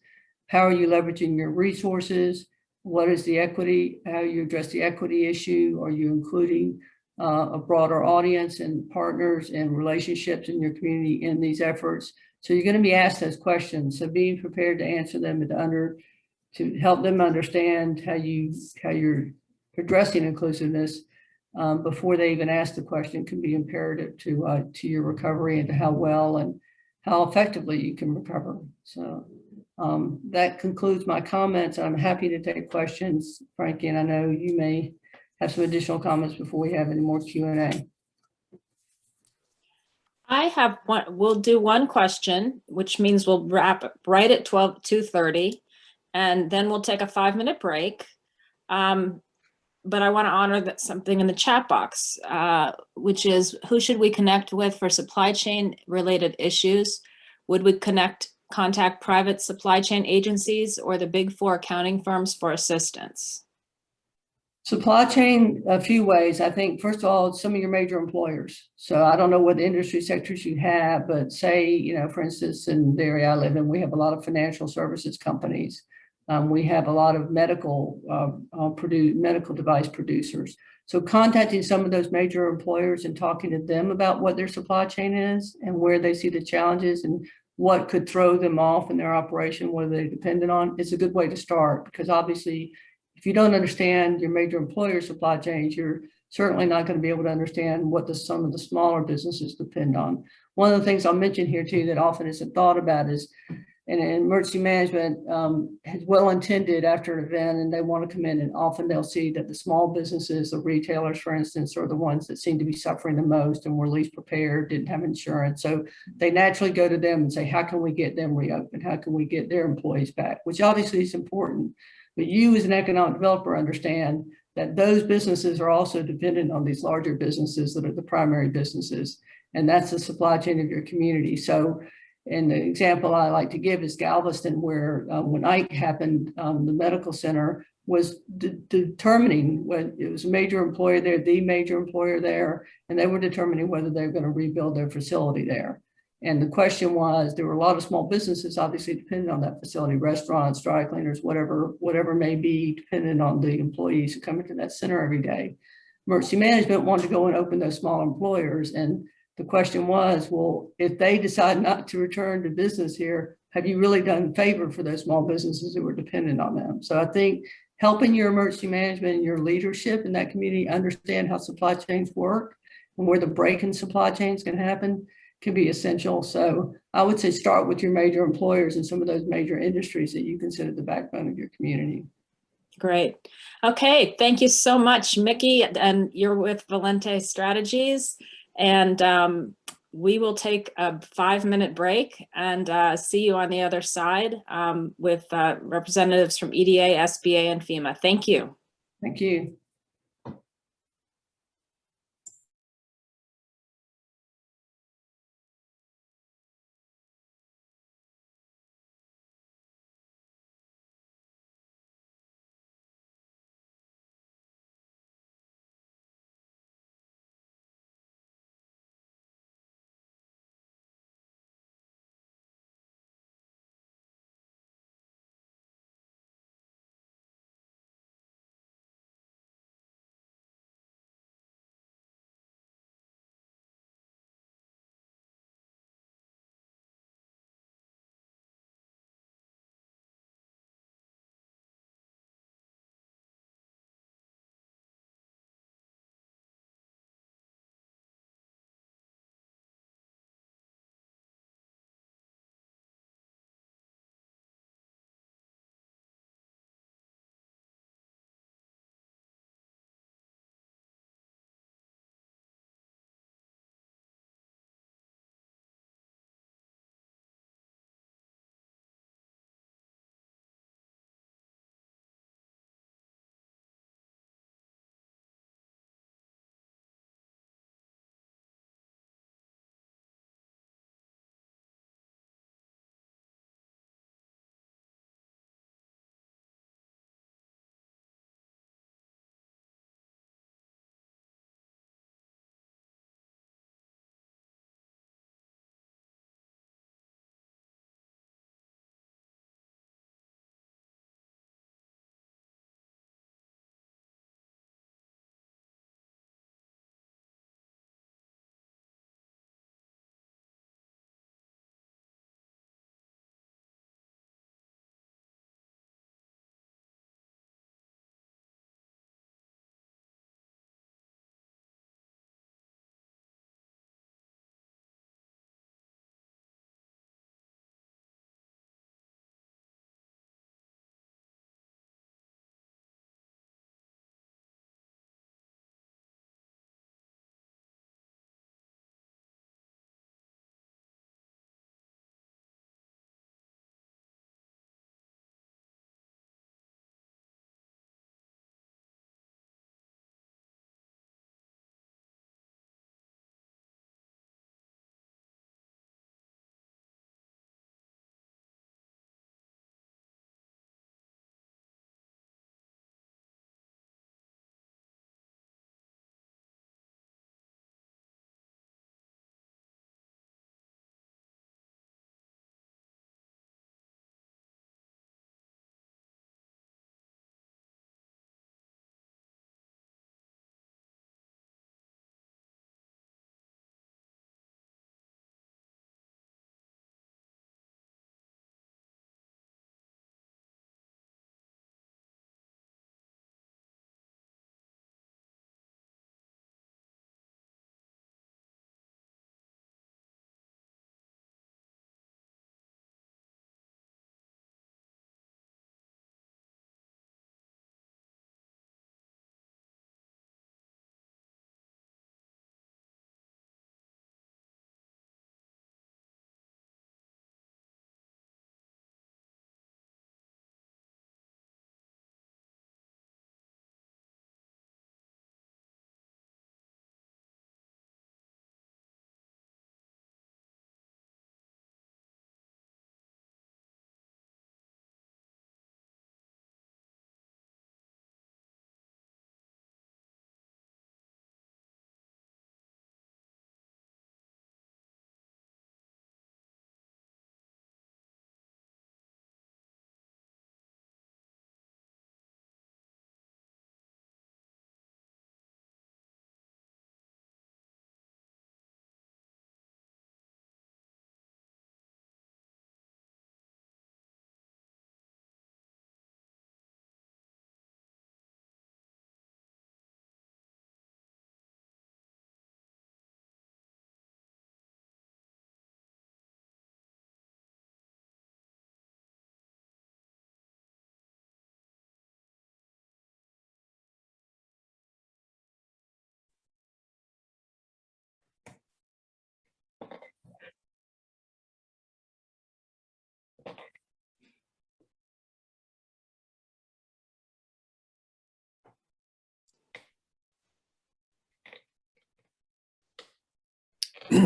How are you leveraging your resources? What is the equity? How you address the equity issue? Are you including a broader audience and partners and relationships in your community in these efforts? So you're going to be asked those questions. So being prepared to answer them and to help them understand how you're addressing inclusiveness before they even ask the question can be imperative to your recovery and to how well and how effectively you can recover. So that concludes my comments. I'm happy to take questions, Frankie, and I know you may have some additional comments before we have any more Q&A. I have one. We'll do one question, which means we'll wrap right at 2:30, and then we'll take a 5-minute break. But I want to honor something in the chat box, which is, who should we connect with for supply chain related issues? Would we contact private supply chain agencies or the Big Four accounting firms for assistance? Supply chain, a few ways. I think, first of all, some of your major employers. So I don't know what industry sectors you have, but say, for instance, in the area I live in, we have a lot of financial services companies. We have a lot of medical device producers. So contacting some of those major employers and talking to them about what their supply chain is and where they see the challenges and what could throw them off in their operation, what are they dependent on, is a good way to start. Because obviously, if you don't understand your major employer supply chains, you're certainly not going to be able to understand what some of the smaller businesses depend on. One of the things I'll mention here too that often isn't thought about is, and emergency management is well intended after an event and they want to come in, and often they'll see that the small businesses, the retailers, for instance, are the ones that seem to be suffering the most and were least prepared, didn't have insurance. So they naturally go to them and say, how can we get them reopened? How can we get their employees back? Which obviously is important. But you as an economic developer understand that those businesses are also dependent on these larger businesses that are the primary businesses. And that's the supply chain of your community. So, and the example I like to give is Galveston, where when Ike happened, the medical center was determining when it was a major employer there, the major employer there, and they were determining whether they were going to rebuild their facility there. And the question was, there were a lot of small businesses obviously dependent on that facility, restaurants, dry cleaners, whatever may be, dependent on the employees who come into that center every day. Emergency management wanted to go and open those small employers. And the question was, well, if they decide not to return to business here, have you really done favor for those small businesses who were dependent on them? So I think helping your emergency management and your leadership in that community understand how supply chains work and where the break in supply chains can happen can be essential. So I would say start with your major employers and some of those major industries that you consider the backbone of your community. Great. Okay, thank you so much, Mickey. And you're with Valente Strategies. And we will take a 5-minute break and see you on the other side with representatives from EDA, SBA, and FEMA. Thank you. Thank you.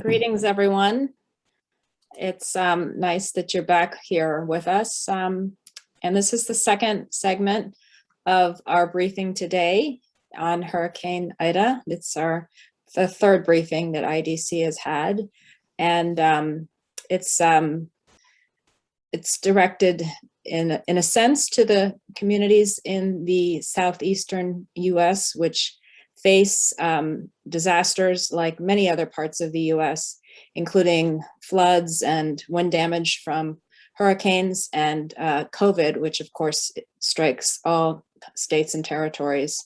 Greetings, everyone. It's nice that you're back here with us. And this is the second segment of our briefing today on Hurricane Ida. It's the third briefing that IDC has had. And it's directed in a sense to the communities in the southeastern US, which face disasters like many other parts of the US, including floods and wind damage from hurricanes and COVID, which of course strikes all states and territories.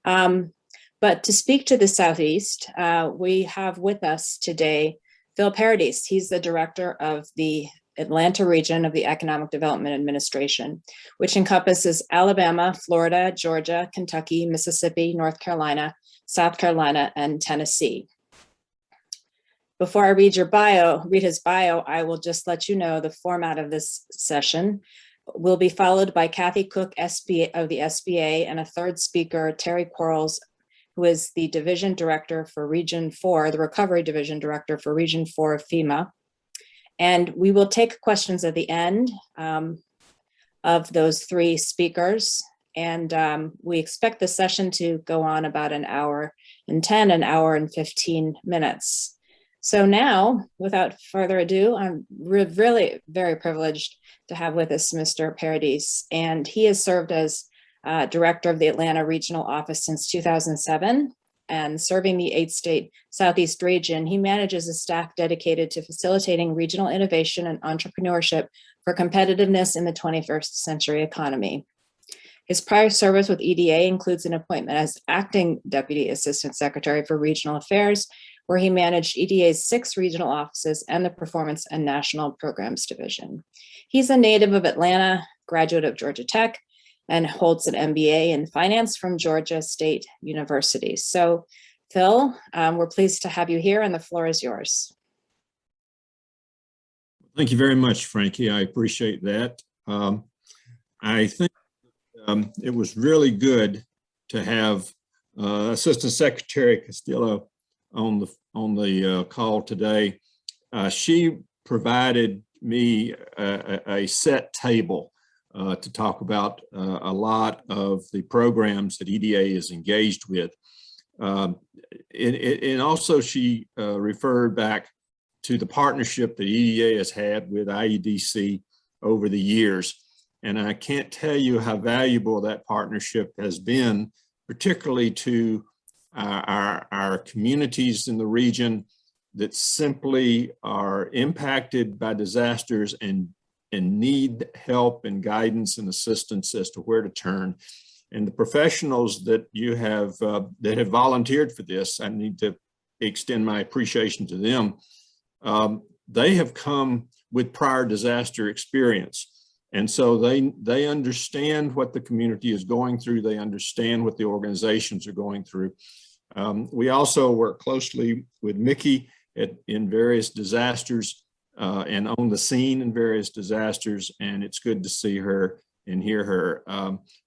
But to speak to the Southeast, we have with us today Phil Paradis. He's the director of the Atlanta region of the Economic Development Administration, which encompasses Alabama, Florida, Georgia, Kentucky, Mississippi, North Carolina, South Carolina, and Tennessee. Before I read his bio, I will just let you know the format of this session will be followed by Kathy Cook SBA, of the SBA, and a third speaker, Terry Quarles, who is the Division Director for Region 4, the Recovery Division Director for Region 4 of FEMA. And we will take questions at the end of those three speakers. And we expect the session to go on about an hour and 10, an hour and 15 minutes. So now, without further ado, I'm really very privileged to have with us Mr. Paradis. And he has served as director of the Atlanta Regional Office since 2007. And serving the 8-state Southeast region, he manages a staff dedicated to facilitating regional innovation and entrepreneurship for competitiveness in the 21st century economy. His prior service with EDA includes an appointment as acting Deputy Assistant Secretary for Regional Affairs, where he managed EDA's 6 regional offices and the Performance and National Programs Division. He's a native of Atlanta, graduate of Georgia Tech, and holds an MBA in finance from Georgia State University. So Phil, we're pleased to have you here and the floor is yours. Thank you very much, Frankie. I appreciate that. I think it was really good to have Assistant Secretary Castillo on the call today. She provided me a set table to talk about a lot of the programs that EDA is engaged with. And also she referred back to the partnership that EDA has had with IEDC over the years. And I can't tell you how valuable that partnership has been, particularly to our communities in the region that simply are impacted by disasters and need help and guidance and assistance as to where to turn. And the professionals that you have that have volunteered for this, I need to extend my appreciation to them. They have come with prior disaster experience. And so they understand what the community is going through. They understand what the organizations are going through. We also work closely with Mickey in various disasters and on the scene in various disasters, and it's good to see her and hear her.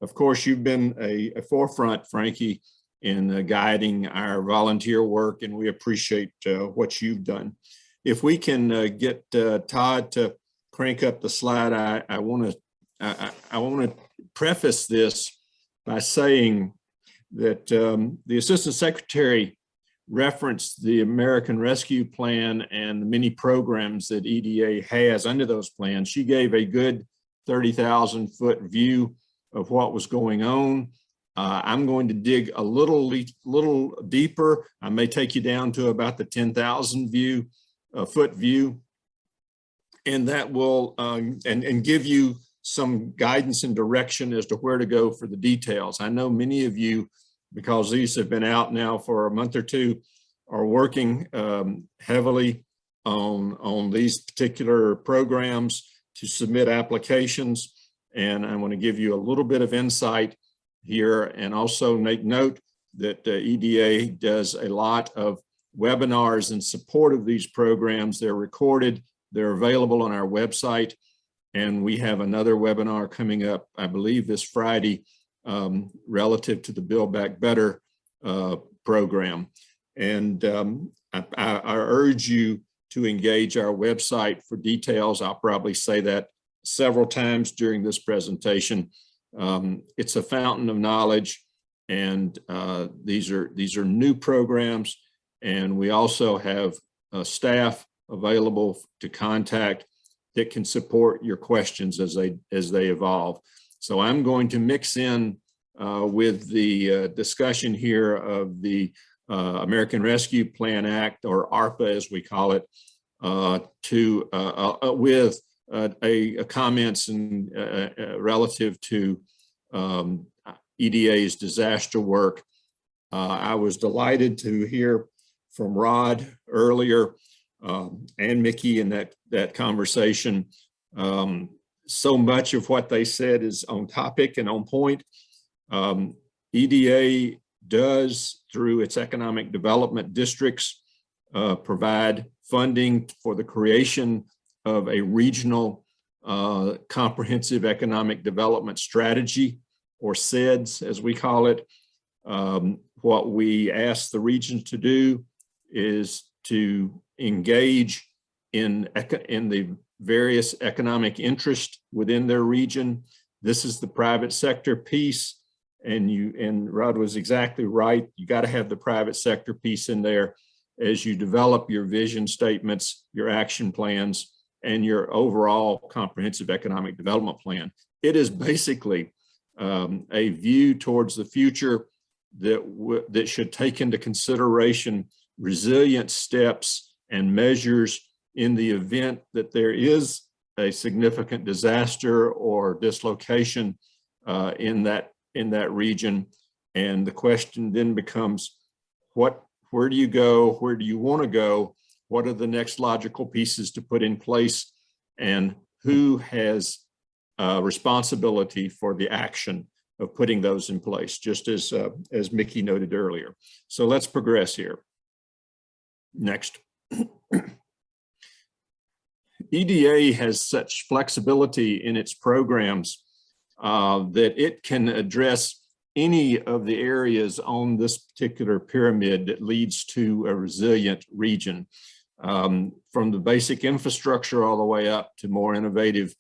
Of course, you've been a forefront, Frankie, in guiding our volunteer work, and we appreciate what you've done. If we can get Todd to crank up the slide, I want to preface this by saying that the Assistant Secretary referenced the American Rescue Plan and the many programs that EDA has under those plans. She gave a good 30,000-foot view of what was going on. I'm going to dig a little deeper. I may take you down to about the 10,000 foot view, and that will and give you some guidance and direction as to where to go for the details. I know many of you, because these have been out now for a month or two, are working heavily on these particular programs to submit applications. And I want to give you a little bit of insight here and also make note that EDA does a lot of webinars in support of these programs. They're recorded, they're available on our website. And we have another webinar coming up, I believe this Friday, relative to the Build Back Better program. And I urge you to engage our website for details. I'll probably say that several times during this presentation. It's a fountain of knowledge, and these are new programs, and we also have staff available to contact that can support your questions as they evolve. So I'm going to mix in with the discussion here of the American Rescue Plan Act, or ARPA as we call it, with comments and relative to EDA's disaster work. I was delighted to hear from Rod earlier and Mickey in that conversation. So much of what they said is on topic and on point. EDA does, through its economic development districts, provide funding for the creation of a regional comprehensive economic development strategy, or CEDS as we call it. What we ask the regions to do is to engage in the various economic interests within their region. This is the private sector piece, and Rod was exactly right. You got to have the private sector piece in there as you develop your vision statements, your action plans, and your overall comprehensive economic development plan. It is basically a view towards the future that should take into consideration resilient steps and measures in the event that there is a significant disaster or dislocation in that region. And the question then becomes, where do you go? Where do you want to go? What are the next logical pieces to put in place? And who has responsibility for the action of putting those in place, just as Mickey noted earlier. So let's progress here. Next. EDA has such flexibility in its programs that it can address any of the areas on this particular pyramid that leads to a resilient region, from the basic infrastructure all the way up to more innovative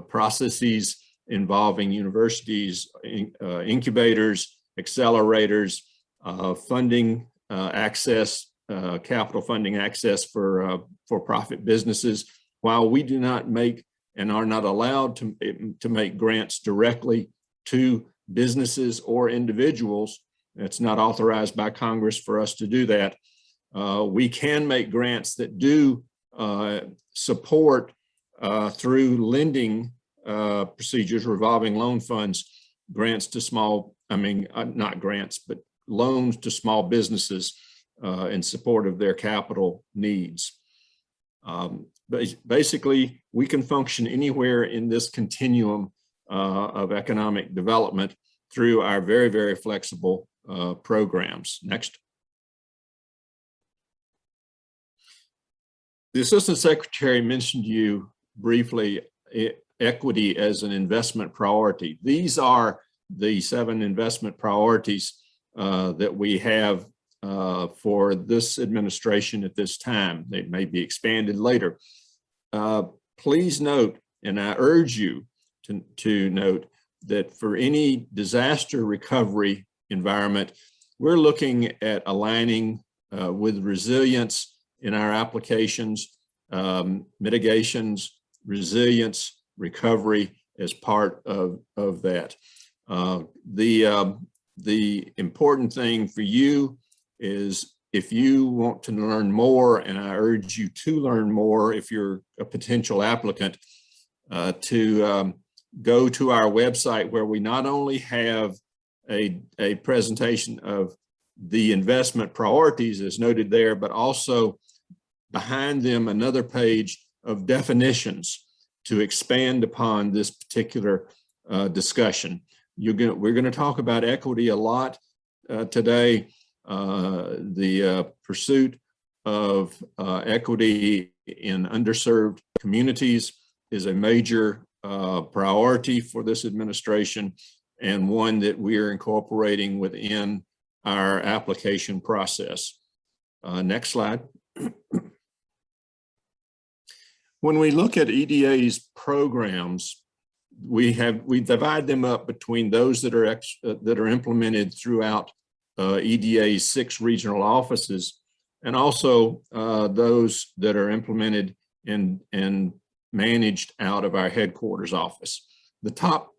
processes involving universities, incubators, accelerators, funding access, capital funding access for for-profit businesses. While we do not make and are not allowed to make grants directly to businesses or individuals, it's not authorized by Congress for us to do that. We can make grants that do support through lending procedures, revolving loan funds, grants to small, not grants, but loans to small businesses in support of their capital needs. But basically, we can function anywhere in this continuum of economic development through our very, very flexible programs. Next. The Assistant Secretary mentioned to you briefly equity as an investment priority. These are the 7 investment priorities that we have for this administration at this time. They may be expanded later. Please note, and I urge you to note, that for any disaster recovery environment, we're looking at aligning with resilience in our applications, mitigations, resilience, recovery as part of that. The important thing for you is, if you want to learn more, and I urge you to learn more if you're a potential applicant, to go to our website, where we not only have a presentation of the investment priorities as noted there, but also behind them another page of definitions to expand upon this particular discussion. We're going to talk about equity a lot today. The pursuit of equity in underserved communities is a major priority for this administration, and one that we are incorporating within our application process. Next slide. When we look at EDA's programs, we divide them up between those that are implemented throughout EDA's 6 regional offices, and also those that are implemented and managed out of our headquarters office. The top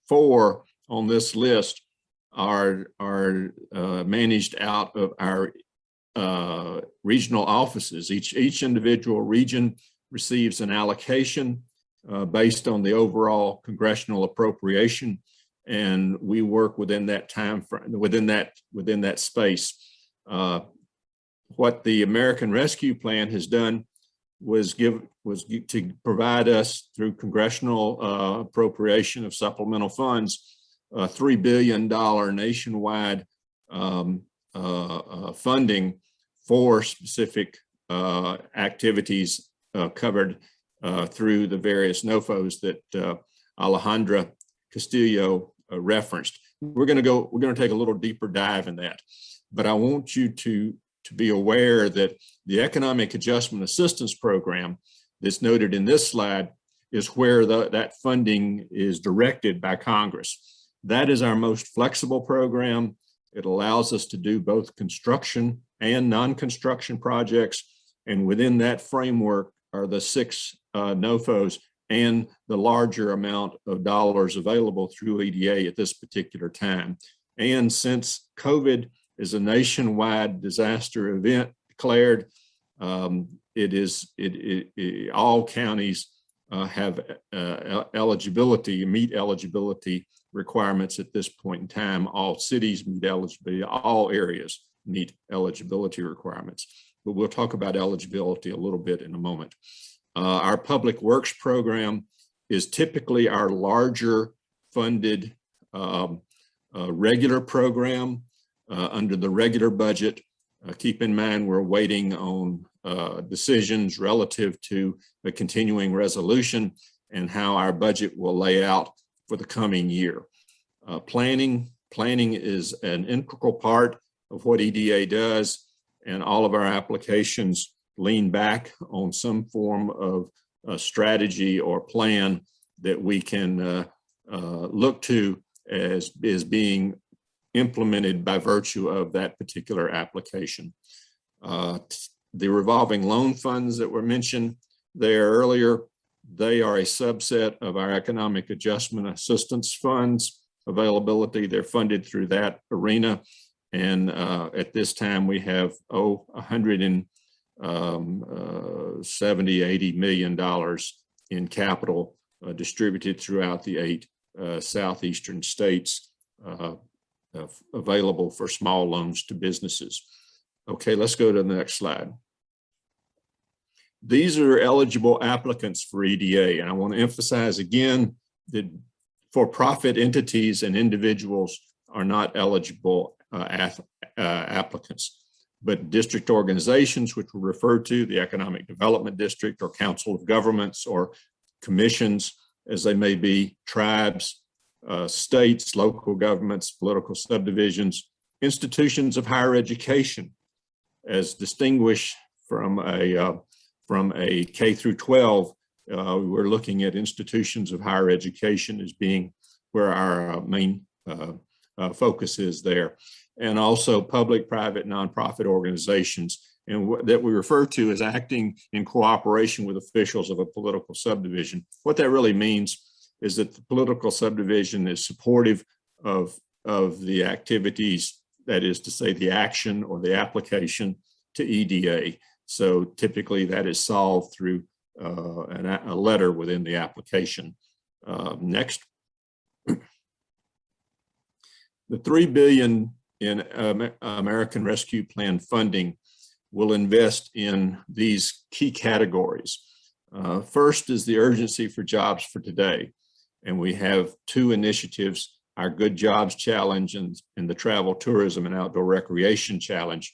4 on this list are managed out of our regional offices. Each individual region receives an allocation based on the overall congressional appropriation, and we work within that time frame, within that space. What the American Rescue Plan has done was to provide us, through congressional appropriation of supplemental funds, a $3 billion nationwide funding for specific activities covered through the various NOFOs that Alejandra Castillo referenced. We're going to take a little deeper dive in that, but I want you to be aware that the Economic Adjustment Assistance Program that's noted in this slide is where that funding is directed by Congress. That is our most flexible program. It allows us to do both construction and non-construction projects, and within that framework are the 6 NOFOs and the larger amount of dollars available through EDA at this particular time. And since COVID is a nationwide disaster event declared, all counties have eligibility, meet eligibility requirements at this point in time. All cities meet eligibility, all areas meet eligibility requirements. But we'll talk about eligibility a little bit in a moment. Our Public Works program is typically our larger funded regular program under the regular budget. Keep in mind, we're waiting on decisions relative to the continuing resolution and how our budget will lay out for the coming year. Planning is an integral part of what EDA does, and all of our applications lean back on some form of strategy or plan that we can look to as being implemented by virtue of that particular application. The revolving loan funds that were mentioned there earlier, they are a subset of our economic adjustment assistance funds availability. They're funded through that arena. And at this time we have, $170, $80 million in capital distributed throughout the 8 southeastern states available for small loans to businesses. Okay, let's go to the next slide. These are eligible applicants for EDA, and I want to emphasize again that for-profit entities and individuals are not eligible applicants, but district organizations, which were referred to, the Economic Development District or Council of Governments or commissions, as they may be, tribes, states, local governments, political subdivisions, institutions of higher education, as distinguished from a K through 12. We're looking at institutions of higher education as being where our main focus is there, and also public, private, nonprofit organizations, and that we refer to as acting in cooperation with officials of a political subdivision. What that really means is that the political subdivision is supportive of the activities, that is to say the action or the application to EDA. So typically that is solved through a letter within the application. Next. The $3 billion in American Rescue Plan funding will invest in these key categories. First is the urgency for jobs for today. And we have 2 initiatives, our Good Jobs Challenge and the Travel, Tourism, and Outdoor Recreation Challenge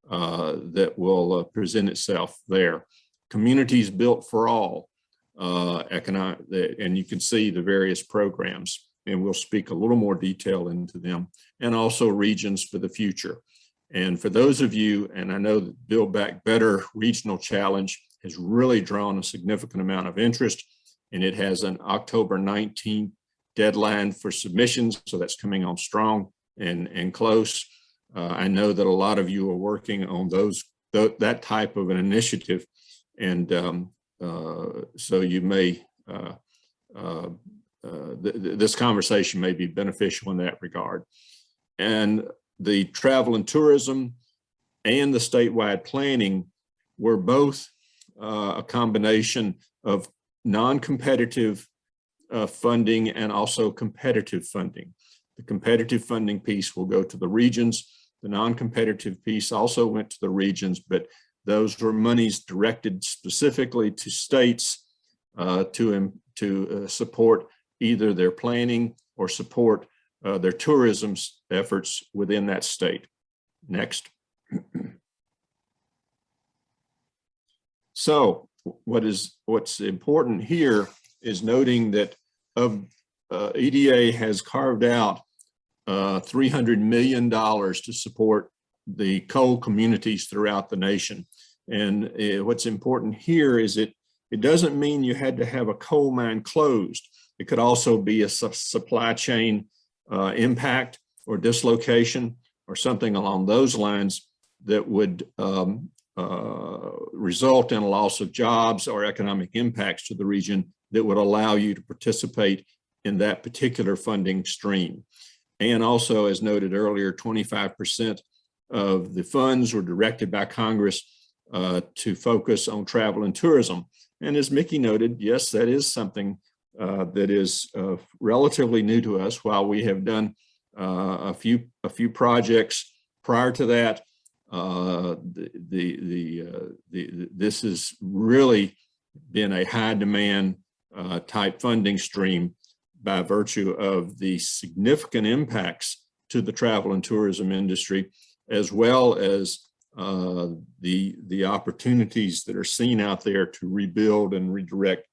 that will present itself there. Communities Built for All, and you can see the various programs. and we'll speak a little more detail into them, and also regions for the future. And for those of you, and I know that Build Back Better Regional Challenge has really drawn a significant amount of interest, and it has an October 19th deadline for submissions, so that's coming on strong and close. I know that a lot of you are working on that type of an initiative, and so you may, this conversation may be beneficial in that regard. And the travel and tourism and the statewide planning were both a combination of non-competitive funding and also competitive funding. The competitive funding piece will go to the regions. The non-competitive piece also went to the regions, but those were monies directed specifically to states to support either their planning or support their tourism efforts within that state. Next. So what's important here is noting that EDA has carved out $300 million to support the coal communities throughout the nation. And what's important here is it doesn't mean you had to have a coal mine closed. It could also be a supply chain impact or dislocation or something along those lines that would result in a loss of jobs or economic impacts to the region that would allow you to participate in that particular funding stream. And also, as noted earlier, 25% of the funds were directed by Congress to focus on travel and tourism. And as Mickey noted, yes, that is something that is relatively new to us. While we have done a few projects prior to that, this has really been a high demand type funding stream by virtue of the significant impacts to the travel and tourism industry, as well as the opportunities that are seen out there to rebuild and redirect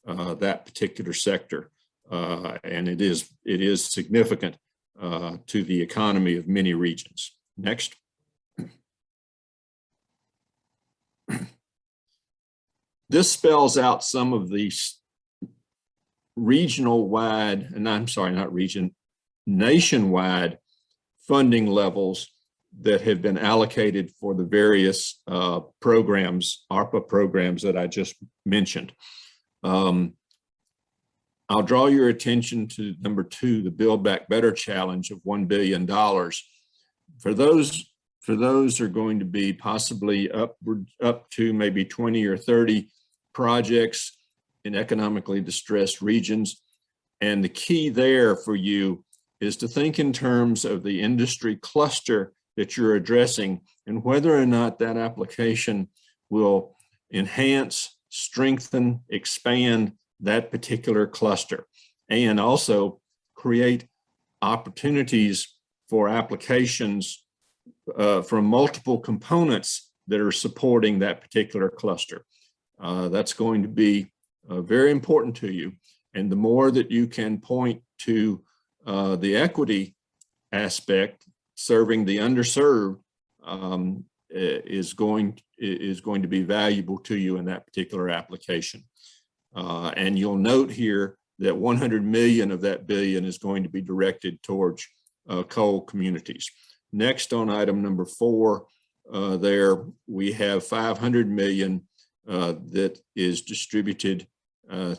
that particular sector. And it is significant to the economy of many regions. Next. This spells out some of the regional-wide, and I'm sorry, not region, nationwide funding levels that have been allocated for the various programs, ARPA programs that I just mentioned. I'll draw your attention to number 2, the Build Back Better Challenge of $1 billion. For those are going to be possibly up to maybe 20 or 30 projects in economically distressed regions. And the key there for you is to think in terms of the industry cluster that you're addressing and whether or not that application will enhance, strengthen, expand that particular cluster, and also create opportunities for applications from multiple components that are supporting that particular cluster. That's going to be very important to you. And the more that you can point to the equity aspect, serving the underserved, is going to be valuable to you in that particular application. And you'll note here that 100 million of that billion is going to be directed towards coal communities. Next, on item number 4, there we have 500 million that is distributed and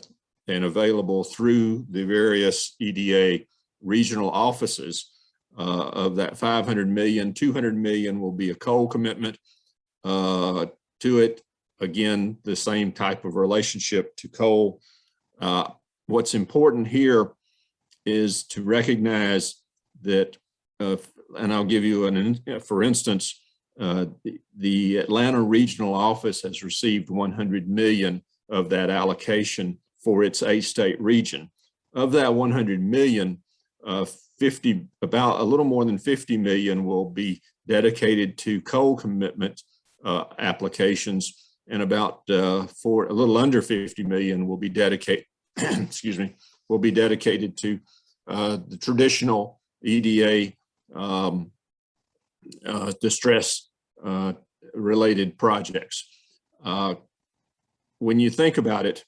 available through the various EDA regional offices. Of that 500 million, 200 million will be a coal commitment to it. Again, the same type of relationship to coal. What's important here is to recognize that, and I'll give you for instance, the Atlanta Regional Office has received 100 million of that allocation for its 8-state region. Of that 100 million, about a little more than 50 million will be dedicated to coal commitment applications, and about for a little under 50 million will be dedicated, excuse me, will be dedicated to the traditional EDA distress related projects. When you think about it,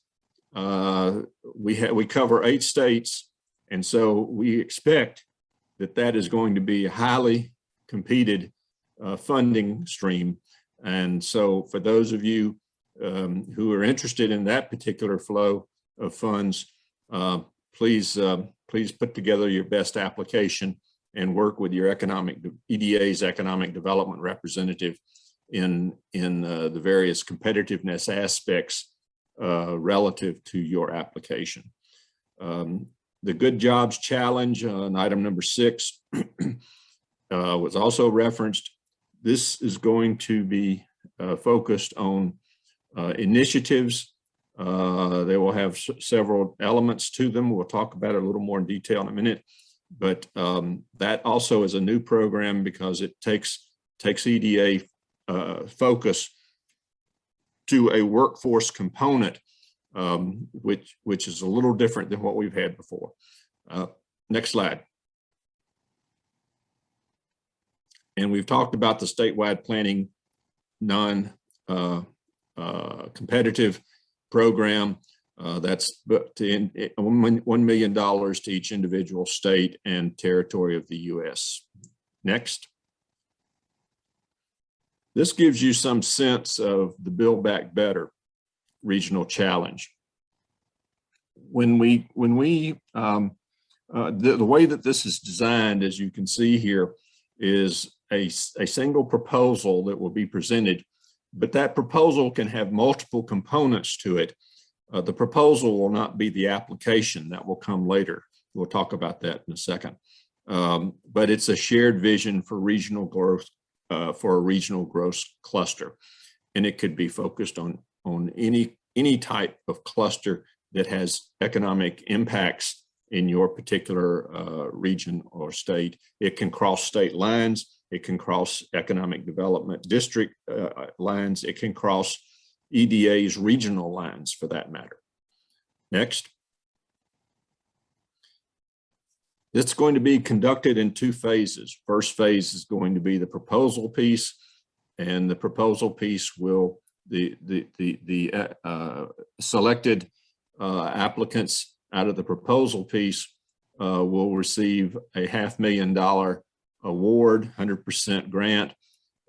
we cover 8 states, and so we expect that is going to be a highly competed funding stream. And so for those of you who are interested in that particular flow of funds, please put together your best application and work with your EDA's economic development representative in the various competitiveness aspects relative to your application. The Good Jobs Challenge on item number 6 was also referenced. This is going to be focused on initiatives. They will have several elements to them. We'll talk about it a little more in detail in a minute, but that also is a new program because it takes EDA focus to a workforce component, which is a little different than what we've had before. Next slide. And we've talked about the statewide planning non-competitive program. That's $1 million to each individual state and territory of the U.S. Next. This gives you some sense of the Build Back Better regional challenge. The way that this is designed, as you can see here, is a single proposal that will be presented, but that proposal can have multiple components to it. The proposal will not be the application. That will come later. We'll talk about that in a second. But it's a shared vision for regional growth, for a regional growth cluster. And it could be focused on any type of cluster that has economic impacts in your particular region or state. It can cross state lines. It can cross economic development district lines. It can cross EDA's regional lines for that matter. Next. It's going to be conducted in 2 phases. First phase is going to be the proposal piece, and the proposal piece will, the selected applicants out of the proposal piece will receive a $500,000 award, 100% grant,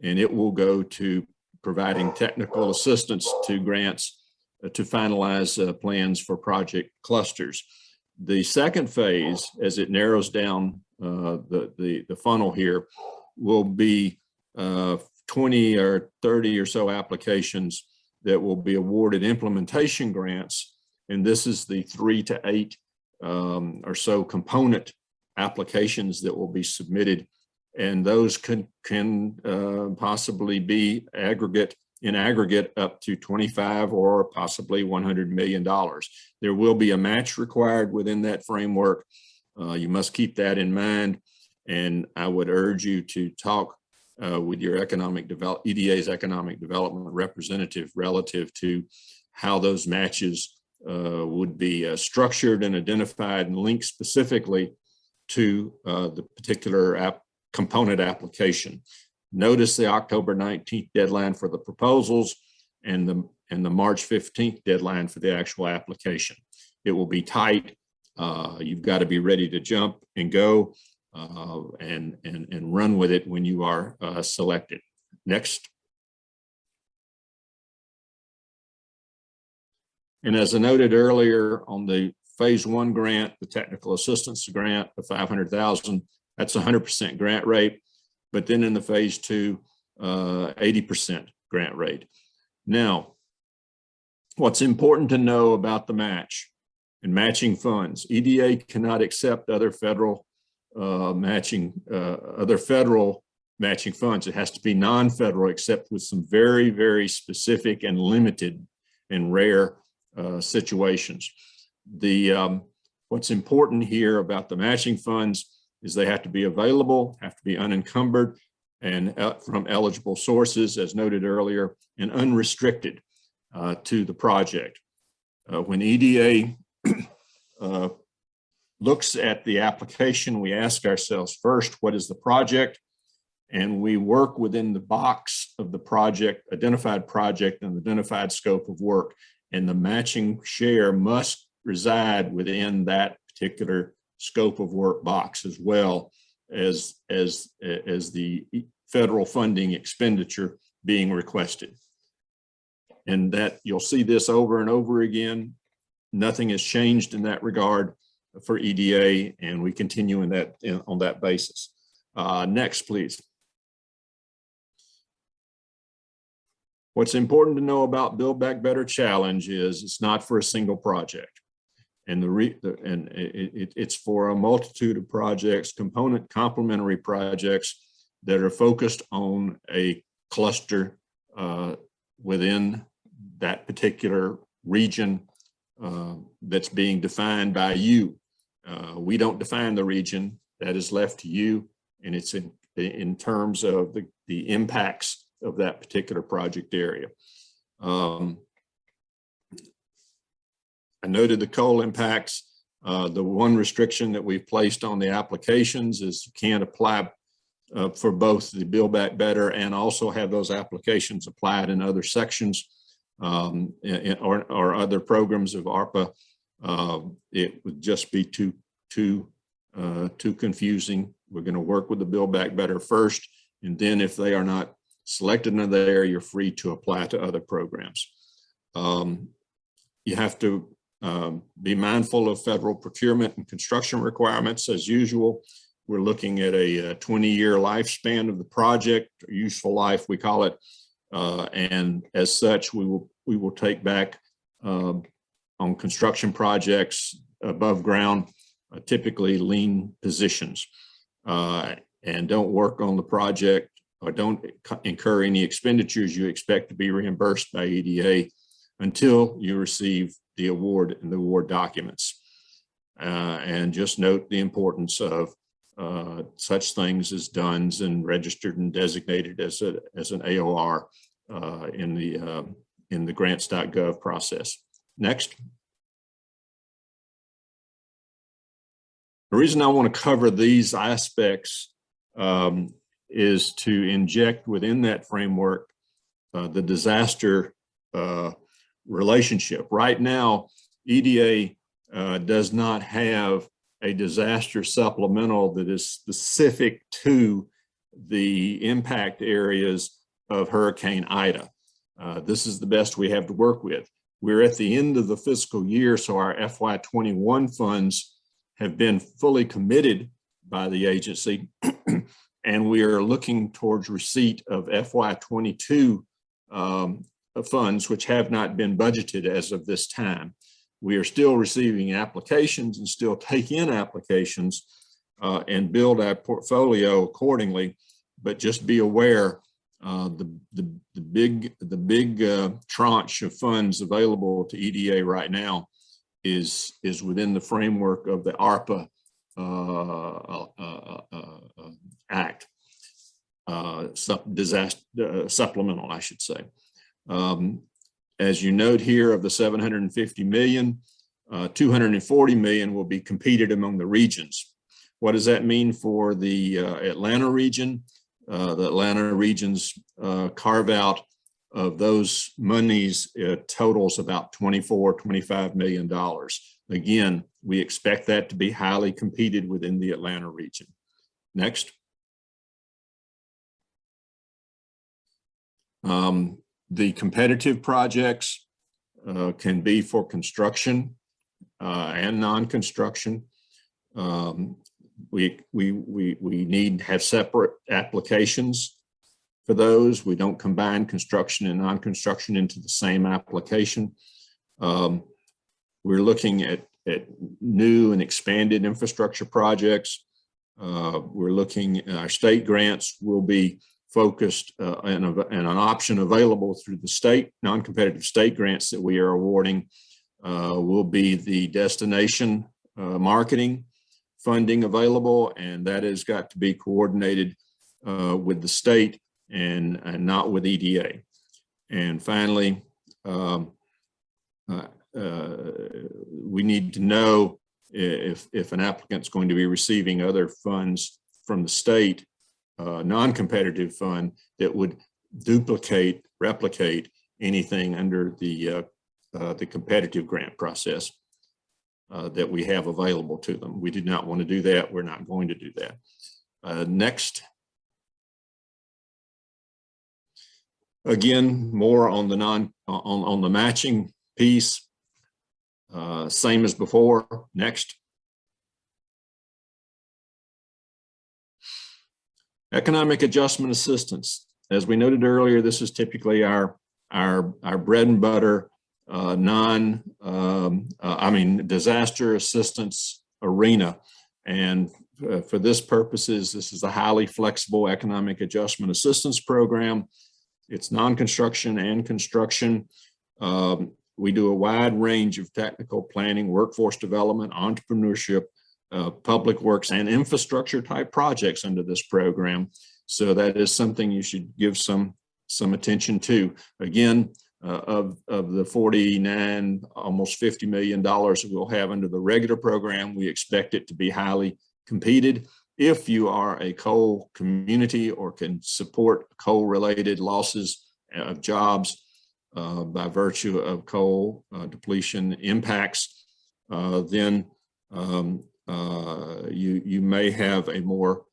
and it will go to providing technical assistance to grants to finalize plans for project clusters. The second phase, as it narrows down the funnel here, will be 20 or 30 or so applications that will be awarded implementation grants. And this is the 3 to 8 or so component applications that will be submitted. And those can possibly be in aggregate up to 25 or possibly $100 million. There will be a match required within that framework. You must keep that in mind. And I would urge you to talk with your EDA's economic development representative relative to how those matches would be structured and identified and linked specifically to the particular component application. Notice the October 19th deadline for the proposals and the March 15th deadline for the actual application. It will be tight. You've got to be ready to jump and go and run with it when you are selected. Next. And as I noted earlier on the phase 1 grant, the technical assistance grant of $500,000, that's 100% grant rate. But then in the phase 2, 80% grant rate. Now, what's important to know about the match and matching funds, EDA cannot accept other federal matching funds. It has to be non-federal, except with some very, very specific and limited and rare situations. What's important here about the matching funds is they have to be available, have to be unencumbered, and from eligible sources, as noted earlier, and unrestricted to the project. When EDA looks at the application, we ask ourselves first, what is the project? And we work within the box of the project, identified project and identified scope of work. And the matching share must reside within that particular scope of work box, as well as the federal funding expenditure being requested. And that you'll see this over and over again. Nothing has changed in that regard for EDA, and we continue on that basis. Next, please. What's important to know about Build Back Better Challenge is it's not for a single project. And it's for a multitude of projects, complementary projects that are focused on a cluster within that particular region that's being defined by you. We don't define the region. That is left to you, and it's in terms of the impacts of that particular project area. I noted the coal impacts. The one restriction that we've placed on the applications is you can't apply for both the Build Back Better and also have those applications applied in other sections or other programs of ARPA. It would just be too confusing. We're going to work with the Build Back Better first, and then if they are not selected in there, you're free to apply to other programs. You have to be mindful of federal procurement and construction requirements. As usual, we're looking at a 20-year lifespan of the project, or useful life, we call it. And as such, we will take back on construction projects above ground, typically lean positions, and don't work on the project or don't incur any expenditures you expect to be reimbursed by EDA until you receive the award and the award documents. And just note the importance of such things as DUNS and registered and designated as an AOR in the grants.gov process. Next. The reason I want to cover these aspects is to inject within that framework the disaster relationship. Right now, EDA does not have a disaster supplemental that is specific to the impact areas of Hurricane Ida. This is the best we have to work with. We're at the end of the fiscal year, so our FY21 funds have been fully committed by the agency, and we are looking towards receipt of FY22 funds, which have not been budgeted as of this time. We are still receiving applications and still take in applications and build our portfolio accordingly, but just be aware the big tranche of funds available to EDA right now is within the framework of the ARPA Act, disaster supplemental, I should say. As you note here, of the 750 million, 240 million will be competed among the regions. What does that mean for the Atlanta region? The Atlanta region's carve out of those monies totals about $25 million. Again, we expect that to be highly competed within the Atlanta region. Next. The competitive projects can be for construction and non-construction. We need to have separate applications for those. We don't combine construction and non-construction into the same application. We're looking at new and expanded infrastructure projects. We're looking at our state grants will be focused and an option available through the state, non-competitive state grants that we are awarding will be the destination marketing funding available, and that has got to be coordinated with the state and not with EDA. And finally, we need to know if an applicant's going to be receiving other funds from the state, non-competitive fund that would replicate anything under the competitive grant process that we have available to them. We did not want to do that. We're not going to do that. Next. Again, more on the on the matching piece. Same as before. Next. Economic adjustment assistance. As we noted earlier, this is typically our bread and butter disaster assistance arena. And for this purposes, this is a highly flexible economic adjustment assistance program. It's non-construction and construction. We do a wide range of technical planning, workforce development, entrepreneurship, public works, and infrastructure type projects under this program. So that is something you should give some attention to. Again, of the 49, almost $50 million we'll have under the regular program, we expect it to be highly competed. If you are a coal community or can support coal-related losses of jobs by virtue of coal depletion impacts, then you may have a more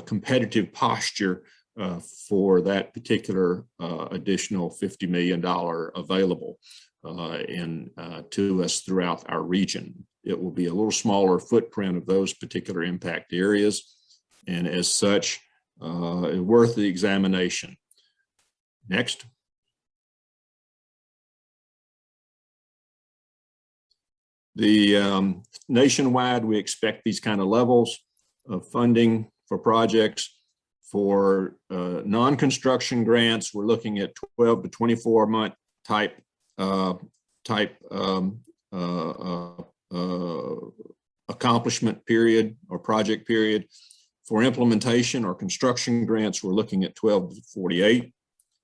competitive posture for that particular additional $50 million available to us throughout our region. It will be a little smaller footprint of those particular impact areas, and as such, worth the examination. Next. The nationwide, we expect these kind of levels of funding for projects. For non-construction grants, we're looking at 12 to 24 month type accomplishment period or project period. For implementation or construction grants, we're looking at 12 to 48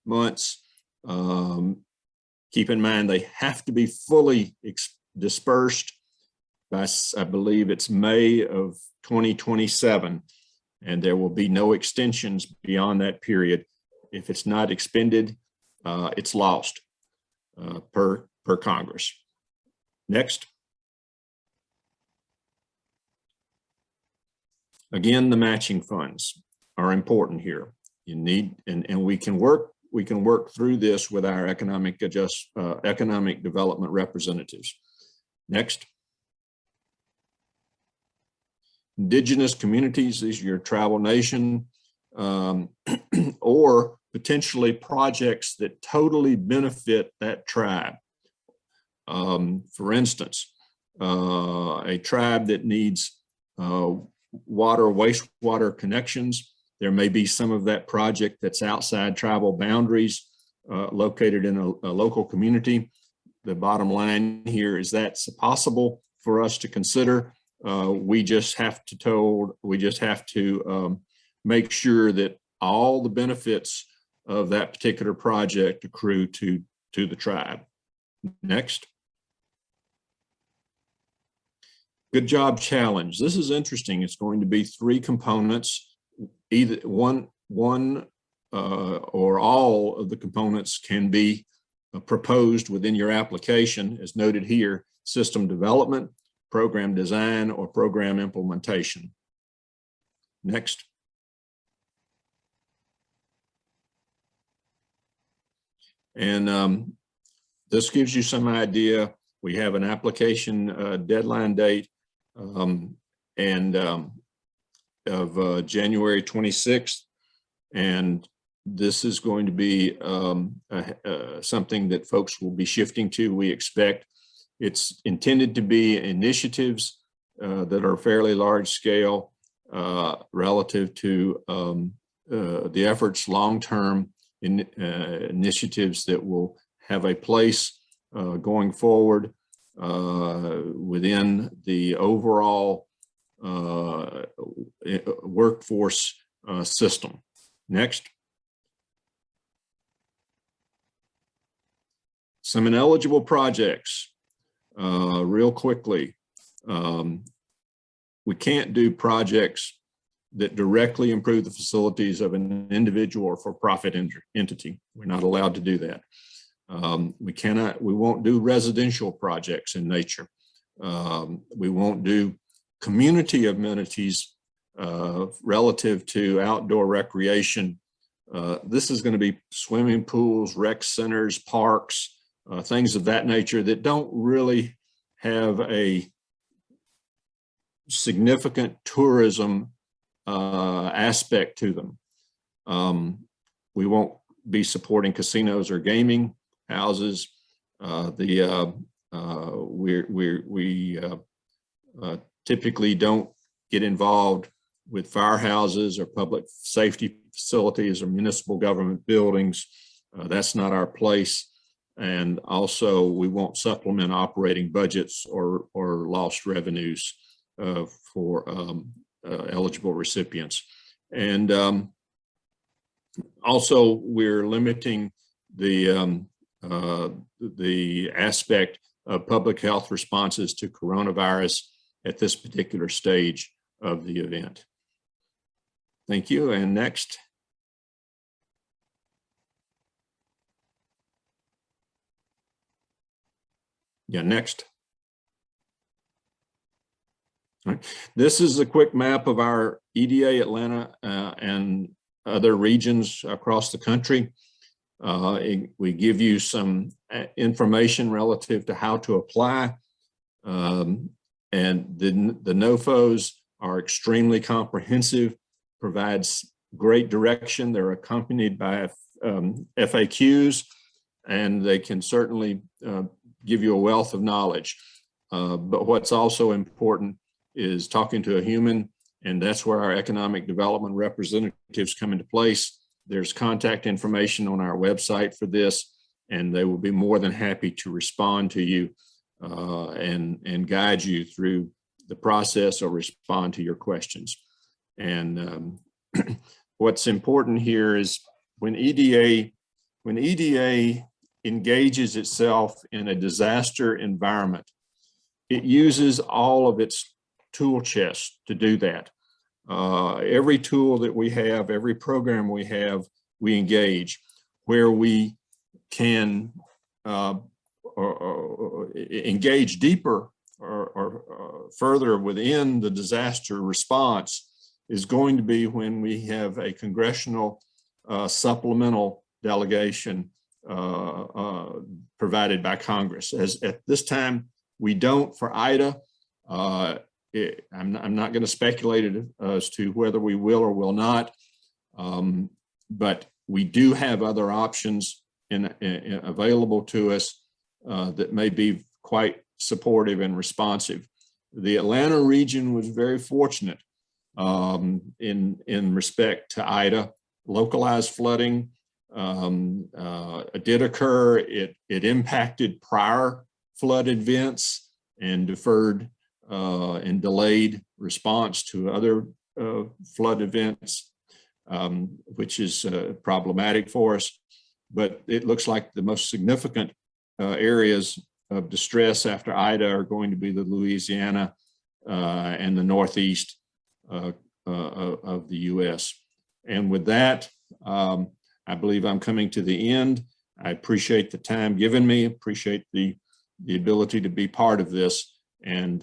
months. Keep in mind, they have to be fully dispersed by, I believe it's May of 2027, and there will be no extensions beyond that period. If it's not expended, it's lost per Congress. Next. Again, the matching funds are important here. You need, and we can work through this with our economic development representatives. Next. Indigenous communities, these are your tribal nation, or potentially projects that totally benefit that tribe. For instance, a tribe that needs water, wastewater connections. There may be some of that project that's outside tribal boundaries, located in a local community. The bottom line here is that's possible for us to consider. We just have to make sure that all the benefits of that particular project accrue to the tribe. Next. Good job challenge. This is interesting. It's going to be 3 components. Either one or all of the components can be proposed within your application, as noted here: system development, program design, or program implementation. Next. And this gives you some idea. We have an application deadline date of January 26th. And this is going to be something that folks will be shifting to, we expect. It's intended to be initiatives that are fairly large scale relative to the efforts long-term initiatives that will have a place going forward within the overall workforce system. Next. Some ineligible projects, real quickly. we can't do projects that directly improve the facilities of an individual or for-profit entity. We're not allowed to do that. We won't do residential projects in nature. We won't do community amenities relative to outdoor recreation. This is going to be swimming pools, rec centers, parks, things of that nature that don't really have a significant tourism aspect to them. We won't be supporting casinos or gaming houses. We typically don't get involved with firehouses or public safety facilities or municipal government buildings. That's not our place. And also, we won't supplement operating budgets or lost revenues for eligible recipients. And also, we're limiting the aspect of public health responses to coronavirus at this particular stage of the event. Thank you. And next. Yeah, next. All right. This is a quick map of our EDA Atlanta and other regions across the country. We give you some information relative to how to apply. And the NOFOs are extremely comprehensive, provides great direction. They're accompanied by FAQs, and they can certainly give you a wealth of knowledge. But what's also important is talking to a human, and that's where our economic development representatives come into place. There's contact information on our website for this, and they will be more than happy to respond to you and guide you through the process or respond to your questions. And what's important here is when EDA engages itself in a disaster environment, it uses all of its tool chest to do that. Every tool that we have, every program we have, we engage where we can or engage deeper or further within the disaster response is going to be when we have a congressional supplemental delegation provided by Congress. As at this time, we don't for IDA. I'm not going to speculate as to whether we will or will not, but we do have other options available to us that may be quite supportive and responsive. The Atlanta region was very fortunate in respect to IDA. Localized flooding did occur. It impacted prior flood events and deferred and delayed response to other flood events, which is problematic for us. But it looks like the most significant areas of distress after IDA are going to be the Louisiana and the Northeast of the US. And with that, I believe I'm coming to the end. I appreciate the time given me, appreciate the ability to be part of this. And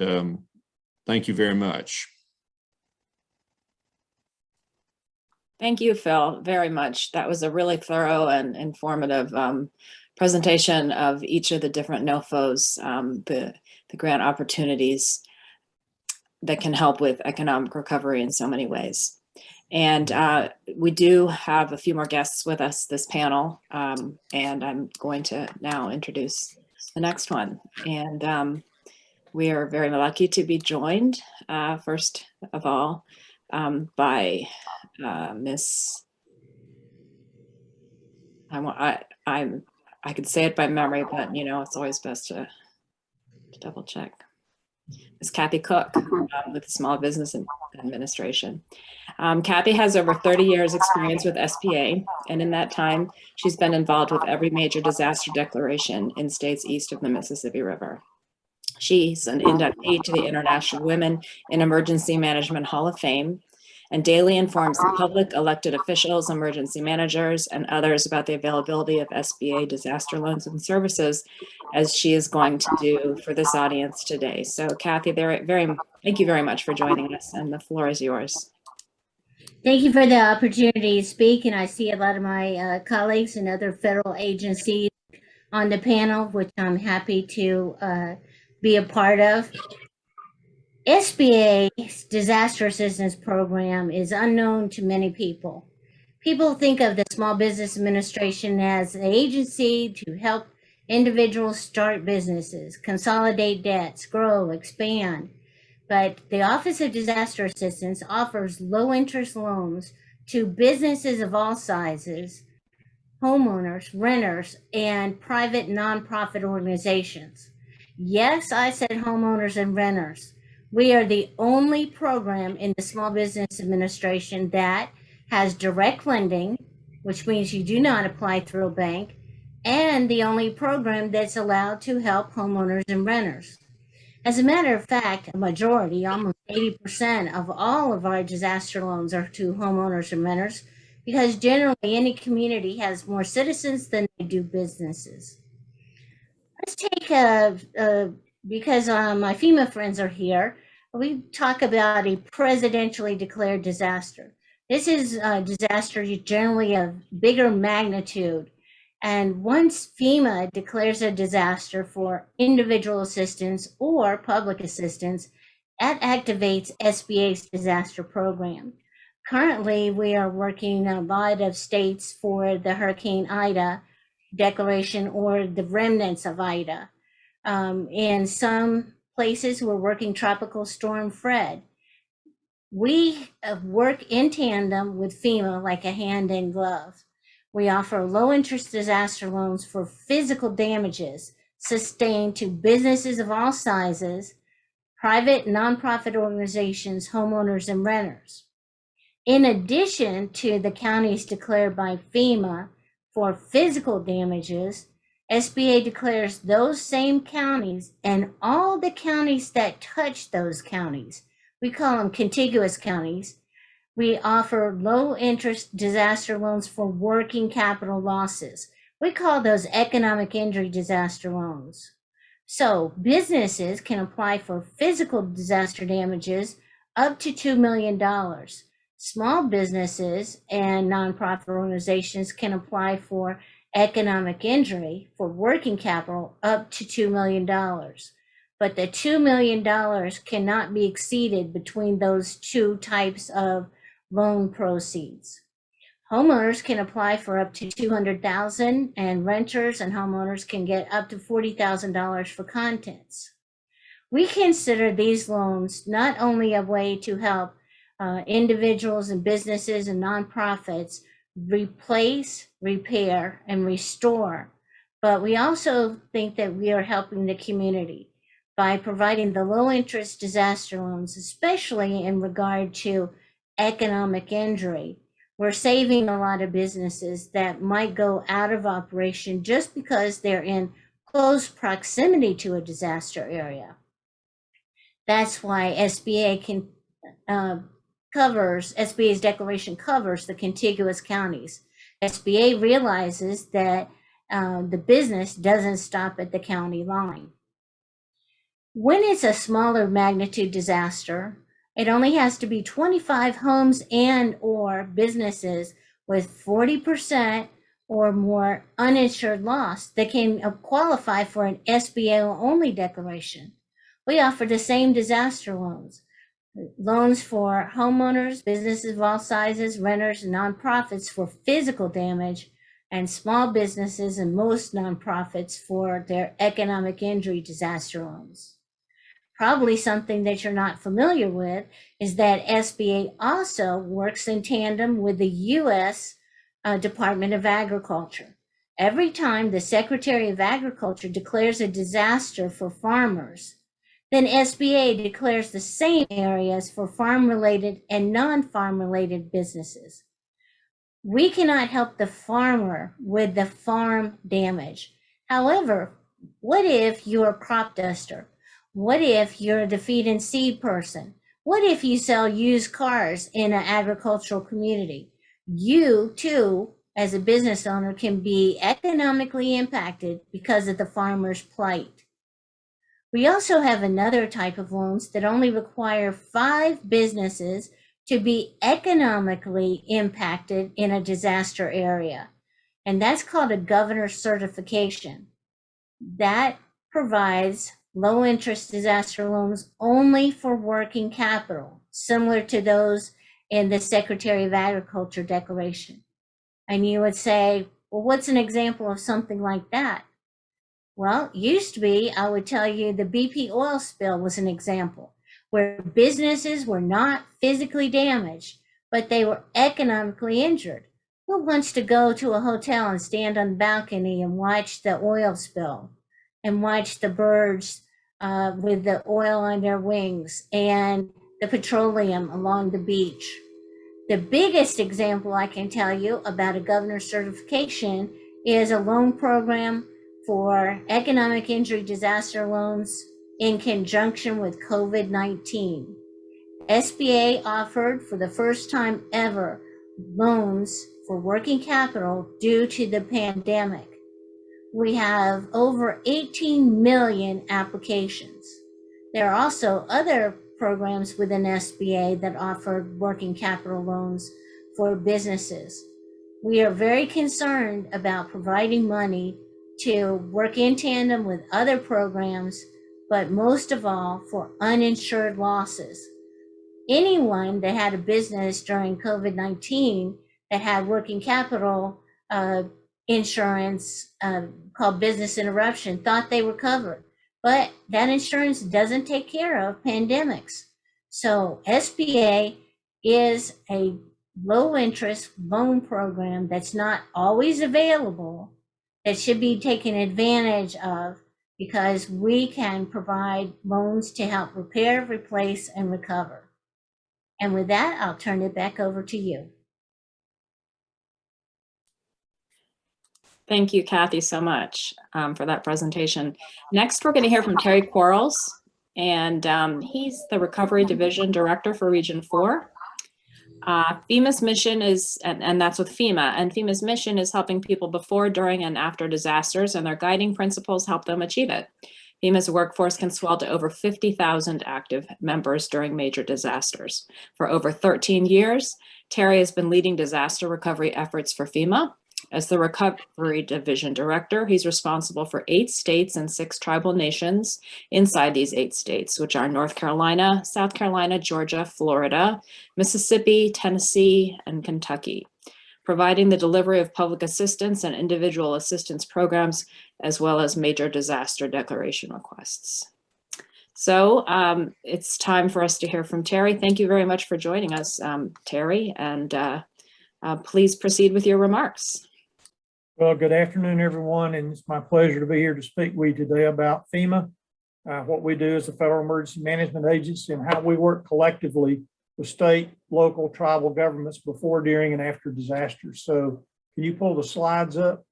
thank you very much. Thank you, Phil, very much. That was a really thorough and informative presentation of each of the different NOFOs, the grant opportunities that can help with economic recovery in so many ways. And we do have a few more guests with us this panel, and I'm going to now introduce the next one. And we are very lucky to be joined, first of all, by Miss. I could say it by memory, but you know it's always best to double check. Ms. Kathy Cook with the Small Business Administration. Kathy has over 30 years experience with SBA, and in that time, she's been involved with every major disaster declaration in states east of the Mississippi River. She's an inductee to the International Women in Emergency Management Hall of Fame and daily informs the public, elected officials, emergency managers, and others about the availability of SBA disaster loans and services, as she is going to do for this audience today. So Kathy, thank you very much for joining us, and the floor is yours. Thank you for the opportunity to speak, and I see a lot of my colleagues and other federal agencies on the panel, which I'm happy to be a part of. SBA's Disaster Assistance Program is unknown to many people. People think of the Small Business Administration as an agency to help individuals start businesses, consolidate debts, grow, expand. But the Office of Disaster Assistance offers low-interest loans to businesses of all sizes, homeowners, renters, and private nonprofit organizations. Yes, I said homeowners and renters. We are the only program in the Small Business Administration that has direct lending, which means you do not apply through a bank, and the only program that's allowed to help homeowners and renters. As a matter of fact, a majority, almost 80% of all of our disaster loans are to homeowners and renters, because generally any community has more citizens than they do businesses. Let's take because my FEMA friends are here, we talk about a presidentially declared disaster. This is a disaster generally of bigger magnitude. And once FEMA declares a disaster for individual assistance or public assistance, that activates SBA's disaster program. Currently, we are working a lot of states for the Hurricane Ida declaration or the remnants of Ida. In some places, we're working Tropical Storm Fred. We work in tandem with FEMA like a hand in glove. We offer low interest disaster loans for physical damages sustained to businesses of all sizes, private nonprofit organizations, homeowners, and renters. In addition to the counties declared by FEMA for physical damages, SBA declares those same counties and all the counties that touch those counties. We call them contiguous counties. We offer low interest disaster loans for working capital losses. We call those economic injury disaster loans. So businesses can apply for physical disaster damages up to $2 million. Small businesses and nonprofit organizations can apply for economic injury for working capital up to $2 million. But the $2 million cannot be exceeded between those two types of loan proceeds. Homeowners can apply for up to $200,000, and renters and homeowners can get up to $40,000 for contents. We consider these loans not only a way to help individuals and businesses and nonprofits replace, repair, and restore, but we also think that we are helping the community by providing the low interest disaster loans, especially in regard to economic injury. We're saving a lot of businesses that might go out of operation just because they're in close proximity to a disaster area. That's why SBA's declaration covers the contiguous counties. SBA realizes that the business doesn't stop at the county line. When it's a smaller magnitude disaster, it only has to be 25 homes and or businesses with 40% or more uninsured loss that can qualify for an SBA only declaration. We offer the same disaster loans for homeowners, businesses of all sizes, renters, and nonprofits for physical damage, and small businesses and most nonprofits for their economic injury disaster loans. Probably something that you're not familiar with is that SBA also works in tandem with the U.S. Department of Agriculture. Every time the Secretary of Agriculture declares a disaster for farmers, then SBA declares the same areas for farm-related and non-farm-related businesses. We cannot help the farmer with the farm damage. However, what if you're a crop duster? What if you're a feed and seed person? What if you sell used cars in an agricultural community? You too, as a business owner, can be economically impacted because of the farmer's plight. We also have another type of loans that only require 5 businesses to be economically impacted in a disaster area. And that's called a governor's certification. That provides low interest disaster loans only for working capital, similar to those in the Secretary of Agriculture declaration. And you would say, well, what's an example of something like that? Well, used to be, I would tell you the BP oil spill was an example where businesses were not physically damaged, but they were economically injured. Who wants to go to a hotel and stand on the balcony and watch the oil spill and watch the birds with the oil on their wings and the petroleum along the beach? The biggest example I can tell you about a governor's certification is a loan program for economic injury disaster loans in conjunction with COVID-19. SBA offered for the first time ever loans for working capital due to the pandemic. We have over 18 million applications. There are also other programs within SBA that offer working capital loans for businesses. We are very concerned about providing money to work in tandem with other programs, but most of all for uninsured losses. Anyone that had a business during COVID-19 that had working capital insurance called business interruption thought they were covered, but that insurance doesn't take care of pandemics. So SBA is a low interest loan program that's not always available, that should be taken advantage of, because we can provide loans to help repair, replace, and recover. And with that, I'll turn it back over to you. Thank you, Kathy, so much for that presentation. Next, we're going to hear from Terry Quarles, and he's the Recovery Division Director for Region 4. FEMA's mission is, and that's with FEMA, and FEMA's mission is helping people before, during, and after disasters, and their guiding principles help them achieve it. FEMA's workforce can swell to over 50,000 active members during major disasters. For over 13 years, Terry has been leading disaster recovery efforts for FEMA. As the Recovery Division Director, he's responsible for 8 states and 6 tribal nations inside these 8 states, which are North Carolina, South Carolina, Georgia, Florida, Mississippi, Tennessee, and Kentucky, providing the delivery of public assistance and individual assistance programs, as well as major disaster declaration requests. So it's time for us to hear from Terry. Thank you very much for joining us, Terry, and please proceed with your remarks. Well, good afternoon, everyone, and it's my pleasure to be here to speak with you today about FEMA, what we do as a Federal Emergency Management Agency, and how we work collectively with state, local, tribal governments before, during, and after disasters. So can you pull the slides up?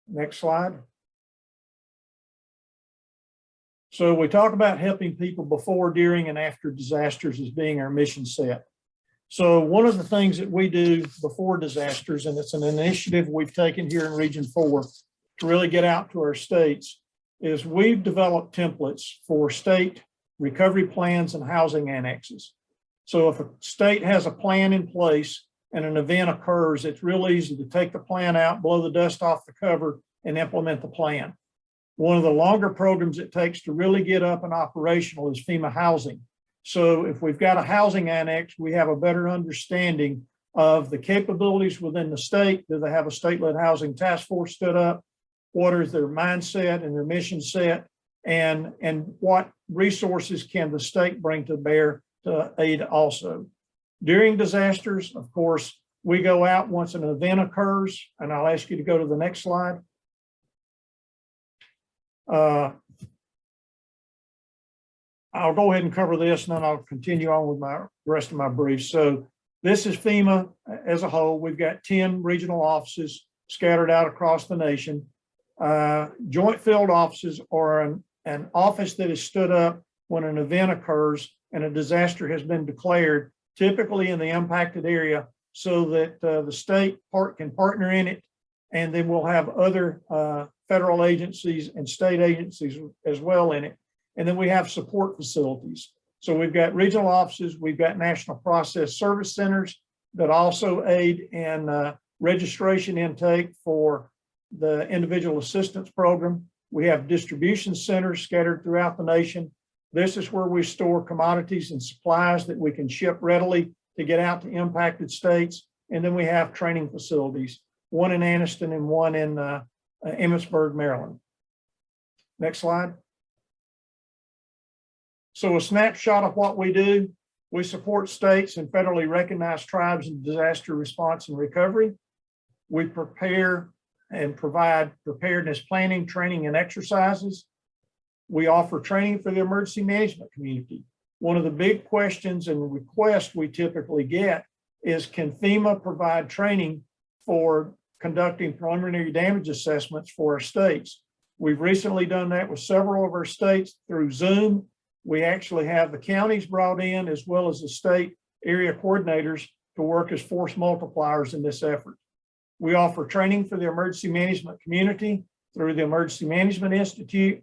Next slide. So we talk about helping people before, during, and after disasters as being our mission set. So one of the things that we do before disasters, and it's an initiative we've taken here in Region 4 to really get out to our states, is we've developed templates for state recovery plans and housing annexes. So if a state has a plan in place and an event occurs, it's real easy to take the plan out, blow the dust off the cover, and implement the plan. One of the longer programs it takes to really get up and operational is FEMA housing. So if we've got a housing annex, we have a better understanding of the capabilities within the state. Do they have a state-led housing task force stood up? What is their mindset and their mission set? And what resources can the state bring to bear to aid also? During disasters, of course, we go out once an event occurs, and I'll ask you to go to the next slide. I'll go ahead and cover this, and then I'll continue on with the rest of my brief. So this is FEMA as a whole. We've got 10 regional offices, scattered out across the nation. Joint field offices are an office that is stood up when an event occurs and a disaster has been declared, typically in the impacted area, so that the state can partner in it. And then we'll have other federal agencies and state agencies as well in it. And then we have support facilities. So we've got regional offices, we've got national process service centers that also aid in registration intake for the individual assistance program. We have distribution centers scattered throughout the nation. This is where we store commodities and supplies that we can ship readily to get out to impacted states. And then we have training facilities, one in Anniston and one in Emmitsburg, Maryland. Next slide. So a snapshot of what we do. We support states and federally recognized tribes in disaster response and recovery. We prepare and provide preparedness planning, training, and exercises. We offer training for the emergency management community. One of the big questions and requests we typically get is, can FEMA provide training for conducting preliminary damage assessments for our states? We've recently done that with several of our states through Zoom. We actually have the counties brought in as well as the state area coordinators to work as force multipliers in this effort. We offer training for the emergency management community through the Emergency Management Institute.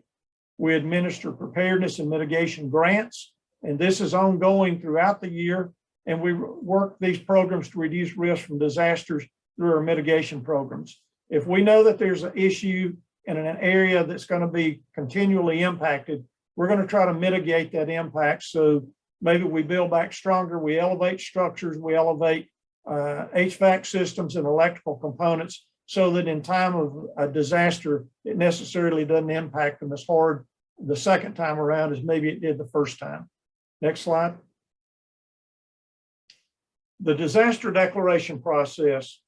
We administer preparedness and mitigation grants, and this is ongoing throughout the year. And we work these programs to reduce risk from disasters through our mitigation programs. If we know that there's an issue in an area that's going to be continually impacted, we're going to try to mitigate that impact. So maybe we build back stronger, we elevate structures, we elevate HVAC systems and electrical components so that in time of a disaster, it necessarily doesn't impact them as hard the second time around as maybe it did the first time. Next slide. The disaster declaration process.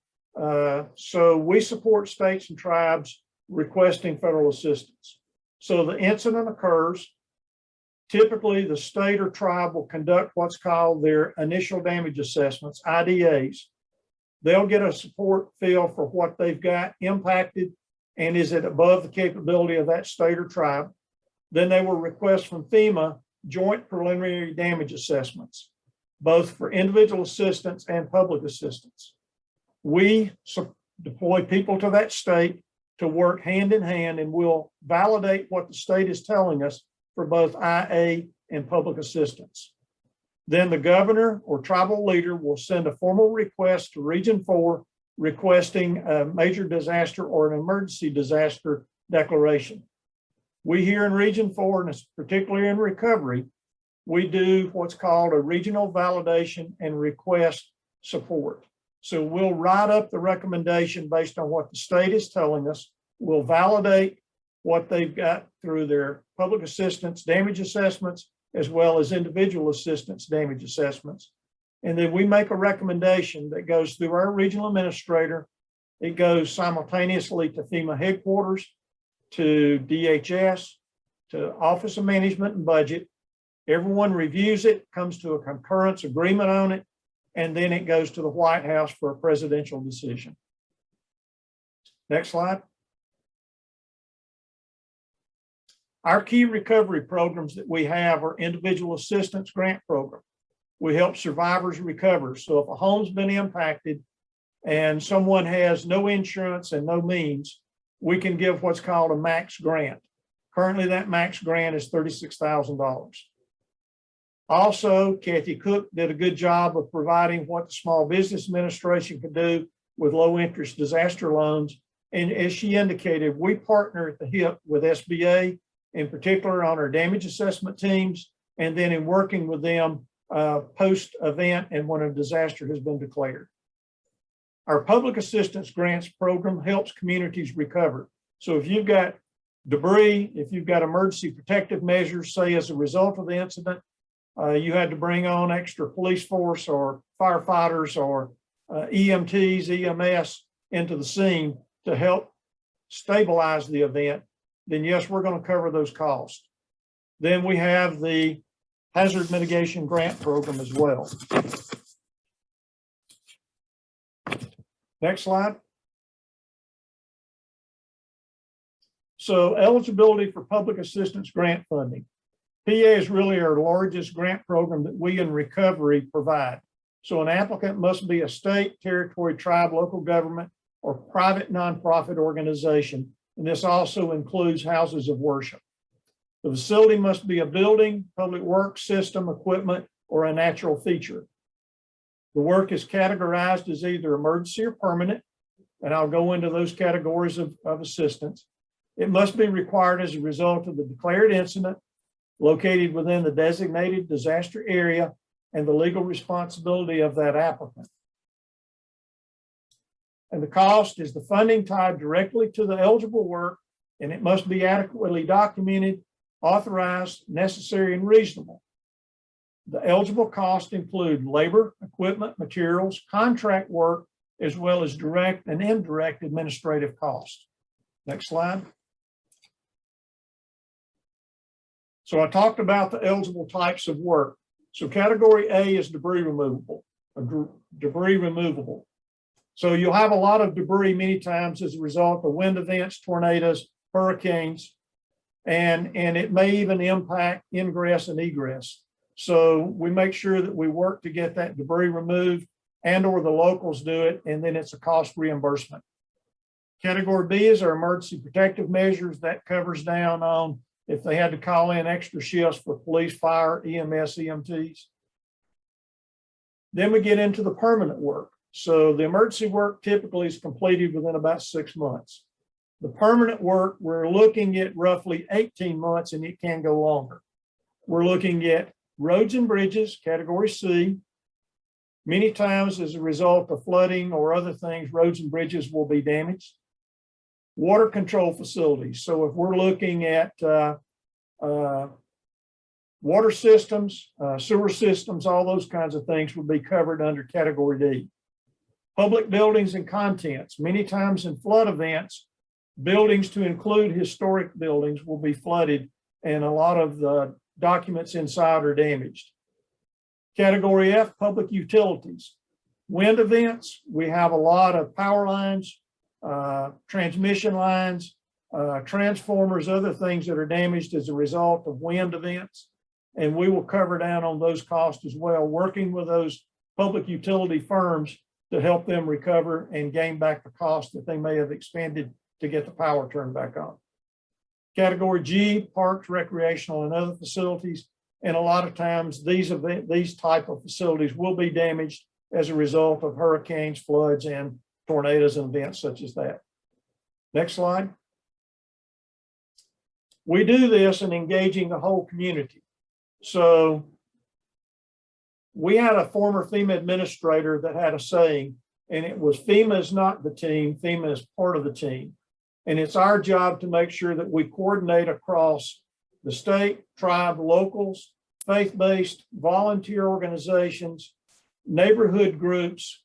So we support states and tribes requesting federal assistance. So the incident occurs. Typically, the state or tribe will conduct what's called their initial damage assessments, IDAs. They'll get a support feel for what they've got impacted and is it above the capability of that state or tribe. Then they will request from FEMA joint preliminary damage assessments, both for individual assistance and public assistance. We deploy people to that state to work hand in hand, and we'll validate what the state is telling us for both IA and public assistance. Then the governor or tribal leader will send a formal request to Region 4 requesting a major disaster or an emergency disaster declaration. We here in Region 4, and particularly in recovery, we do what's called a regional validation and request support. So we'll write up the recommendation based on what the state is telling us. We'll validate what they've got through their public assistance damage assessments, as well as individual assistance damage assessments. And then we make a recommendation that goes through our regional administrator. It goes simultaneously to FEMA headquarters, to DHS, to Office of Management and Budget. Everyone reviews it, comes to a concurrence agreement on it, and then it goes to the White House for a presidential decision. Next slide. Our key recovery programs that we have are individual assistance grant program. We help survivors recover. So if a home's been impacted and someone has no insurance and no means, we can give what's called a max grant. Currently, that max grant is $36,000. Also, Kathy Cook did a good job of providing what the Small Business Administration could do with low interest disaster loans. And as she indicated, we partner at the hip with SBA, in particular on our damage assessment teams, and then in working with them post-event and when a disaster has been declared. Our public assistance grants program helps communities recover. So if you've got debris, if you've got emergency protective measures, say as a result of the incident, you had to bring on extra police force or firefighters or EMTs, EMS into the scene to help stabilize the event, then yes, we're going to cover those costs. Then we have the hazard mitigation grant program as well. Next slide. So eligibility for public assistance grant funding. PA is really our largest grant program that we in recovery provide. So an applicant must be a state, territory, tribe, local government, or private nonprofit organization. And this also includes houses of worship. The facility must be a building, public works system, equipment, or a natural feature. The work is categorized as either emergency or permanent, and I'll go into those categories of assistance. It must be required as a result of the declared incident, located within the designated disaster area, and the legal responsibility of that applicant. And the cost is the funding tied directly to the eligible work, and it must be adequately documented, authorized, necessary, and reasonable. The eligible costs include labor, equipment, materials, contract work, as well as direct and indirect administrative costs. Next slide. So I talked about the eligible types of work. So category A is debris removable. So you'll have a lot of debris many times as a result of wind events, tornadoes, hurricanes, and it may even impact ingress and egress. So we make sure that we work to get that debris removed, and or the locals do it, and then it's a cost reimbursement. Category B is our emergency protective measures. That covers down on if they had to call in extra shifts for police, fire, EMS, EMTs. Then we get into the permanent work. So the emergency work typically is completed within about 6 months. The permanent work, we're looking at roughly 18 months, and it can go longer. We're looking at roads and bridges, category C. Many times as a result of flooding or other things, roads and bridges will be damaged. Water control facilities. So if we're looking at water systems, sewer systems, all those kinds of things would be covered under category D. Public buildings and contents. Many times in flood events, buildings to include historic buildings will be flooded, and a lot of the documents inside are damaged. Category F, public utilities. Wind events, we have a lot of power lines, transmission lines, transformers, other things that are damaged as a result of wind events. And we will cover down on those costs as well, working with those public utility firms to help them recover and gain back the cost that they may have expended to get the power turned back on. Category G, parks, recreational, and other facilities. And a lot of times these type of facilities will be damaged as a result of hurricanes, floods, and tornadoes and events such as that. Next slide. We do this in engaging the whole community. So we had a former FEMA administrator that had a saying, and it was FEMA is not the team, FEMA is part of the team. And it's our job to make sure that we coordinate across the state, tribe, locals, faith-based, volunteer organizations, neighborhood groups,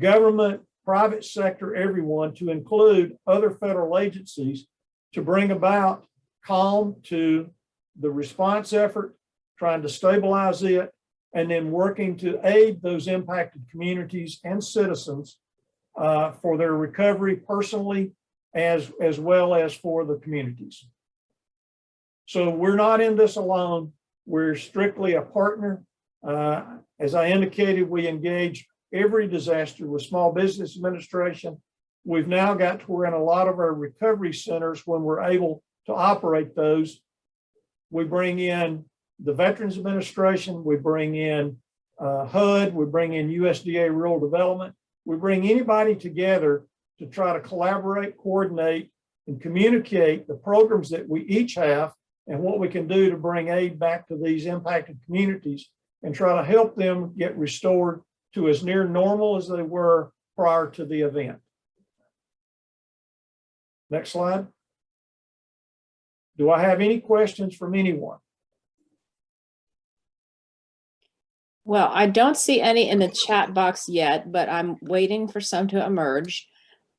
government, private sector, everyone, to include other federal agencies to bring about calm to the response effort, trying to stabilize it, and then working to aid those impacted communities and citizens for their recovery personally, as well as for the communities. So we're not in this alone. We're strictly a partner. As I indicated, we engage every disaster with Small Business Administration. We've now got to where in a lot of our recovery centers, when we're able to operate those, we bring in the Veterans Administration, we bring in HUD, we bring in USDA Rural Development. We bring anybody together to try to collaborate, coordinate, and communicate the programs that we each have and what we can do to bring aid back to these impacted communities and try to help them get restored to as near normal as they were prior to the event. Next slide. Do I have any questions from anyone? Well, I don't see any in the chat box yet, but I'm waiting for some to emerge.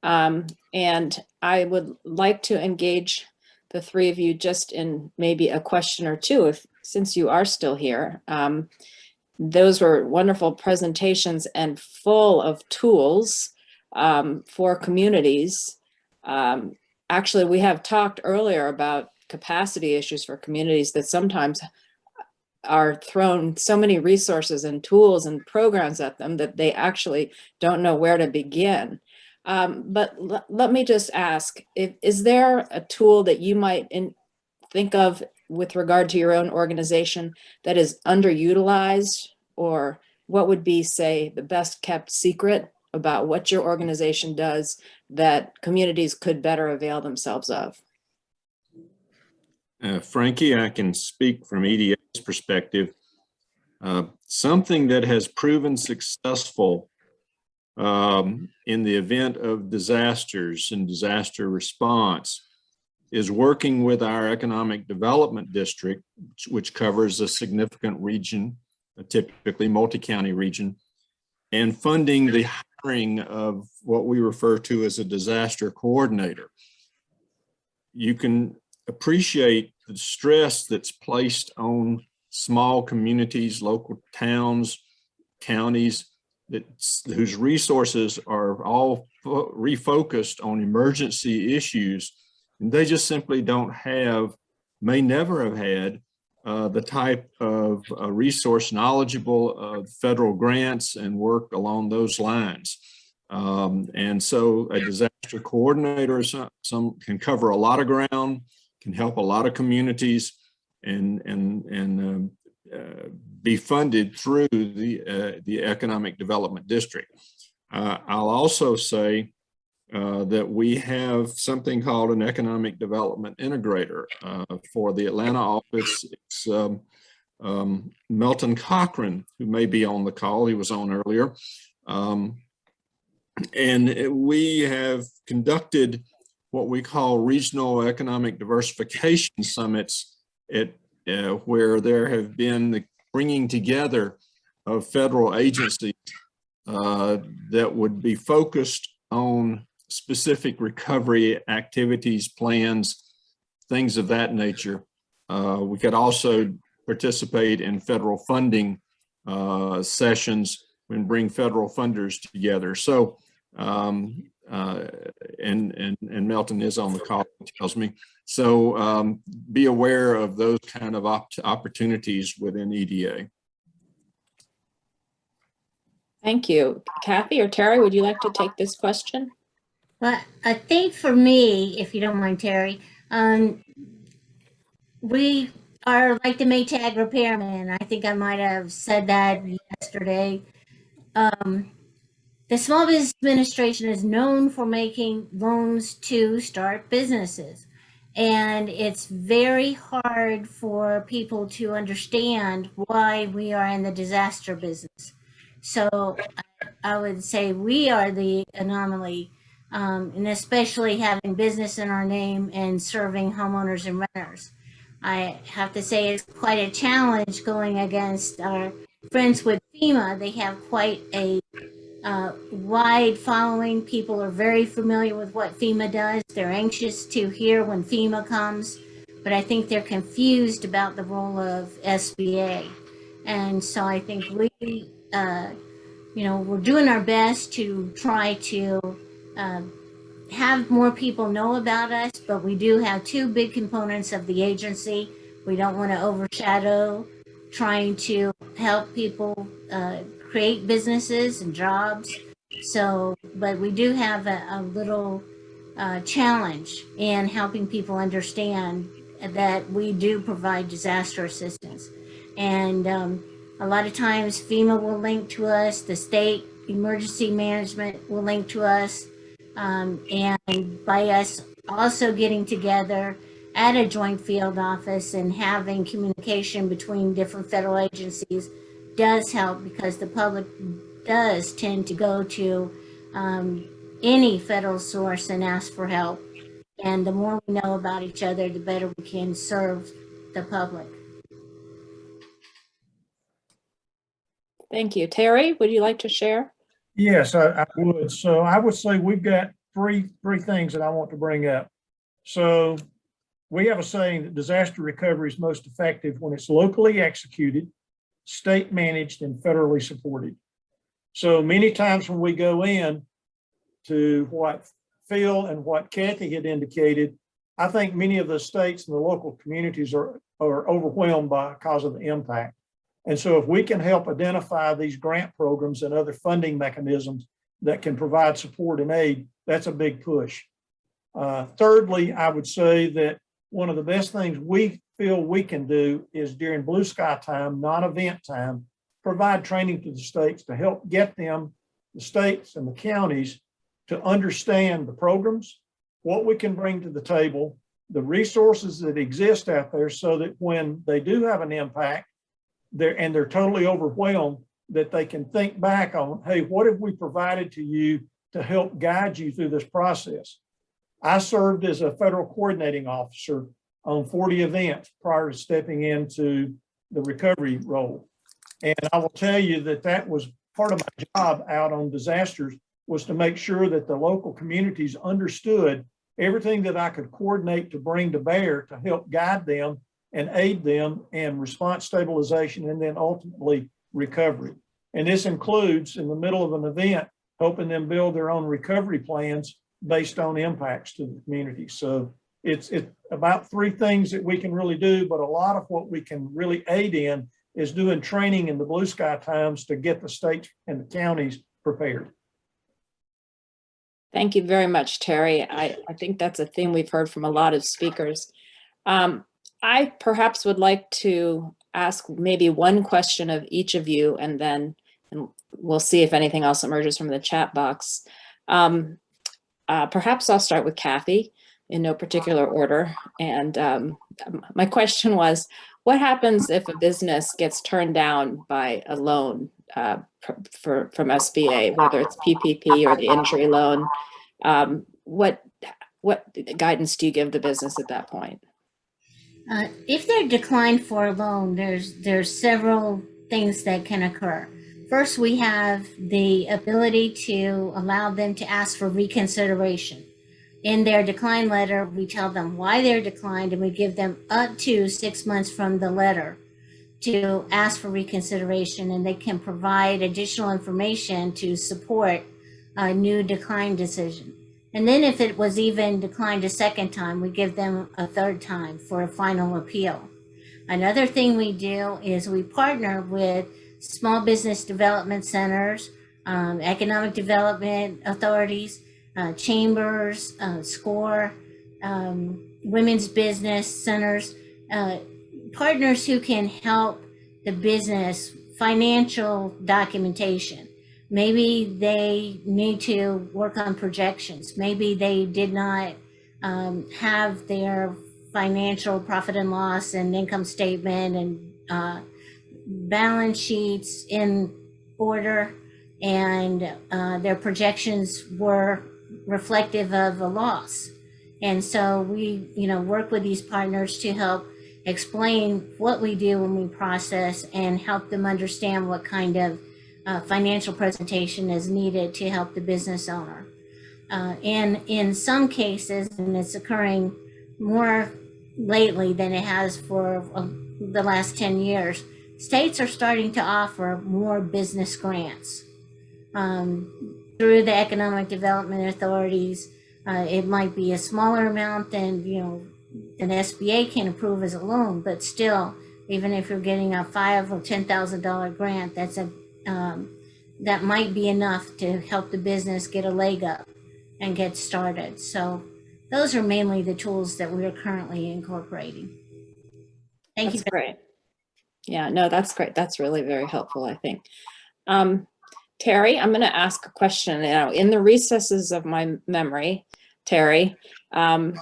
And I would like to engage the three of you just in maybe a question or two, since you are still here. Those were wonderful presentations and full of tools for communities. actually, we have talked earlier about capacity issues for communities that sometimes are thrown so many resources and tools and programs at them that they actually don't know where to begin. But let me just ask, is there a tool that you might think of with regard to your own organization that is underutilized, or what would be, say, the best kept secret about what your organization does that communities could better avail themselves of? Frankie, I can speak from EDA's perspective. Something that has proven successful in the event of disasters and disaster response is working with our economic development district, which covers a significant region, a typically multi-county region, and funding the hiring of what we refer to as a disaster coordinator. You can appreciate the stress that's placed on small communities, local towns, counties, whose resources are all refocused on emergency issues. And they just simply don't have, may never have had, the type of resource knowledgeable of federal grants and work along those lines. And so a disaster coordinator some can cover a lot of ground, can help a lot of communities, and be funded through the economic development district. I'll also say that we have something called an economic development integrator for the Atlanta office. It's Melton Cochran, who may be on the call. He was on earlier. And we have conducted what we call regional economic diversification summits where there have been the bringing together of federal agencies that would be focused on specific recovery activities, plans, things of that nature. We could also participate in federal funding sessions and bring federal funders together. So, and Melton is on the call, tells me. So be aware of those kind of opportunities within EDA. Thank you. Kathy or Terry, would you like to take this question? But I think for me, if you don't mind, Terry, we are like the Maytag repairman. I think I might have said that yesterday. The Small Business Administration is known for making loans to start businesses. And it's very hard for people to understand why we are in the disaster business. So I would say we are the anomaly, and especially having business in our name and serving homeowners and renters. I have to say it's quite a challenge going against our friends with FEMA. They have quite a wide following. People are very familiar with what FEMA does. They're anxious to hear when FEMA comes, but I think they're confused about the role of SBA. And so I think we, we're doing our best to try to have more people know about us, but we do have two big components of the agency. We don't want to overshadow trying to help people create businesses and jobs. So, but we do have a little challenge in helping people understand that we do provide disaster assistance. And a lot of times FEMA will link to us, the state emergency management will link to us, and by us also getting together at a joint field office and having communication between different federal agencies does help, because the public does tend to go to any federal source and ask for help. And the more we know about each other, the better we can serve the public. Thank you. Terry, would you like to share? Yes, I would. So I would say we've got three things that I want to bring up. So we have a saying that disaster recovery is most effective when it's locally executed, state managed, and federally supported. So many times when we go in to what Phil and what Kathy had indicated, I think many of the states and the local communities are overwhelmed because of the impact. And so if we can help identify these grant programs and other funding mechanisms that can provide support and aid, that's a big push. Thirdly, I would say that one of the best things we feel we can do is during blue sky time, non-event time, provide training to the states to help get them, the states and the counties, to understand the programs, what we can bring to the table, the resources that exist out there, so that when they do have an impact, they're totally overwhelmed, that they can think back on, hey, what have we provided to you to help guide you through this process? I served as a federal coordinating officer on 40 events prior to stepping into the recovery role. And I will tell you that that was part of my job out on disasters, was to make sure that the local communities understood everything that I could coordinate to bring to bear to help guide them and aid them in response stabilization and then ultimately recovery. And this includes, in the middle of an event, helping them build their own recovery plans based on impacts to the community. So it's about three things that we can really do, but a lot of what we can really aid in is doing training in the blue sky times to get the states and the counties prepared. Thank you very much, Terry. I think that's a theme we've heard from a lot of speakers. I perhaps would like to ask maybe one question of each of you, and then we'll see if anything else emerges from the chat box. Perhaps I'll start with Kathy in no particular order. And my question was, what happens if a business gets turned down by a loan from SBA, whether it's PPP or the injury loan? What guidance do you give the business at that point? If they're declined for a loan, there's several things that can occur. First, we have the ability to allow them to ask for reconsideration. In their decline letter, we tell them why they're declined, and we give them up to 6 months from the letter to ask for reconsideration, and they can provide additional information to support a new decline decision. And then if it was even declined a second time, we give them a third time for a final appeal. Another thing we do is we partner with small business development centers, economic development authorities, chambers, SCORE, women's business centers, partners who can help the business financial documentation. Maybe they need to work on projections. Maybe they did not have their financial profit and loss and income statement and balance sheets in order, and their projections were reflective of a loss. And so we, work with these partners to help explain what we do when we process and help them understand what kind of financial presentation is needed to help the business owner. And in some cases, and it's occurring more lately than it has for the last 10 years, states are starting to offer more business grants through the economic development authorities. It might be a smaller amount than an SBA can approve as a loan, but still, even if you're getting a $5,000 or $10,000 grant, that might be enough to help the business get a leg up and get started. So those are mainly the tools that we are currently incorporating. Thank you. That's great. Yeah, no, that's great. That's really very helpful, I think. Terry, I'm going to ask a question. In the recesses of my memory, Terry, and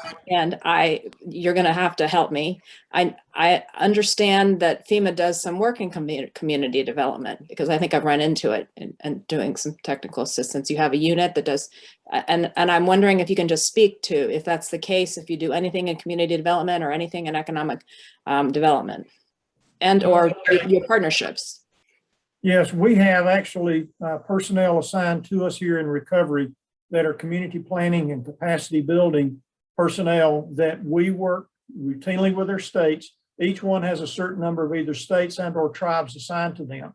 you're going to have to help me. I understand that FEMA does some work in community development, because I think I've run into it and doing some technical assistance. You have a unit that does, and I'm wondering if you can just speak to if that's the case, if you do anything in community development or anything in economic development, and or your partnerships. Yes, we have actually personnel assigned to us here in recovery that are community planning and capacity building personnel that we work routinely with their states. Each one has a certain number of either states and or tribes assigned to them.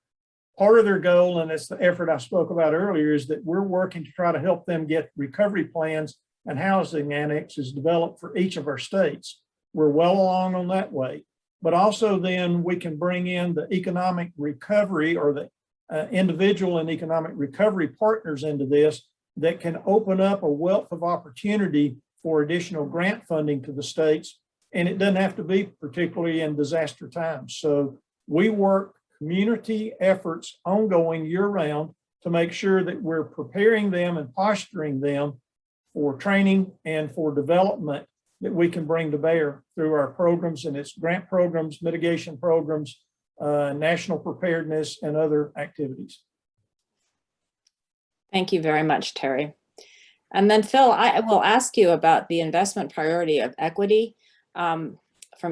Part of their goal, and it's the effort I spoke about earlier, is that we're working to try to help them get recovery plans and housing annexes developed for each of our states. We're well along on that way. But also then we can bring in the economic recovery or the individual and economic recovery partners into this that can open up a wealth of opportunity for additional grant funding to the states. And it doesn't have to be particularly in disaster times. So we work community efforts ongoing year round to make sure that we're preparing them and posturing them for training and for development that we can bring to bear through our programs, and its grant programs, mitigation programs, national preparedness, and other activities. Thank you very much, Terry. And then Phil, I will ask you about the investment priority of equity from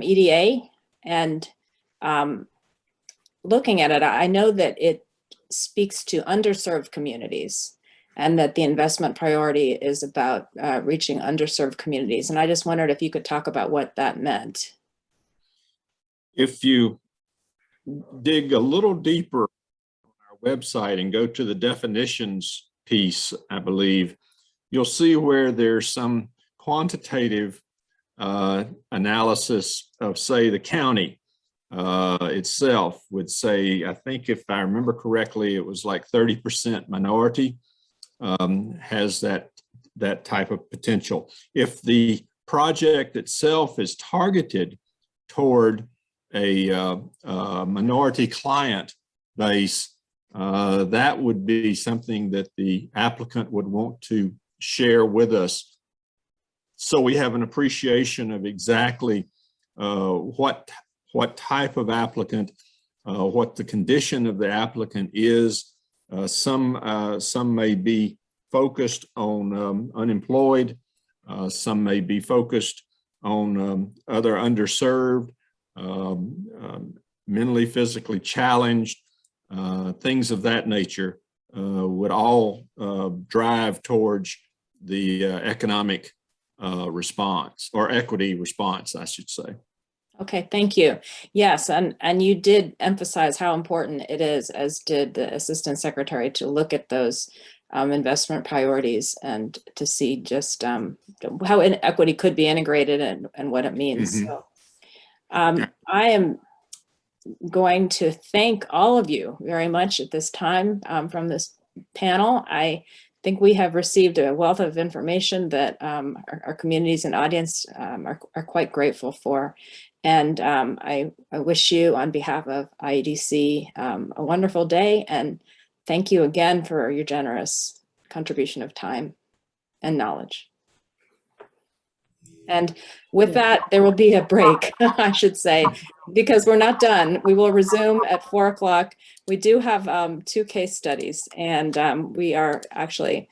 EDA. And looking at it, I know that it speaks to underserved communities and that the investment priority is about reaching underserved communities. And I just wondered if you could talk about what that meant. If you dig a little deeper on our website and go to the definitions piece, I believe, you'll see where there's some quantitative analysis of, say, the county itself would say, I think if I remember correctly, it was like 30% minority has that type of potential. If the project itself is targeted toward a minority client base, that would be something that the applicant would want to share with us, so we have an appreciation of exactly what type of applicant, what the condition of the applicant is. Some may be focused on unemployed, some may be focused on other underserved, mentally, physically challenged, things of that nature would all drive towards the economic response, or equity response, I should say. Okay, thank you. Yes, and you did emphasize how important it is, as did the Assistant Secretary, to look at those investment priorities and to see just how inequity could be integrated and what it means. Mm-hmm. So, I am going to thank all of you very much at this time from this panel. I think we have received a wealth of information that our communities and audience are quite grateful for. And I wish you, on behalf of IEDC, a wonderful day, and thank you again for your generous contribution of time and knowledge. And with that, there will be a break, I should say, because we're not done. We will resume at 4 o'clock. We do have 2 case studies, and we are actually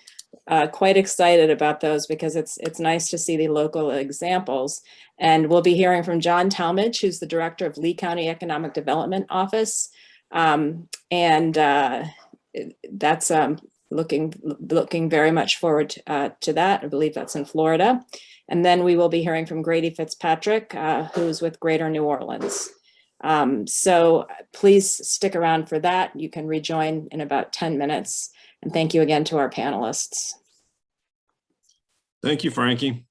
quite excited about those because it's nice to see the local examples. And we'll be hearing from John Talmadge, who's the director of Lee County Economic Development Office. That's looking very much forward to that. I believe that's in Florida. And then we will be hearing from Grady Fitzpatrick, who's with Greater New Orleans. So please stick around for that. You can rejoin in about 10 minutes. And thank you again to our panelists. Thank you, Frankie.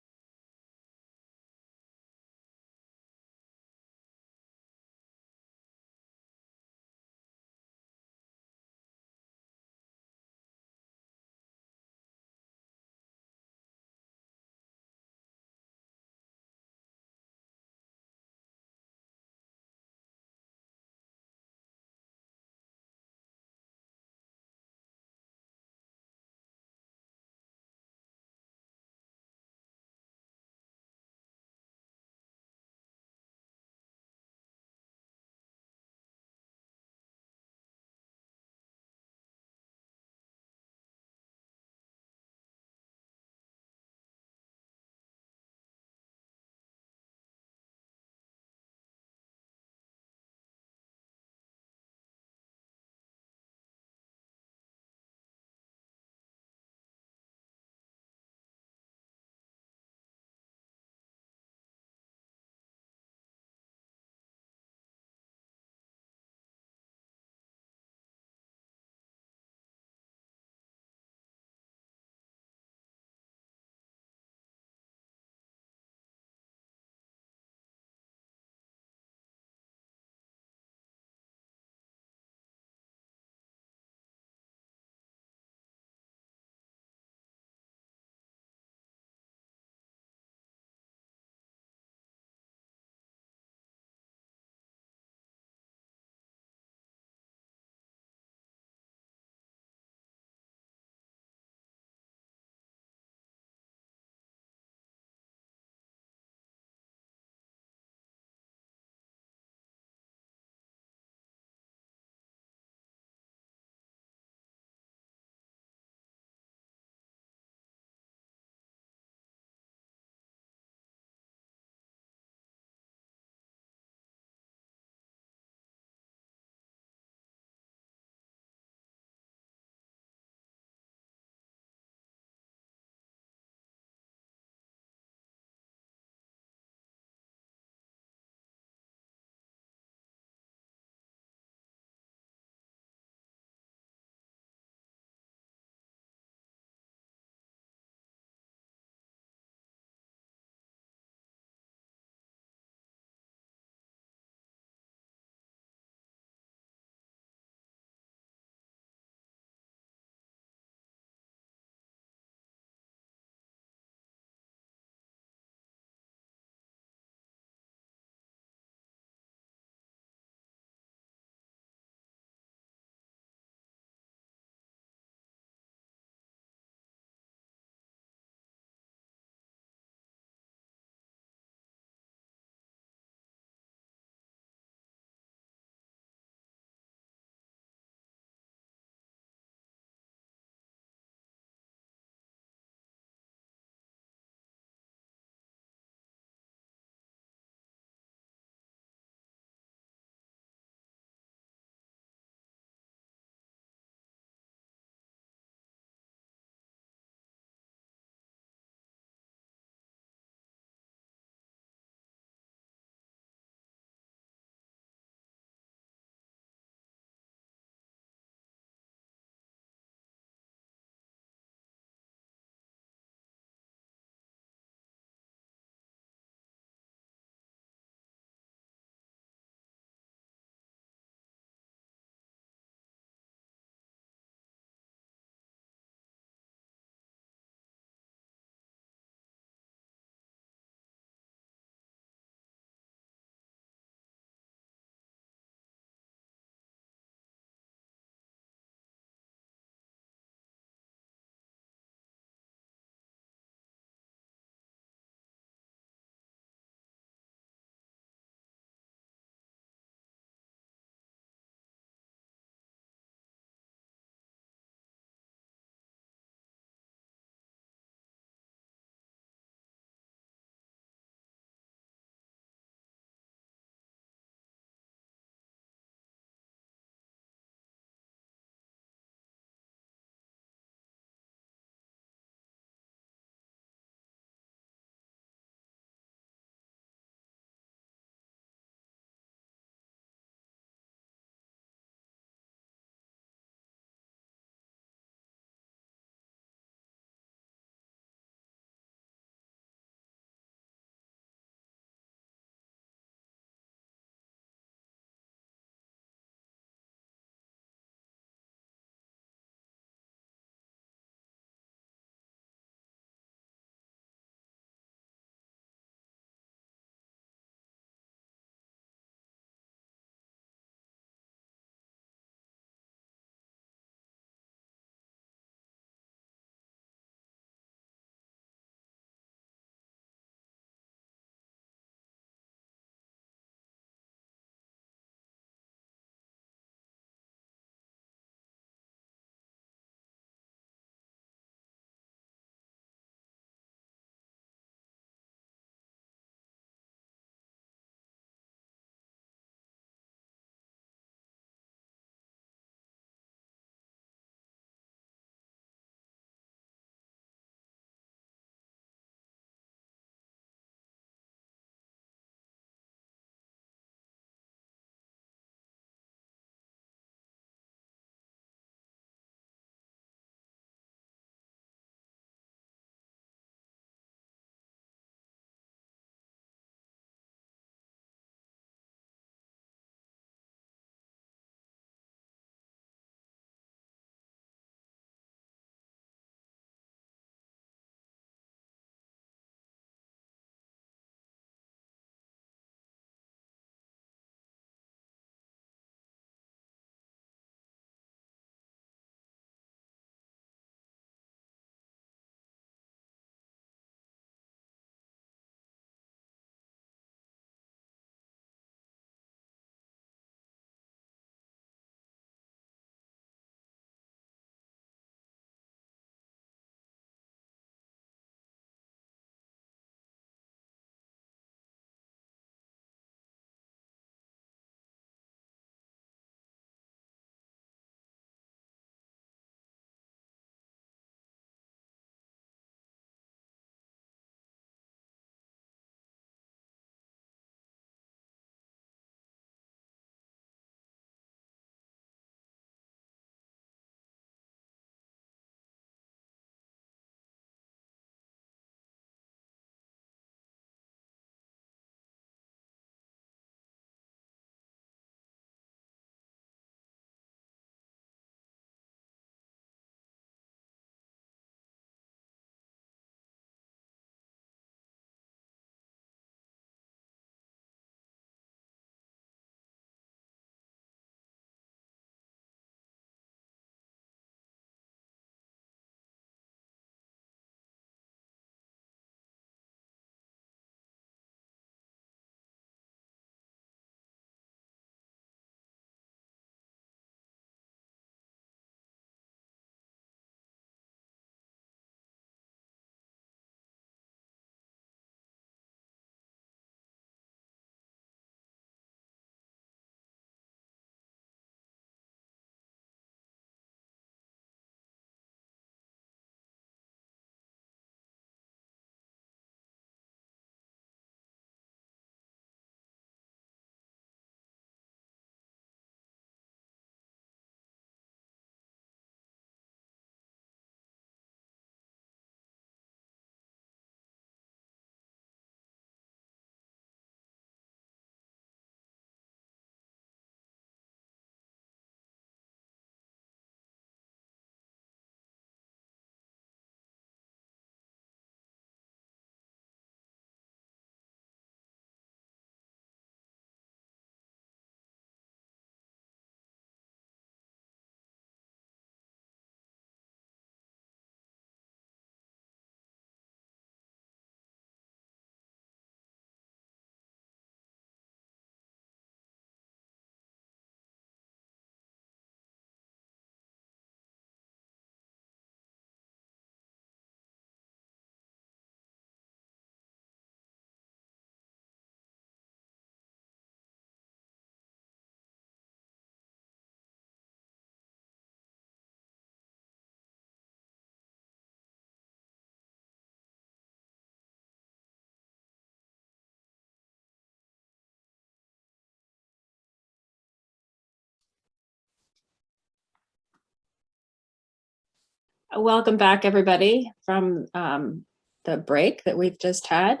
Welcome back, everybody, from the break that we've just had,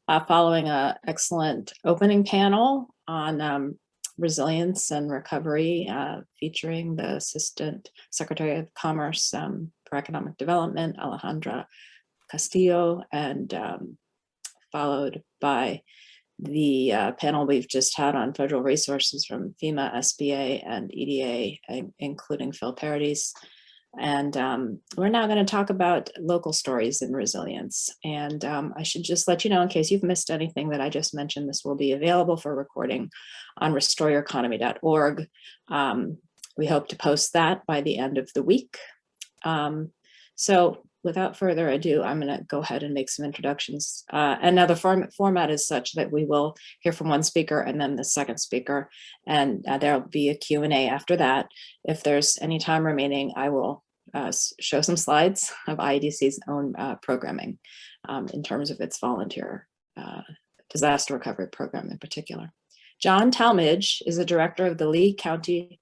following an excellent opening panel on resilience and recovery, featuring the Assistant Secretary of Commerce for Economic Development, Alejandra Castillo, and followed by the panel we've just had on federal resources from FEMA, SBA, and EDA, including Phil Paradis. And we're now going to talk about local stories in resilience. And I should just let you know, in case you've missed anything that I just mentioned, this will be available for recording on restoreyoureconomy.org. We hope to post that by the end of the week. So without further ado, I'm going to go ahead and make some introductions. And now the format is such that we will hear from one speaker and then the second speaker, and there'll be a Q&A after that. If there's any time remaining, I will show some slides of IEDC's own programming in terms of its volunteer disaster recovery program in particular. John Talmadge is the director of the Lee County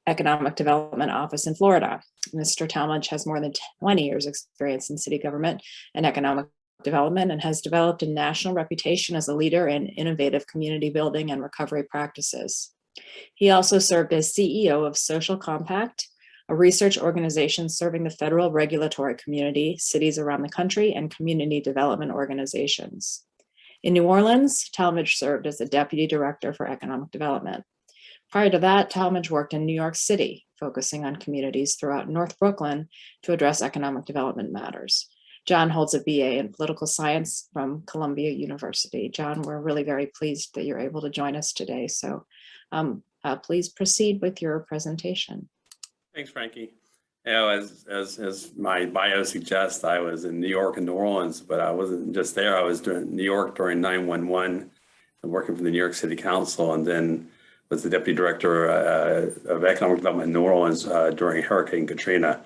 Economic Development Office in Florida. Mr. Talmadge has more than 20 years experience in city government and economic development and has developed a national reputation as a leader in innovative community building and recovery practices. He also served as CEO of Social Compact, a research organization serving the federal regulatory community, cities around the country, and community development organizations. In New Orleans, Talmadge served as the Deputy Director for Economic Development. Prior to that, Talmadge worked in New York City, focusing on communities throughout North Brooklyn to address economic development matters. John holds a BA in political science from Columbia University. John, we're really very pleased that you're able to join us today. So please proceed with your presentation. Thanks, Frankie. You know, as my bio suggests, I was in New York and New Orleans, but I wasn't just there. I was in New York during 9/11 and working for the New York City Council, and then was the Deputy Director of Economic Development in New Orleans during Hurricane Katrina.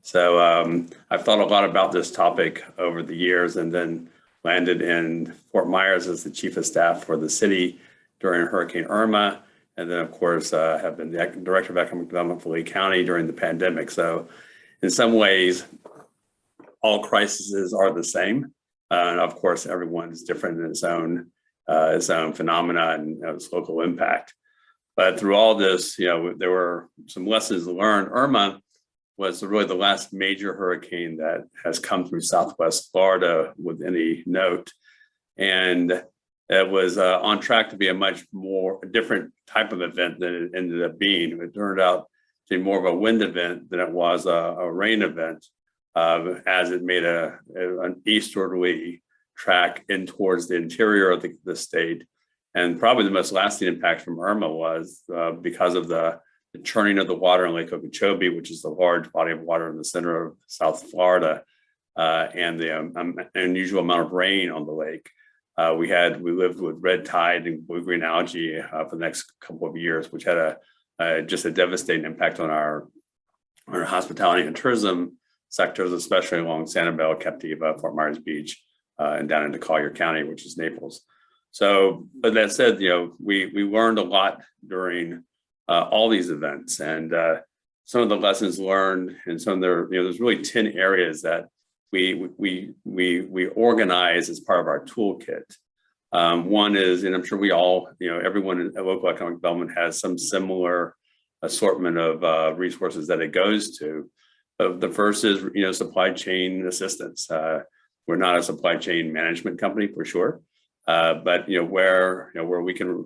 So I've thought a lot about this topic over the years, and then landed in Fort Myers as the Chief of Staff for the city during Hurricane Irma. And then, of course, have been the Director of Economic Development for Lee County during the pandemic. So in some ways, all crises are the same. And of course, everyone's different in its own phenomena and its local impact. But through all this, you know, there were some lessons learned. Irma was really the last major hurricane that has come through Southwest Florida with any note. And it was on track to be a much more different type of event than it ended up being. It turned out to be more of a wind event than it was a rain event, as it made an easterly track in towards the interior of the state. And probably the most lasting impact from Irma was because of the churning of the water in Lake Okeechobee, which is the large body of water in the center of South Florida, and the unusual amount of rain on the lake. We lived with red tide and blue-green algae for the next couple of years, which had just a devastating impact on our hospitality and tourism sectors, especially along Sanibel, Captiva, Fort Myers Beach, and down into Collier County, which is Naples. So, but that said, you know, we learned a lot during all these events, and some of the lessons learned, and some of the, you know, there's really 10 areas that we organize as part of our toolkit. One is, and I'm sure we all, you know, everyone in local economic development has some similar assortment of resources that it goes to. The first is, you know, supply chain assistance. We're not a supply chain management company for sure. But where we can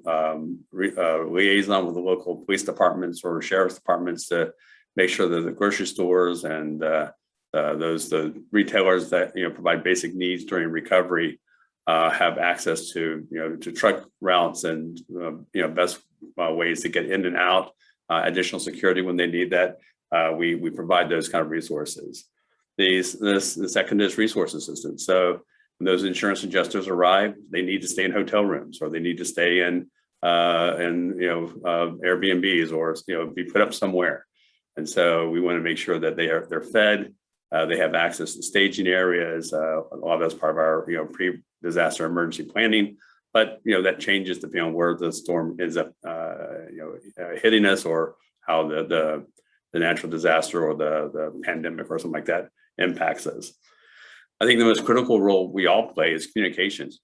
liaison with the local police departments or sheriff's departments to make sure that the grocery stores and the retailers that provide basic needs during recovery have access to to truck routes and best ways to get in and out, additional security when they need that. We provide those kind of resources. The second is resource assistance. So when those insurance adjusters arrive, they need to stay in hotel rooms, or they need to stay in Airbnbs, or be put up somewhere. And so we want to make sure that they're fed, they have access to staging areas. A lot of that's part of our pre-disaster emergency planning. But that changes depending on where the storm ends up hitting us, or how the natural disaster or the pandemic or something like that impacts us. I think the most critical role we all play is communications.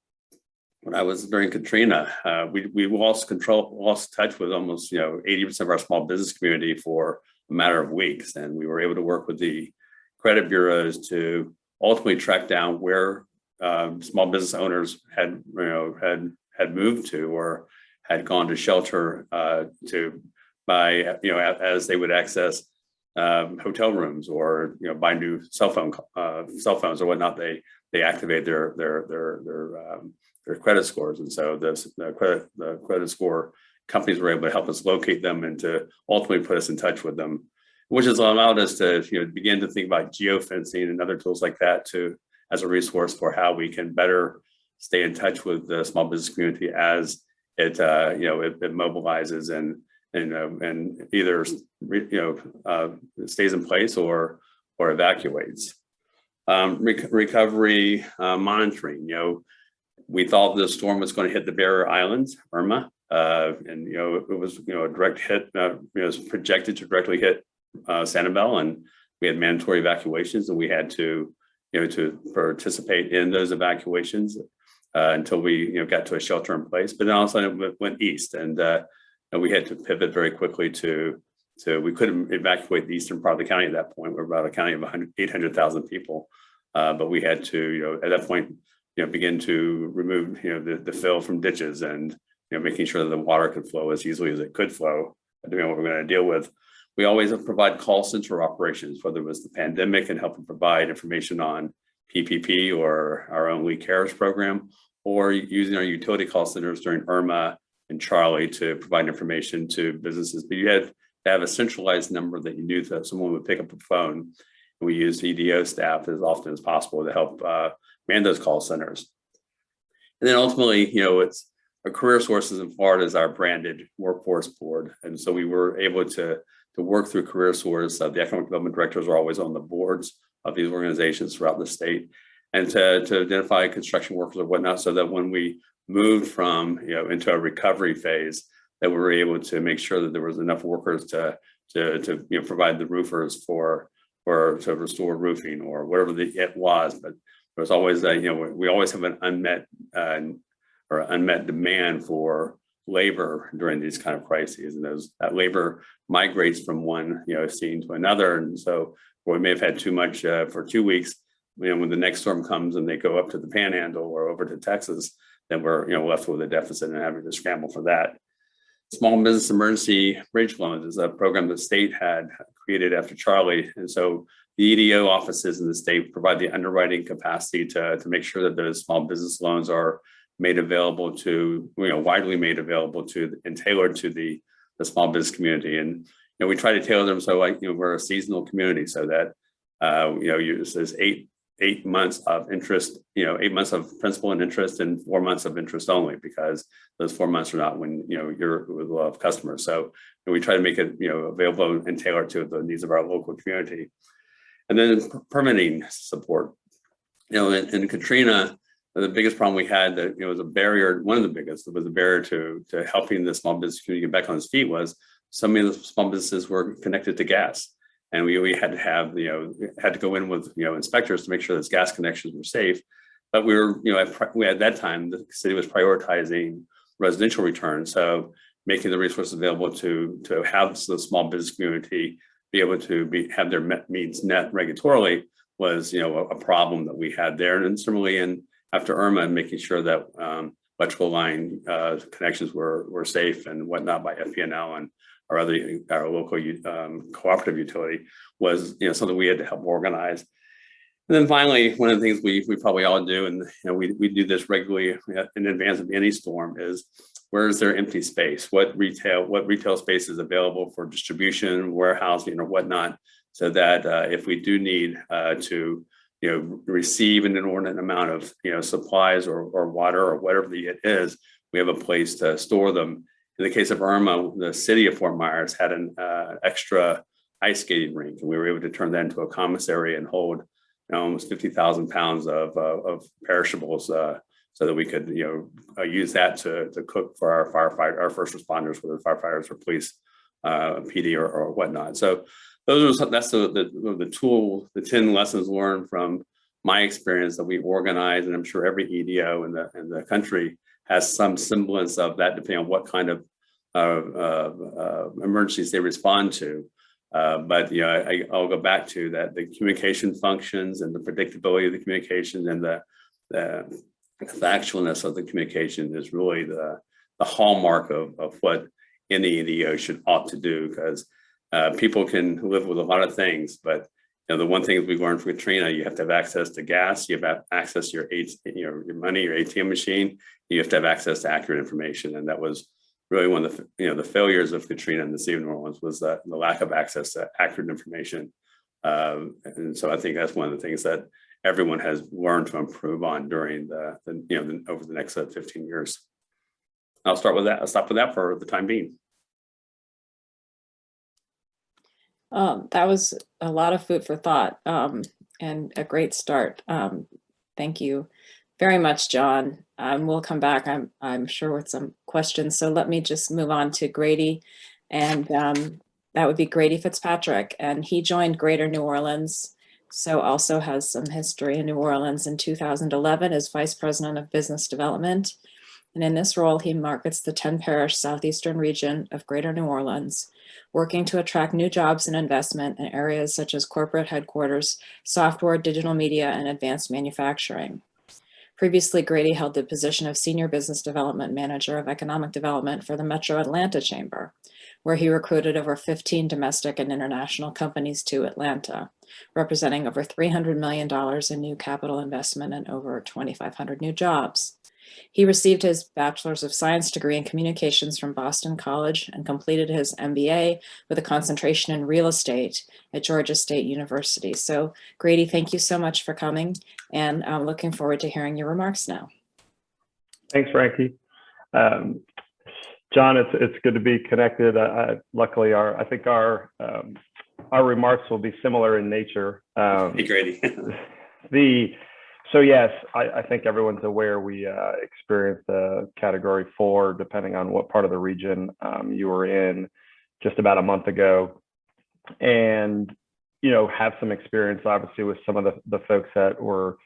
When I was during Katrina, we lost touch with almost 80% of our small business community for a matter of weeks, and we were able to work with the credit bureaus to ultimately track down where small business owners had moved to or had gone to shelter as they would access hotel rooms or buy new cell phones or whatnot. They activate their credit scores, and so the credit score companies were able to help us locate them and to ultimately put us in touch with them, which has allowed us to begin to think about geofencing and other tools like that as a resource for how we can better stay in touch with the small business community as it mobilizes and either stays in place or evacuates. Recovery monitoring. We thought the storm was going to hit the Barrier Islands, Irma, and it was a direct hit. It was projected to directly hit Sanibel, and we had mandatory evacuations, and we had to participate in those evacuations until we got to a shelter in place. But then all of a sudden it went east, and we had to pivot very quickly to we couldn't evacuate the eastern part of the county at that point. We're about a county of 800,000 people, but we had to at that point begin to remove the fill from ditches and making sure that the water could flow as easily as it could flow, depending on what we're going to deal with. We always provide call center operations, whether it was the pandemic and helping provide information on PPP or our own Lee Cares program, or using our utility call centers during Irma and Charlie to provide information to businesses. But you had to have a centralized number that you knew that someone would pick up the phone. And we used EDO staff as often as possible to help man those call centers. And then ultimately, it's our career sources in Florida is our branded workforce board. And so we were able to work through career source. The economic development directors are always on the boards of these organizations throughout the state, and to identify construction workers or whatnot, so that when we moved from into a recovery phase, that we were able to make sure that there was enough workers to provide the roofers to restore roofing or whatever it was. But there was always we always have an unmet demand for labor during these kind of crises, and that labor migrates from one scene to another. And so we may have had too much for 2 weeks. When the next storm comes and they go up to the Panhandle or over to Texas, then we're left with a deficit and having to scramble for that. Small Business Emergency Bridge Loans is a program the state had created after Charlie, and so the EDO offices in the state provide the underwriting capacity to make sure that those small business loans are made available to, widely made available to and tailored to the small business community. And we try to tailor them so we're a seasonal community, so that there's 8 months of interest, 8 months of principal and interest and 4 months of interest only, because those 4 months are not when you're with a lot of customers. So we try to make it available and tailored to the needs of our local community. And then permitting support. In Katrina, the biggest problem we had that was a barrier. One of the biggest was a barrier to helping the small business community get back on its feet was so many of the small businesses were connected to gas, and we had to have had to go in with inspectors to make sure those gas connections were safe. But we at that time the city was prioritizing residential returns, so making the resources available to have the small business community be able to have their needs met regulatorily was a problem that we had there. And similarly after Irma, making sure that electrical line connections were safe and whatnot by FPNL and our local cooperative utility was something we had to help organize. And then finally, one of the things we probably all do, and we do this regularly in advance of any storm, is where is there empty space? What retail space is available for distribution, warehousing, or whatnot, so that if we do need to receive an inordinate amount of supplies or water or whatever it is, we have a place to store them. In the case of Irma, the city of Fort Myers had an extra ice skating rink, and we were able to turn that into a commissary and hold almost 50,000 pounds of perishables, so that we could use that to cook for our first responders, whether firefighters or police, PD or whatnot. So that's the tool, the 10 lessons learned from my experience that we organize, and I'm sure every EDO in the country has some semblance of that, depending on what kind of emergencies they respond to. But I'll go back to that: the communication functions and the predictability of the communication and the factualness of the communication is really the hallmark of what any EDO ought to do, because people can live with a lot of things, but the one thing we learned from Katrina, you have to have access to gas, you have access to your money, your ATM machine, you have to have access to accurate information. And that was really one of the failures of Katrina and the city of New Orleans, was the lack of access to accurate information. And so I think that's one of the things that everyone has learned to improve on during over the next 15 years. I'll start with that. I'll stop with that for the time being. That was a lot of food for thought, and a great start. Thank you very much, John. We'll come back, I'm sure, with some questions. So let me just move on to Grady, and that would be Grady Fitzpatrick. And he joined Greater New Orleans, so also has some history in New Orleans, in 2011 as Vice President of Business Development. And in this role, he markets the 10-parish southeastern region of Greater New Orleans, working to attract new jobs and investment in areas such as corporate headquarters, software, digital media, and advanced manufacturing. Previously, Grady held the position of Senior Business Development Manager of Economic Development for the Metro Atlanta Chamber, where he recruited over 15 domestic and international companies to Atlanta, representing over $300 million in new capital investment and over 2,500 new jobs. He received his Bachelor's of Science degree in Communications from Boston College and completed his MBA with a concentration in real estate at Georgia State University. So, Grady, thank you so much for coming, and I'm looking forward to hearing your remarks now. Thanks, Frankie. John, it's good to be connected. Luckily, I think our remarks will be similar in nature. Hey, Grady. So yes, I think everyone's aware we experienced a Category 4, depending on what part of the region you were in, just about a month ago, and have some experience, obviously, with some of the folks that were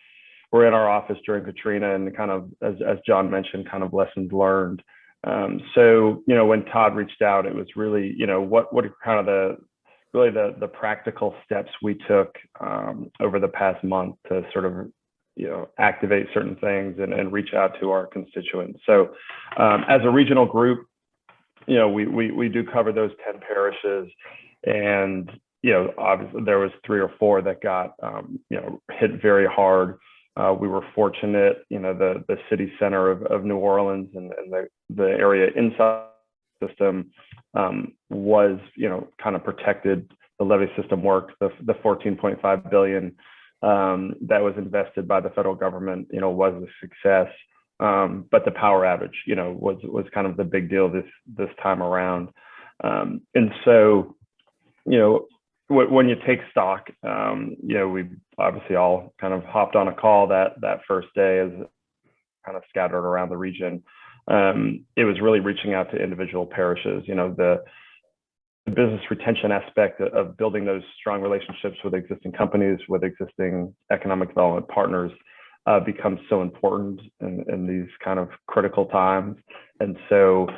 in our office during Katrina, and kind of, as John mentioned, kind of lessons learned. So when Todd reached out, it was really what are kind of the practical steps we took over the past month to sort of activate certain things and reach out to our constituents. So as a regional group, we do cover those 10 parishes, and obviously there was 3 or 4 that got hit very hard. We were fortunate, the city center of New Orleans and the area inside the system was kind of protected. The levy system worked. The $14.5 billion that was invested by the federal government, was a success. But the power outage, was kind of the big deal this time around. And so, when you take stock, we obviously all kind of hopped on a call that first day as kind of scattered around the region. It was really reaching out to individual parishes. The business retention aspect of building those strong relationships with existing companies, with existing economic development partners, becomes so important in these kind of critical times. And so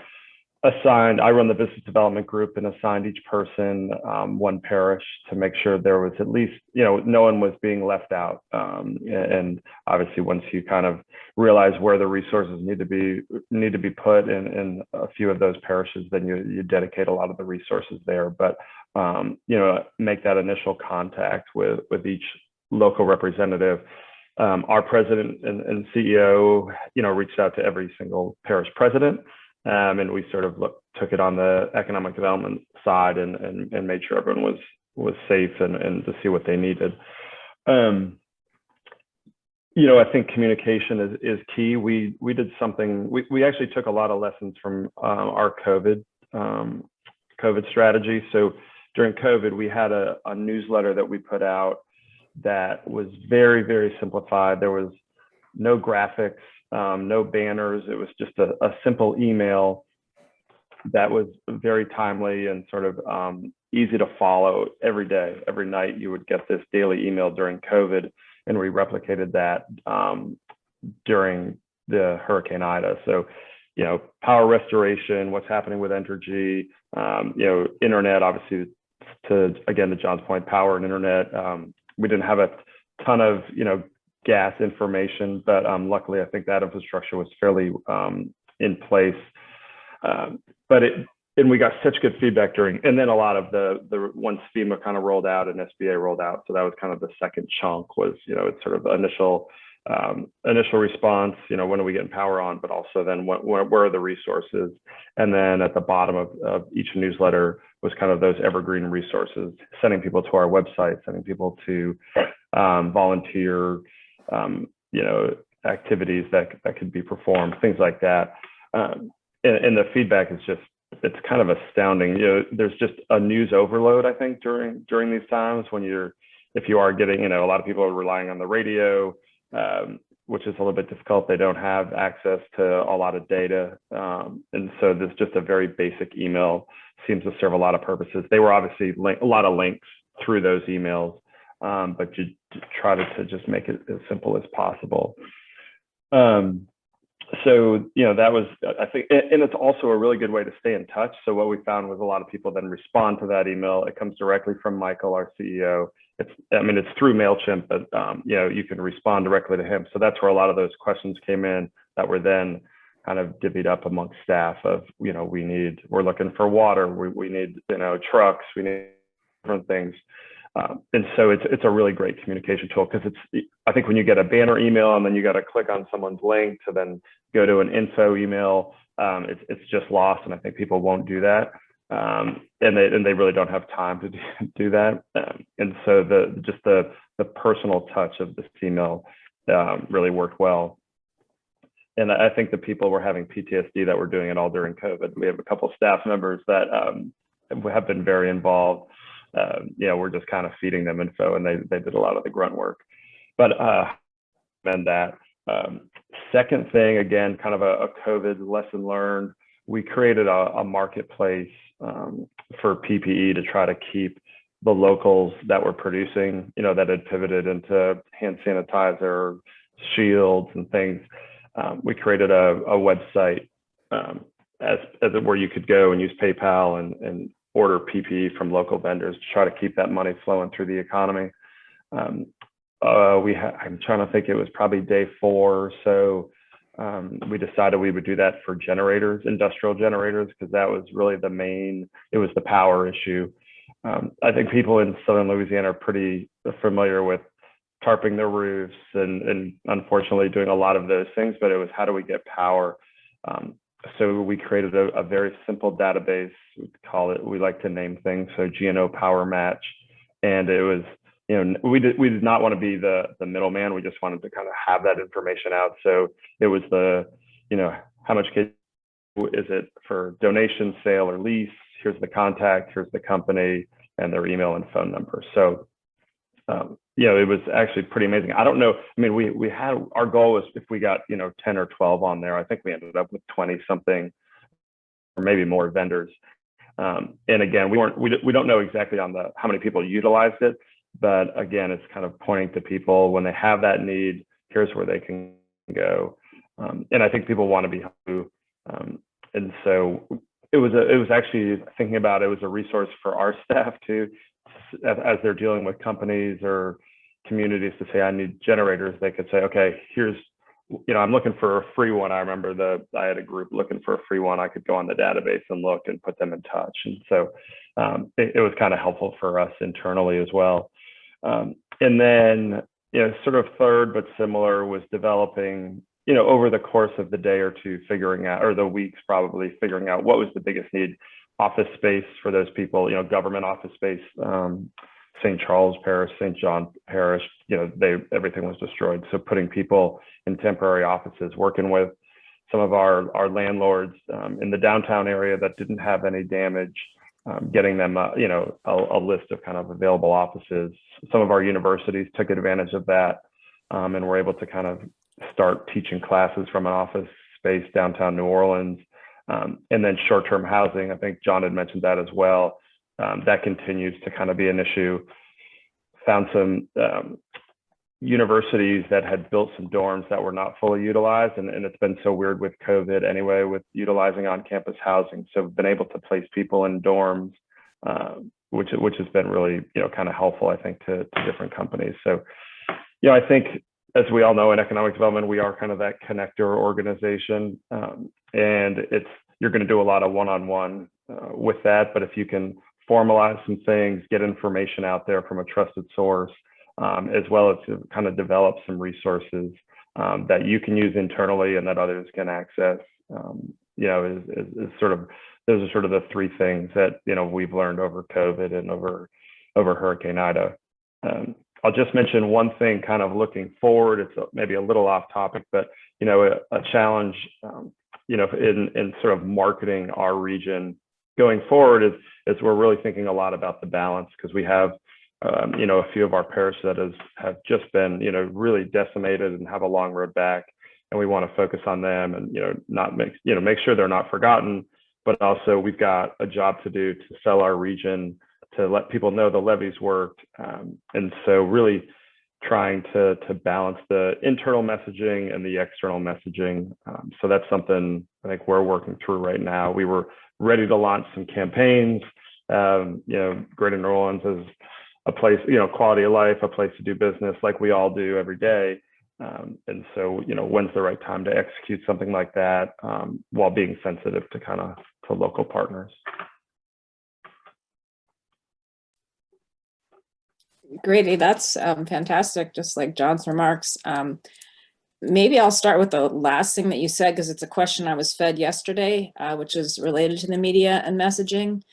I run the business development group, and assigned each person one parish to make sure there was at least, no one was being left out. And obviously, once you kind of realize where the resources need to be put in a few of those parishes, then you dedicate a lot of the resources there. But make that initial contact with each local representative. Our president and CEO, reached out to every single parish president. And we sort of took it on the economic development side and made sure everyone was safe and to see what they needed. I think communication is key. We did something. We actually took a lot of lessons from our COVID strategy. So during COVID, we had a newsletter that we put out that was very, very simplified. There was no graphics, no banners. It was just a simple email that was very timely and sort of easy to follow. Every day, every night, you would get this daily email during COVID, and we replicated that during the Hurricane Ida. So, you know, power restoration, what's happening with Entergy, you know, internet, obviously, to John's point, power and internet. We didn't have a ton of, you know, gas information, but luckily I think that infrastructure was fairly in place. And we got such good feedback during, and then a lot of the once FEMA kind of rolled out and SBA rolled out. So that was kind of the second chunk was, you know, it's sort of initial response, you know, when are we getting power on, but also then where are the resources? And then at the bottom of each newsletter was kind of those evergreen resources, sending people to our website, sending people to volunteer, you know, activities that could be performed, things like that. And the feedback is just, it's kind of astounding. You know, there's just a news overload, I think, during these times when if you are getting, you know, a lot of people are relying on the radio, which is a little bit difficult. They don't have access to a lot of data. And so there's just a very basic email seems to serve a lot of purposes. They were obviously a lot of links through those emails, but you try to just make it as simple as possible. So, you know, that was, I think, and it's also a really good way to stay in touch. So what we found was a lot of people then respond to that email. It comes directly from Michael, our CEO. It's through MailChimp, but, you know, you can respond directly to him. So that's where a lot of those questions came in that were then kind of divvied up amongst staff of, you know, we're looking for water. We need, you know, trucks, we need different things. And so it's a really great communication tool because I think when you get a banner email and then you got to click on someone's link to then go to an info email, it's just lost. And I think people won't do that. And they really don't have time to do that. And so the personal touch of this email really worked well. And I think the people were having PTSD that were doing it all during COVID. We have a couple of staff members that have been very involved. You know, we're just kind of feeding them info, and they did a lot of the grunt work. But and that second thing, again, kind of a COVID lesson learned. We created a marketplace for PPE to try to keep the locals that were producing, you know, that had pivoted into hand sanitizer, shields, and things. We created a website where you could go and use PayPal and order PPE from local vendors to try to keep that money flowing through the economy. I'm trying to think, it was probably day 4 or so. We decided we would do that for generators, industrial generators, because that was really it was the power issue. I think people in Southern Louisiana are pretty familiar with tarping their roofs and unfortunately doing a lot of those things, but it was how do we get power? So we created a very simple database. We like to name things, so GNO Power Match. And it was, you know, we did not want to be the middleman. We just wanted to kind of have that information out. So it was you know, how much is it for donation, sale, or lease? Here's the contact, here's the company, and their email and phone number. So, you know, it was actually pretty amazing. I don't know. I mean, we had, our goal was if we got, you know, 10 or 12 on there. I think we ended up with 20 something, or maybe more vendors. And again, we don't know exactly on how many people utilized it, but again, it's kind of pointing to people when they have that need, here's where they can go. And I think people want to be helped. And so it was actually, thinking about it, was a resource for our staff too, as they're dealing with companies or communities to say, I need generators. They could say, okay, here's, you know, I'm looking for a free one. I remember I had a group looking for a free one. I could go on the database and look and put them in touch. And so it was kind of helpful for us internally as well. And then, you know, sort of third, but similar, was developing, you know, over the course of the day or two, figuring out, or the weeks probably, figuring out what was the biggest need. Office space for those people, you know, government office space, St. Charles Parish, St. John Parish, you know, everything was destroyed. So putting people in temporary offices, working with some of our landlords in the downtown area that didn't have any damage, getting them, you know, a list of kind of available offices. Some of our universities took advantage of that and were able to kind of start teaching classes from an office space downtown New Orleans. And then short-term housing, I think John had mentioned that as well. That continues to kind of be an issue. Found some universities that had built some dorms that were not fully utilized, and it's been so weird with COVID anyway, with utilizing on-campus housing. So we've been able to place people in dorms, which has been really, kind of helpful, I think, to different companies. So, I think, as we all know, in economic development, we are kind of that connector organization, and you're going to do a lot of one-on-one with that. But if you can formalize some things, get information out there from a trusted source, as well as to kind of develop some resources that you can use internally and that others can access, is sort of, those are sort of the three things that, we've learned over COVID and over Hurricane Ida. I'll just mention one thing kind of looking forward. It's maybe a little off topic, but, a challenge, in sort of marketing our region going forward is we're really thinking a lot about the balance, because we have, a few of our parishes that have just been, really decimated and have a long road back, and we want to focus on them and, not make sure they're not forgotten, but also we've got a job to do to sell our region, to let people know the levies worked. And so really trying to balance the internal messaging and the external messaging. So that's something I think we're working through right now. We were ready to launch some campaigns. Greater New Orleans is a place, quality of life, a place to do business like we all do every day. And so, when's the right time to execute something like that, while being sensitive to local partners. Great, that's fantastic, just like John's remarks. Maybe I'll start with the last thing that you said, because it's a question I was fed yesterday, which is related to the media and messaging.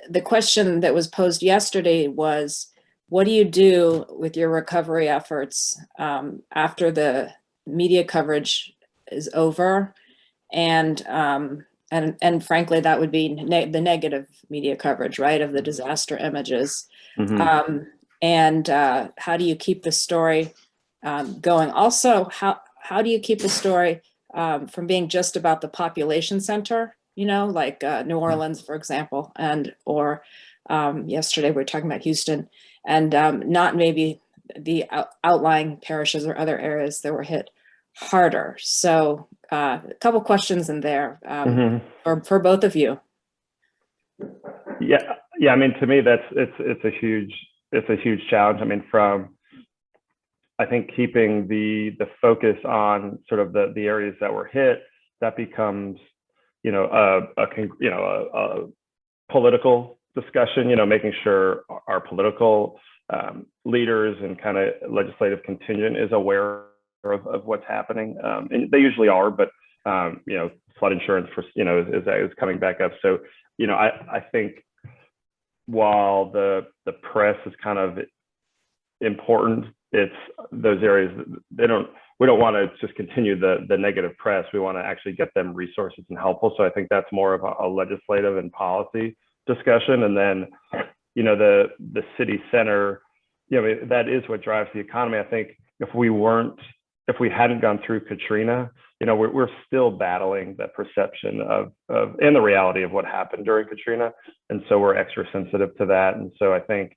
The question that was posed yesterday was, what do you do with your recovery efforts after the media coverage is over? And frankly, that would be the negative media coverage, right, of the disaster images. Mm-hmm. How do you keep the story going? Also, how do you keep the story from being just about the population center, like New Orleans, for example, or yesterday we were talking about Houston, and not maybe the outlying parishes or other areas that were hit harder. So a couple questions in there for both of you. Yeah. I mean, to me, it's a huge challenge. I mean, I think keeping the focus on sort of the areas that were hit, that becomes, a political discussion, making sure our political leaders and kind of legislative contingent is aware of what's happening. And they usually are, but, flood insurance is coming back up. So, I think while the press is kind of important, it's those areas we don't want to just continue the negative press. We want to actually get them resources and helpful. So I think that's more of a legislative and policy discussion. And then, the city center, that is what drives the economy. I think if we hadn't gone through Katrina, we're still battling that perception of and the reality of what happened during Katrina. And so we're extra sensitive to that. And so I think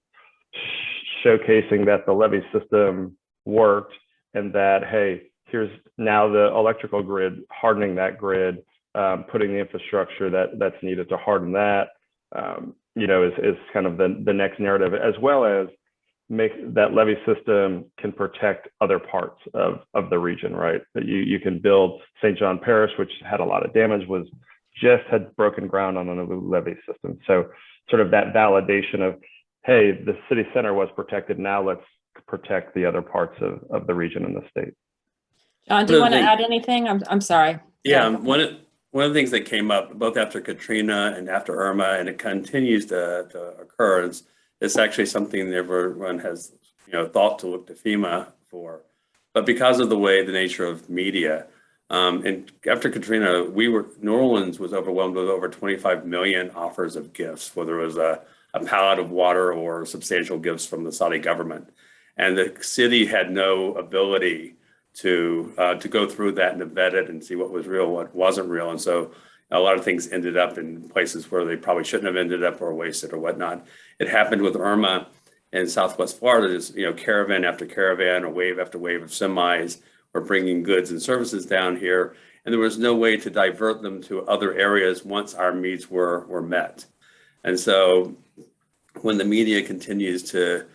showcasing that the levee system worked, and that, hey, here's now the electrical grid, hardening that grid, putting the infrastructure that's needed to harden that, is kind of the next narrative, as well as make that levee system can protect other parts of the region, right? That you can build St. John Parish, which had a lot of damage, had broken ground on a new levee system. So sort of that validation of, hey, the city center was protected, now let's protect the other parts of the region and the state. John, do you want to add anything? I'm sorry. Yeah, one of the things that came up both after Katrina and after Irma, and it continues to occur, it's actually something that everyone has thought to look to FEMA for, but because of the nature of media, and after Katrina, New Orleans was overwhelmed with over 25 million offers of gifts, whether it was a pallet of water or substantial gifts from the Saudi government. And the city had no ability to go through that and to vet it and see what was real, what wasn't real. And so a lot of things ended up in places where they probably shouldn't have ended up or wasted or whatnot. It happened with Irma in Southwest Florida. There's, caravan after caravan or wave after wave of semis were bringing goods and services down here. And there was no way to divert them to other areas once our needs were met. And so when the media continues to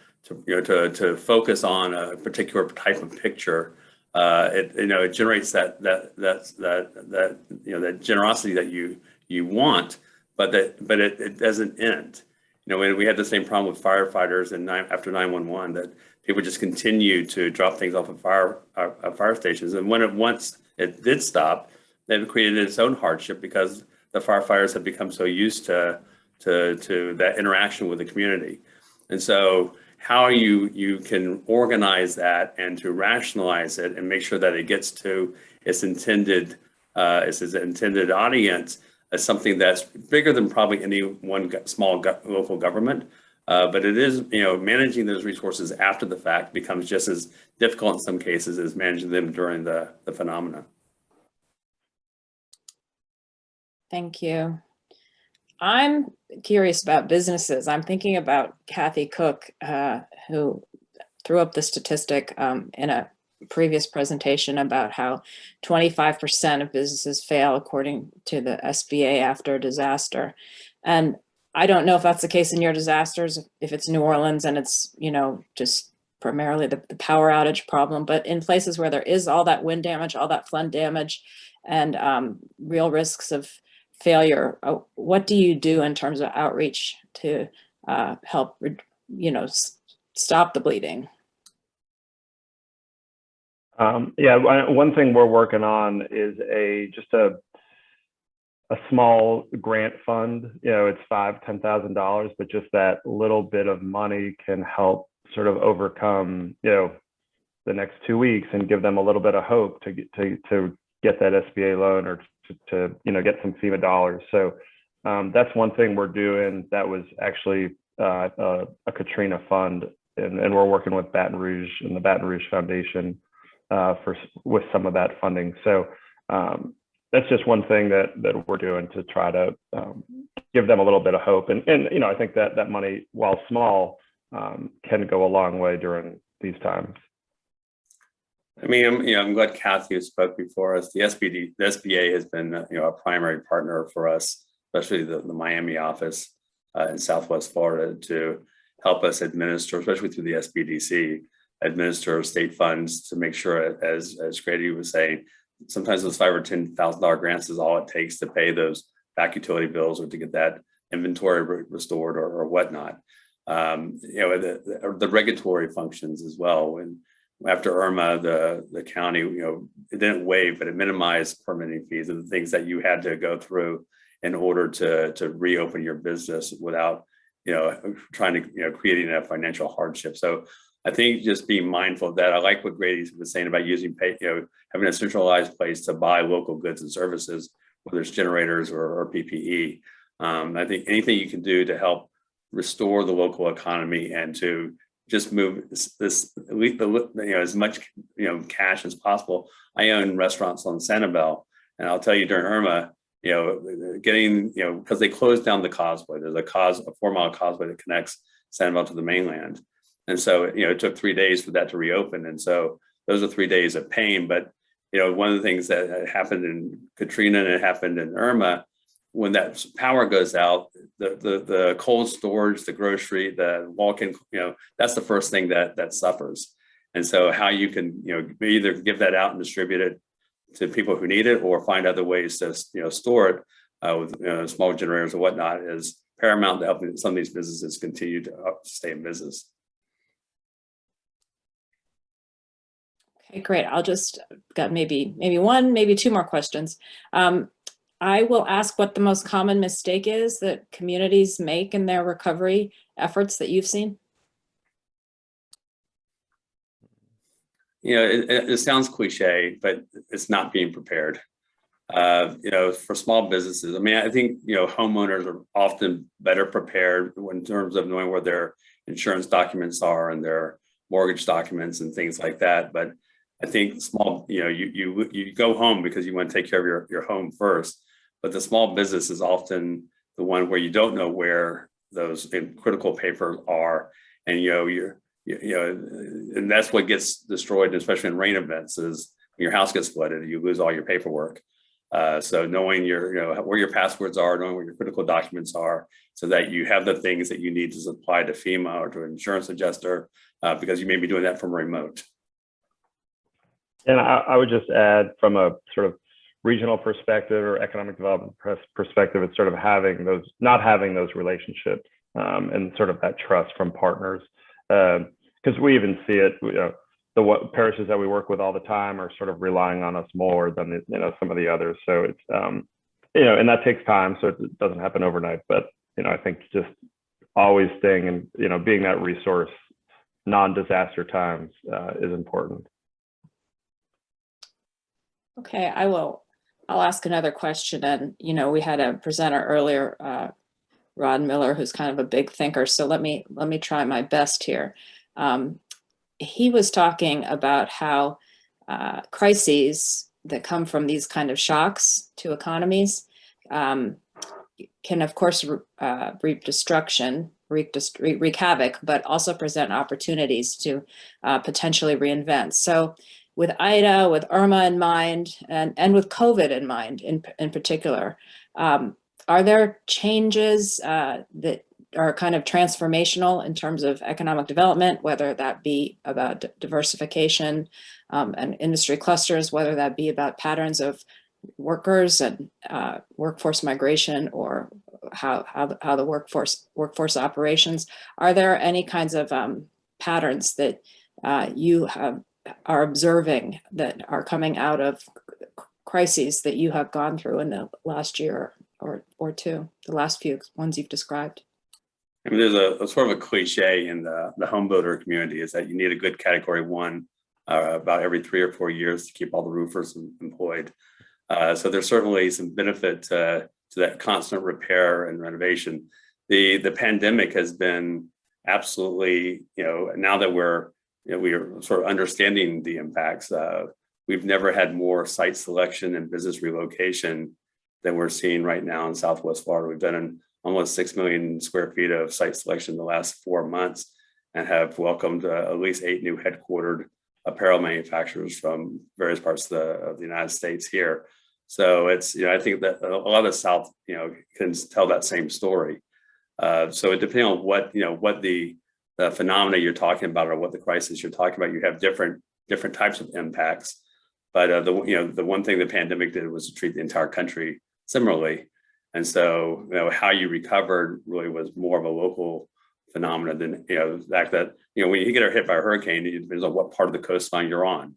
focus on a particular type of picture, it generates that generosity that you want, but it doesn't end. When we had the same problem with firefighters after 911, that people just continue to drop things off of fire stations, and once it did stop, it created its own hardship because the firefighters had become so used to that interaction with the community. And so how you can organize that and to rationalize it and make sure that it gets to its intended audience as something that's bigger than probably any one small local government. But it is, managing those resources after the fact becomes just as difficult in some cases as managing them during the phenomena. Thank you. I'm curious about businesses. I'm thinking about Kathy Cook, who threw up the statistic in a previous presentation about how 25% of businesses fail according to the SBA after a disaster. And I don't know if that's the case in your disasters, if it's New Orleans and it's, just primarily the power outage problem, but in places where there is all that wind damage, all that flood damage, and real risks of failure, what do you do in terms of outreach to help, stop the bleeding? One thing we're working on is just a small grant fund. It's $5,000-$10,000, but just that little bit of money can help sort of overcome, the next 2 weeks and give them a little bit of hope to get that SBA loan or to get some FEMA dollars. So that's one thing we're doing. That was actually a Katrina fund, and we're working with Baton Rouge and the Baton Rouge Foundation with some of that funding. So that's just one thing that we're doing to try to give them a little bit of hope. And I think that money, while small, can go a long way during these times. I mean, I'm glad Kathy spoke before us. The SBA has been, a primary partner for us, especially the Miami office in Southwest Florida, to help us administer, especially through the SBDC, administer state funds to make sure, as Grady was saying, sometimes those $5,000 or $10,000 grants is all it takes to pay those back utility bills or to get that inventory restored or whatnot. The regulatory functions as well. When after Irma, the county, it didn't waive, but it minimized permitting fees and the things that you had to go through in order to reopen your business without, trying to, creating a financial hardship. So I think just being mindful of that. I like what Grady was saying about having a centralized place to buy local goods and services, whether it's generators or PPE. I think anything you can do to help restore the local economy and to just move this as much cash as possible. I own restaurants on Sanibel, and I'll tell you during Irma, getting because they closed down the causeway. There's a 4-mile causeway that connects Sanibel to the mainland, and so it took 3 days for that to reopen. And so those are 3 days of pain. But one of the things that happened in Katrina and it happened in Irma, when that power goes out, the cold storage, the grocery, the walk-in, that's the first thing that suffers. And so how you can, either give that out and distribute it to people who need it or find other ways to, store it with small generators or whatnot is paramount to help some of these businesses continue to stay in business. Okay, great. I'll just got maybe one, maybe two more questions. I will ask what the most common mistake is that communities make in their recovery efforts that you've seen. It sounds cliche, but it's not being prepared. For small businesses, I think, homeowners are often better prepared in terms of knowing where their insurance documents are and their mortgage documents and things like that. But I think small, you go home because you want to take care of your home first. but the small business is often the one where you don't know where those critical papers are, and and that's what gets destroyed, especially in rain events, is when your house gets flooded, you lose all your paperwork. So knowing where your passwords are, knowing where your critical documents are, so that you have the things that you need to supply to FEMA or to an insurance adjuster, because you may be doing that from remote. And I would just add, from a sort of regional perspective or economic development perspective, it's sort of not having those relationships and sort of that trust from partners. Because we even see it, the parishes that we work with all the time are sort of relying on us more than some of the others. So it's and that takes time, so it doesn't happen overnight. But I think just always staying and being that resource non-disaster times is important. Okay, I'll ask another question. And we had a presenter earlier, Rod Miller, who's kind of a big thinker. So let me try my best here. He was talking about how crises that come from these kind of shocks to economies can, of course, reap destruction, wreak havoc, but also present opportunities to potentially reinvent. So with Ida, with Irma in mind, and with COVID in mind in particular, are there changes that are kind of transformational in terms of economic development, whether that be about diversification and industry clusters, whether that be about patterns of workers and workforce migration, or how the workforce operations? Are there any kinds of patterns that you are observing that are coming out of crises that you have gone through in the last year or two, the last few ones you've described? I mean, there's a sort of a cliche in the home builder community, is that you need a good category 1 about every 3 or 4 years to keep all the roofers employed. So there's certainly some benefit to that constant repair and renovation. The pandemic has been absolutely, now that we are sort of understanding the impacts. We've never had more site selection and business relocation than we're seeing right now in Southwest Florida. We've been in almost 6 million square feet of site selection in the last 4 months, and have welcomed at least 8 new headquartered apparel manufacturers from various parts of the United States here. So it's, I think that a lot of the South, can tell that same story. So it depends on what the phenomena you're talking about, or what the crisis you're talking about. You have different types of impacts. But the one thing the pandemic did was to treat the entire country similarly. And so, how you recovered really was more of a local phenomenon than, the fact that, when you get hit by a hurricane, it depends on what part of the coastline you're on.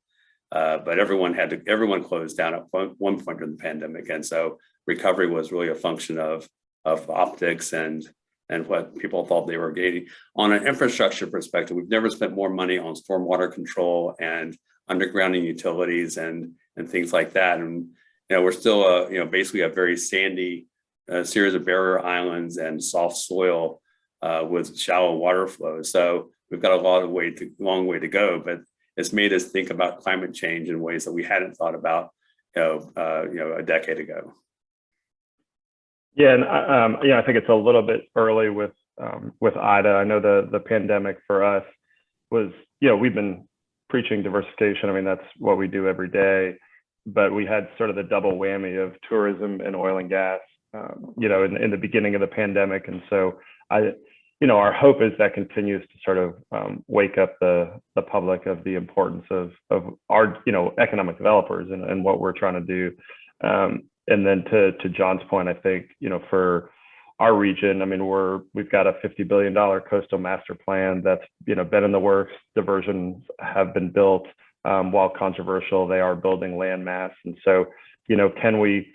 But everyone closed down at one point during the pandemic. And so recovery was really a function of optics and what people thought they were gaining. On an infrastructure perspective, we've never spent more money on stormwater control and undergrounding utilities and things like that. And, we're still, basically a very sandy series of barrier islands and soft soil with shallow water flows. So we've got a long way to go, but it's made us think about climate change in ways that we hadn't thought about, a decade ago. Yeah, and I think it's a little bit early with Ida. I know the pandemic for us was, we've been preaching diversification. I mean, that's what we do every day. But we had sort of the double whammy of tourism and oil and gas, in the beginning of the pandemic. And so our hope is that continues to sort of wake up the public of the importance of our, economic developers and what we're trying to do. And then to John's point, I think, for our region, I mean, we've got a $50 billion coastal master plan that's, been in the works. Diversions have been built. While controversial, they are building land mass. And so, can we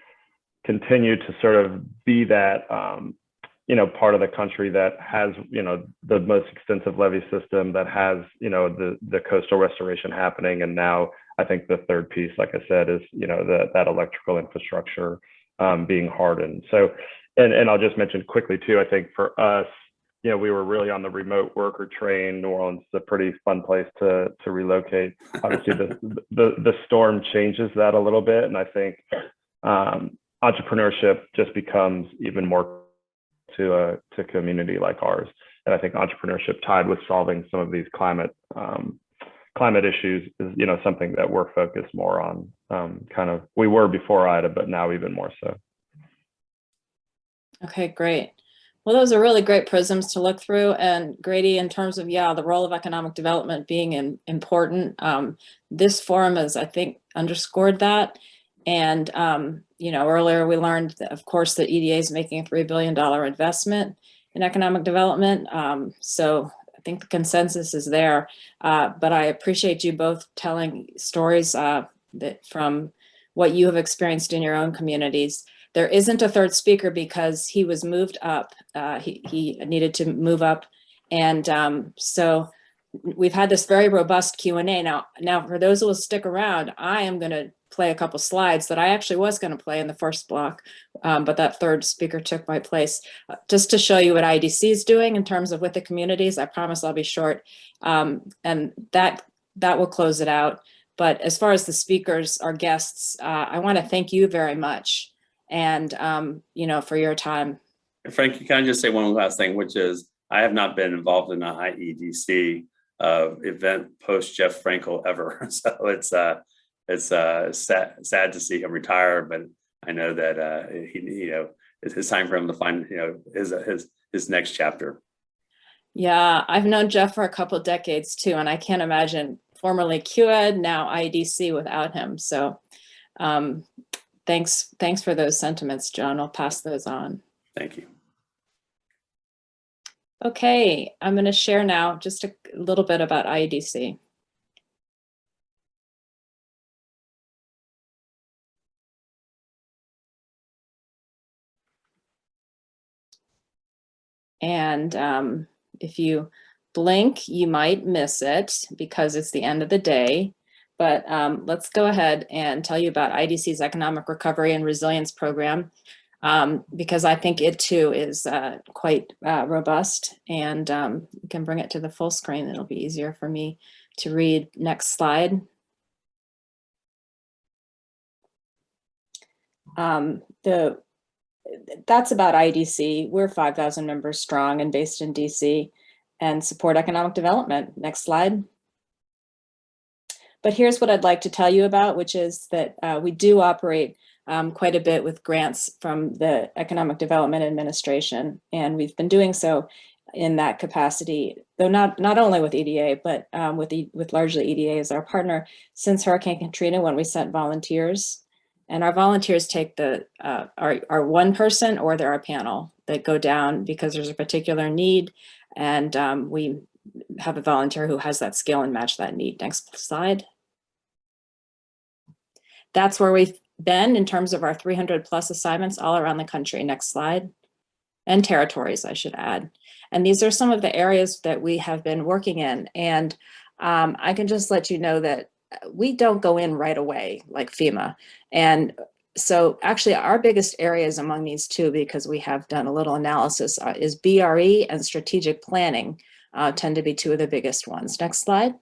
continue to sort of be that, part of the country that has, the most extensive levee system, that has, the coastal restoration happening. And now I think the third piece, like I said, is, that electrical infrastructure being hardened. So, and I'll just mention quickly too, I think for us, we were really on the remote worker train. New Orleans is a pretty fun place to relocate. Obviously, the storm changes that a little bit, and I think entrepreneurship just becomes even more to a community like ours. And I think entrepreneurship tied with solving some of these climate issues is, you know, something that we're focused more on. We were before IDA, but now even more so. Okay, great. Well, those are really great prisms to look through. And Grady, in terms of, yeah, the role of economic development being important, this forum has, I think, underscored that. And, you know, earlier we learned, that, of course, that EDA is making a $3 billion investment in economic development. So I think the consensus is there. But I appreciate you both telling stories that from what you have experienced in your own communities. There isn't a third speaker because he was moved up. He needed to move up. And so we've had this very robust Q&A. Now, for those who will stick around, I am going to play a couple slides that I actually was going to play in the first block, but that third speaker took my place. Just to show you what IDC is doing in terms of with the communities. I promise I'll be short. And that will close it out. But as far as the speakers, our guests, I want to thank you very much. And, you know, for your time. Frank, can I just say one last thing, which is I have not been involved in an IEDC event post Jeff Frankel ever. So it's sad to see him retire, but I know that it's time for him to find, you know, his next chapter. Yeah, I've known Jeff for a couple of decades too, and I can't imagine formerly QED, now IEDC without him. So thanks for those sentiments, John. I'll pass those on. Thank you. Okay, I'm going to share now just a little bit about IEDC. And if you blink, you might miss it because it's the end of the day. But let's go ahead and tell you about IDC's Economic Recovery and Resilience Program, because I think it too is quite robust. And you can bring it to the full screen. It'll be easier for me to read. Next slide. That's about IDC. We're 5,000 members strong and based in DC and support economic development. Next slide. But here's what I'd like to tell you about, which is that we do operate quite a bit with grants from the Economic Development Administration. And we've been doing so in that capacity, though not only with EDA, but with largely EDA as our partner since Hurricane Katrina, when we sent volunteers. And our volunteers take are one person or they're a panel that go down because there's a particular need. And we have a volunteer who has that skill and match that need. Next slide. That's where we've been in terms of our 300 plus assignments all around the country. Next slide. And territories, I should add. And these are some of the areas that we have been working in. And I can just let you know that we don't go in right away like FEMA. And so actually our biggest areas among these two, because we have done a little analysis, is BRE and strategic planning tend to be two of the biggest ones. Next slide.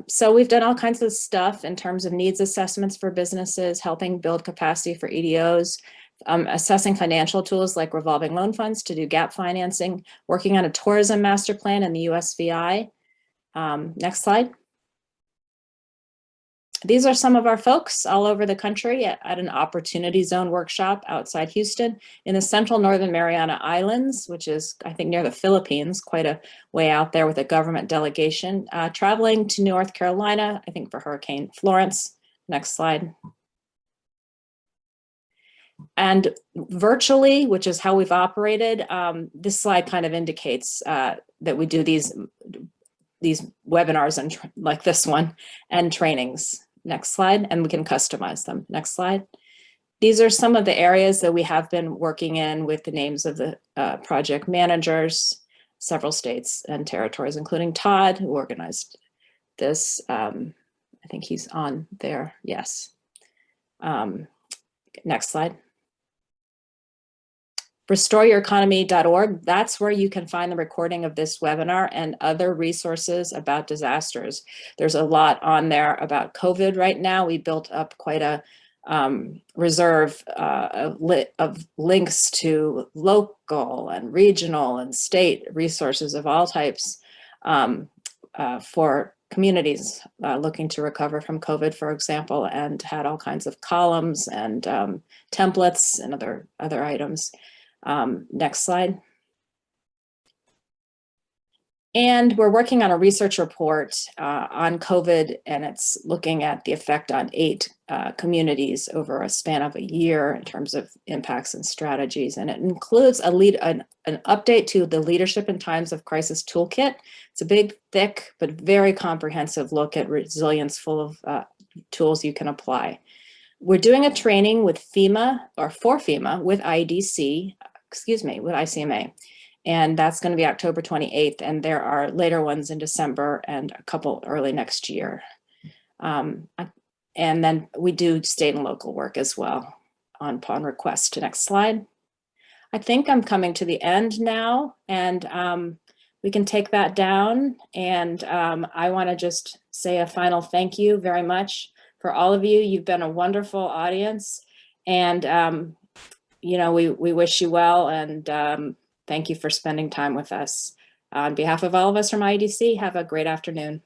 So we've done all kinds of stuff in terms of needs assessments for businesses, helping build capacity for EDOs, assessing financial tools like revolving loan funds to do gap financing, working on a tourism master plan in the USVI. Next slide. These are some of our folks all over the country at an Opportunity Zone workshop outside Houston in the central Northern Mariana Islands, which is, I think, near the Philippines, quite a way out there with a government delegation, traveling to North Carolina, I think for Hurricane Florence. Next slide. And virtually, which is how we've operated, this slide kind of indicates that we do these webinars and like this one and trainings. Next slide, and we can customize them. Next slide. These are some of the areas that we have been working in with the names of the project managers, several states and territories, including Todd, who organized this. I think he's on there, yes. Next slide. RestoreYourEconomy.org, that's where you can find the recording of this webinar and other resources about disasters. There's a lot on there about COVID right now. We built up quite a reserve of links to local and regional and state resources of all types for communities looking to recover from COVID, for example, and had all kinds of columns and templates and other items. Next slide. And we're working on a research report on COVID, and it's looking at the effect on 8 communities over a span of a year in terms of impacts and strategies. And it includes an update to the Leadership in Times of Crisis Toolkit. It's a big, thick, but very comprehensive look at resilience, full of tools you can apply. We're doing a training with FEMA, or for FEMA, with IDC, with ICMA. And that's going to be October 28th. And there are later ones in December and a couple early next year. And then we do state and local work as well upon request. Next slide. I think I'm coming to the end now, and we can take that down. And I want to just say a final thank you very much for all of you. You've been a wonderful audience, and you know, we wish you well, and thank you for spending time with us. On behalf of all of us from IDC, have a great afternoon.